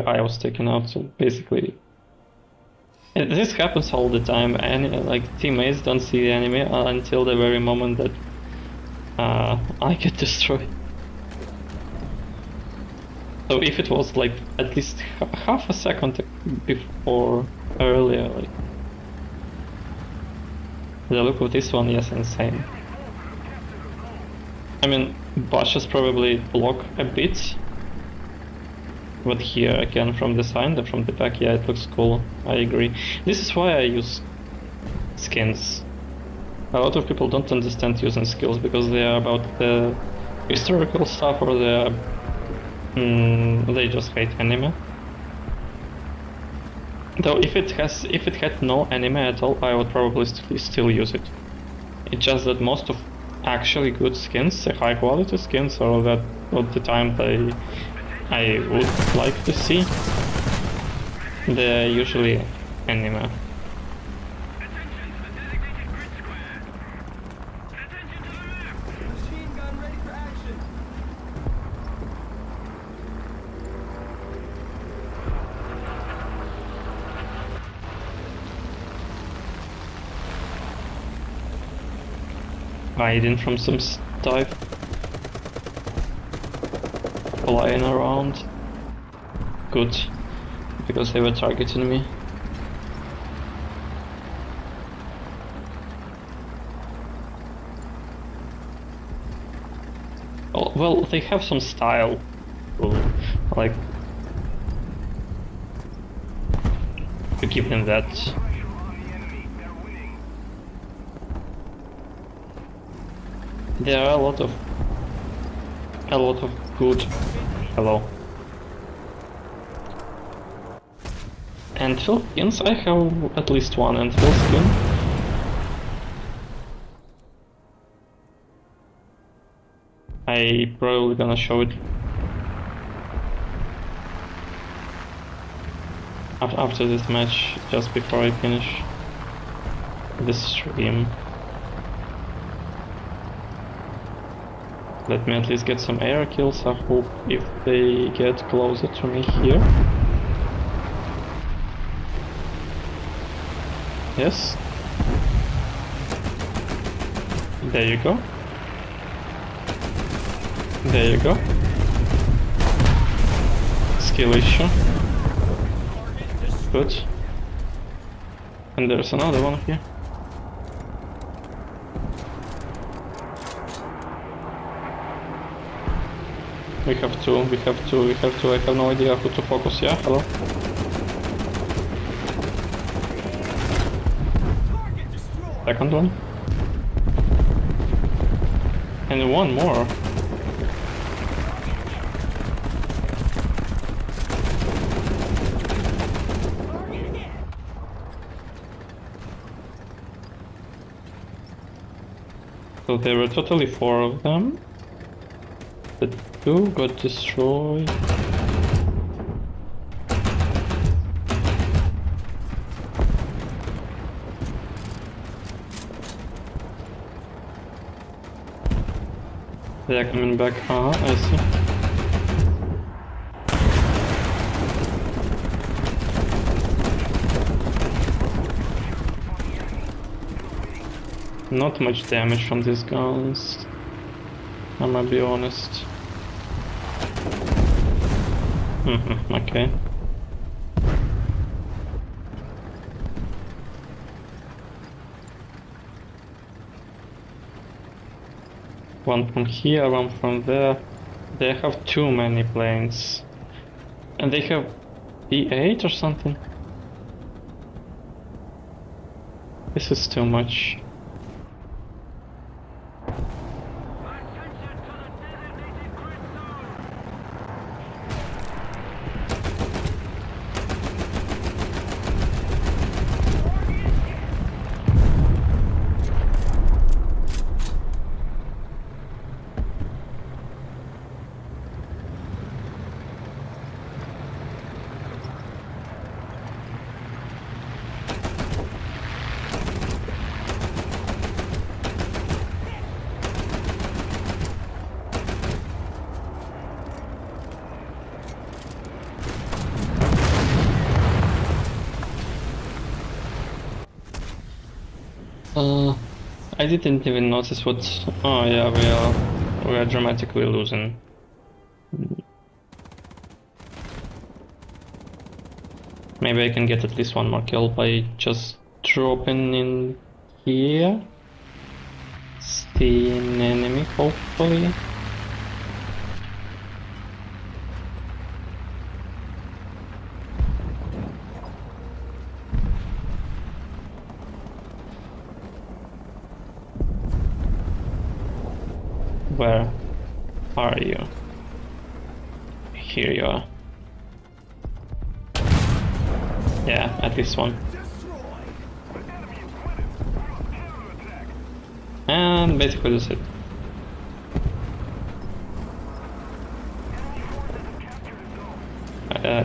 I was taken out. So basically, this happens all the time. And like teammates don't see the enemy until the very moment that I get destroyed. So if it was like at least half a second before earlier, like the look of this one, yes, insane. I mean, bushes probably block a bit, but here again from the side, from the back, yeah, it looks cool. I agree. This is why I use skins. a lot of people don't understand using skills because they are about the historical stuff, or they just hate anime. Though if it had no anime at all, I would probably still use it. It's just that most of actually good skins, the high quality skins, or that at the time I would like to see, they're usually anime. Hiding from some stuff, flying around. Good, because they were targeting me. Oh, well, they have some style, like, to give them that. There are a lot of good. Hello. Anthill skins. I have at least one Anthill skin. I probably gonna show it after this match, just before I finish this stream. Let me at least get some air kills. I hope if they get closer to me here. Yes. There you go. There you go. Skill issue. Good. And there's another one here. We have two. I have no idea who to focus. Yeah, hello. Second one. And one more. So there were totally 4 of them. The 2 got destroyed. They are coming back. I see. Not much damage from these guns, I'm gonna be honest. Okay. One from here, one from there. They have too many planes. And they have B8 or something. This is too much. I didn't even notice what. Oh yeah, we are dramatically losing. Maybe I can get at least one more kill by just dropping in here. See an enemy, hopefully. Where are you? Here you are. Yeah, at this one. And basically that's it.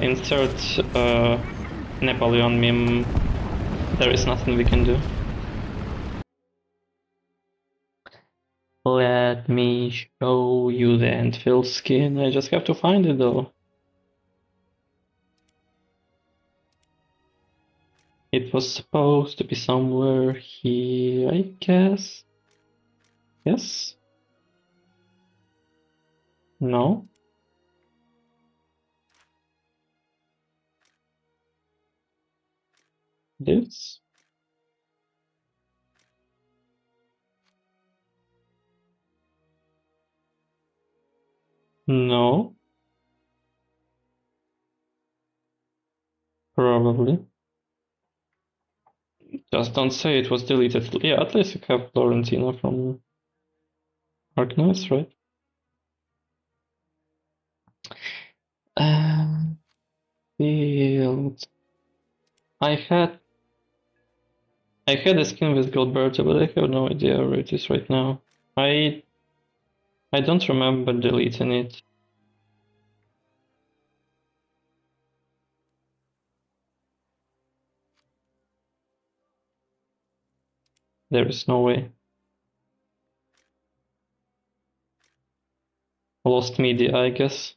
Insert Napoleon meme. There is nothing we can do. Let me show you the Antfield skin. I just have to find it though. It was supposed to be somewhere here, I guess. Yes? No? This? No? Probably. Just don't say it was deleted. Yeah, at least you have Florentina from Arknights, right? Field. I had a skin with Gilberto, but I have no idea where it is right now. I don't remember deleting it. There is no way. Lost media, I guess.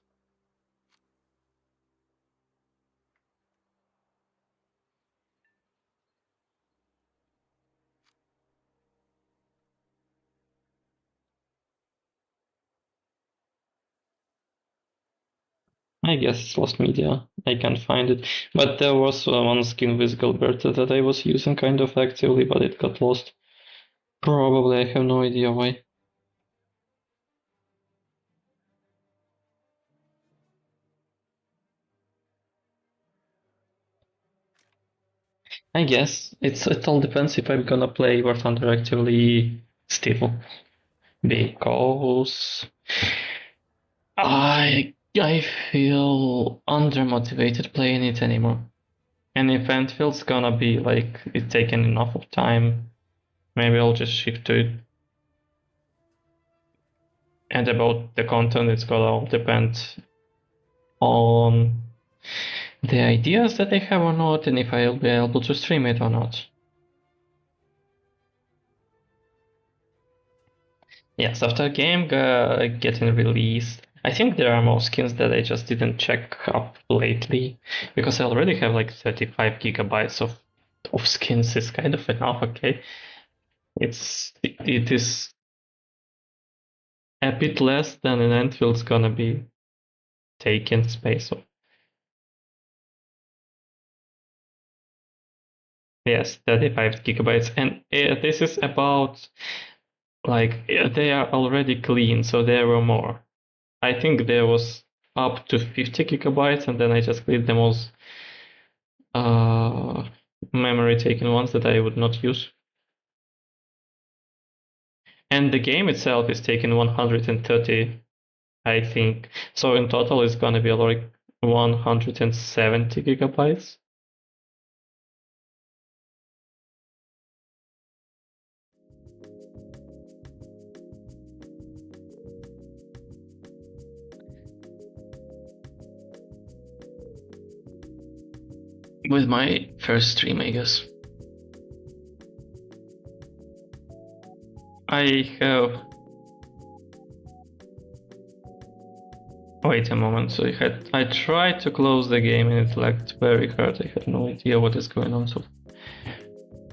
I guess it's lost media. I can't find it. But there was one skin with Gilberto that I was using kind of actively, but it got lost. Probably, I have no idea why. I guess it all depends if I'm gonna play War Thunder actively still, because I feel undermotivated playing it anymore. And if Antfield's gonna be like it taking enough of time, maybe I'll just shift to it. And about the content, it's gonna all depend on the ideas that I have or not, and if I'll be able to stream it or not. Yes, after a game getting released, I think there are more skins that I just didn't check up lately, because I already have like 35 gigabytes of skins. Is kind of enough, okay? It is a bit less than an Enfield's gonna be taking space of. Yes, 35 gigabytes, and this is about like they are already clean, so there were more. I think there was up to 50 gigabytes, and then I just cleared them all memory taken ones that I would not use. And the game itself is taking 130, I think. So in total, it's gonna be like 170 gigabytes. With my first stream, I guess. I have. Wait a moment. So I tried to close the game and it lagged very hard. I had no idea what is going on. So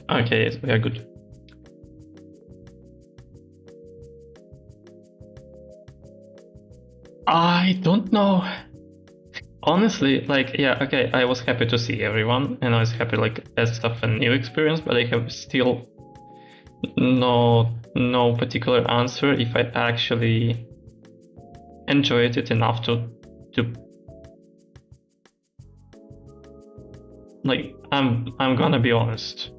okay, yes, we are good. I don't know. Honestly, like, yeah, okay, I was happy to see everyone, and I was happy, like, as of a new experience, but I have still no particular answer if I actually enjoyed it enough to like, I'm gonna be honest.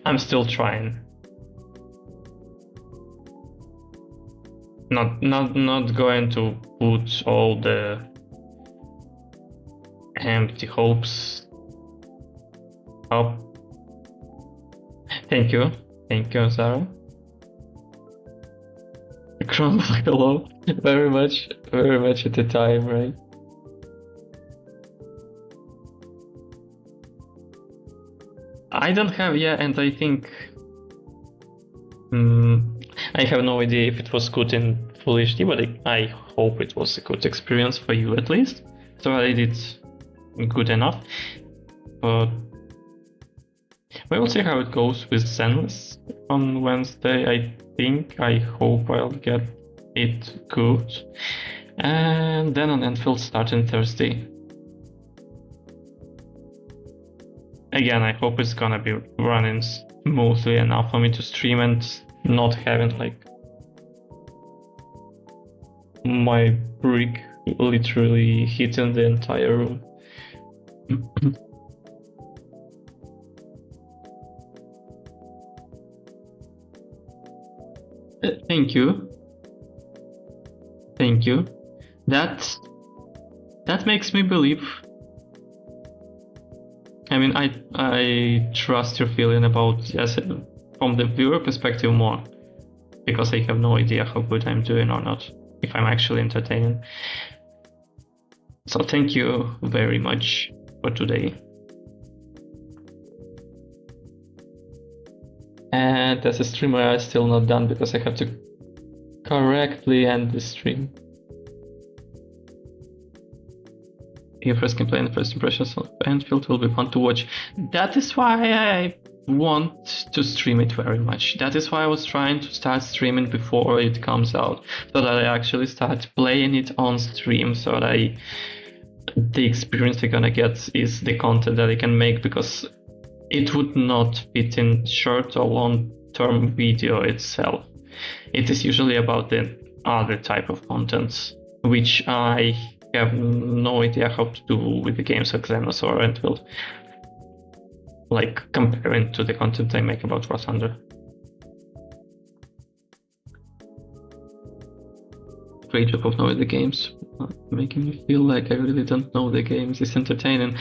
I'm still trying. not going to put all the empty hopes up. Thank you, Sarah. Crumble, hello. Very much at the time, right? I don't have, yeah, and I think I have no idea if it was good in Full HD, but I hope it was a good experience for you at least. So I did good enough, but we will see how it goes with Zenless on Wednesday. I hope I'll get it good, and then on Enfield starting Thursday. Again, I hope it's gonna be running smoothly enough for me to stream and not having like my brick literally hitting the entire room. Thank you. That makes me believe. I mean, I trust your feeling about, yes, from the viewer perspective more, because I have no idea how good I'm doing or not, if I'm actually entertaining. So thank you very much for today. And as a streamer, I'm still not done because I have to correctly end the stream. Your first gameplay and first impressions of Enfield will be fun to watch. That is why I want to stream it very much. That is why I was trying to start streaming before it comes out, so that I actually start playing it on stream, so that the experience I'm gonna get is the content that I can make, because it would not fit in short or long-term video itself. It is usually about the other type of content, which I have no idea how to do with the games of Xenos or Enfield, like comparing to the content I make about War Thunder. Great job of knowing the games, making me feel like I really don't know the games is entertaining.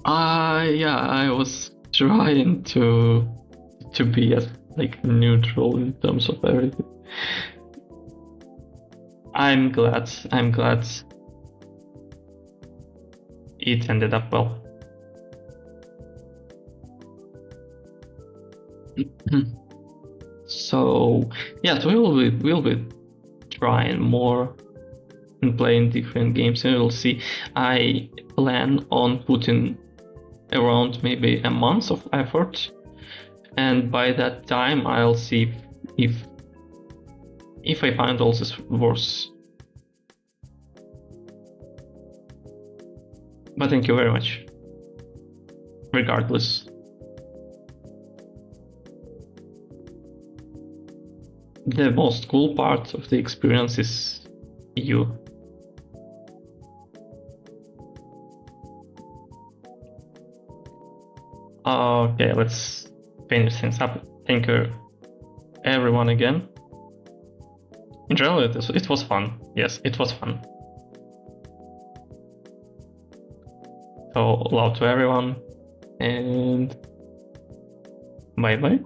Yeah, I was trying to be as like neutral in terms of everything. I'm glad it ended up well. So yeah, so we'll be trying more and playing different games, and we'll see. I plan on putting around maybe a month of effort, and by that time I'll see if I find all this worse. But thank you very much. Regardless. The most cool part of the experience is you. Okay, let's finish things up. Thank you everyone again. In general, it was fun. Yes, it was fun. So love to everyone, and bye bye.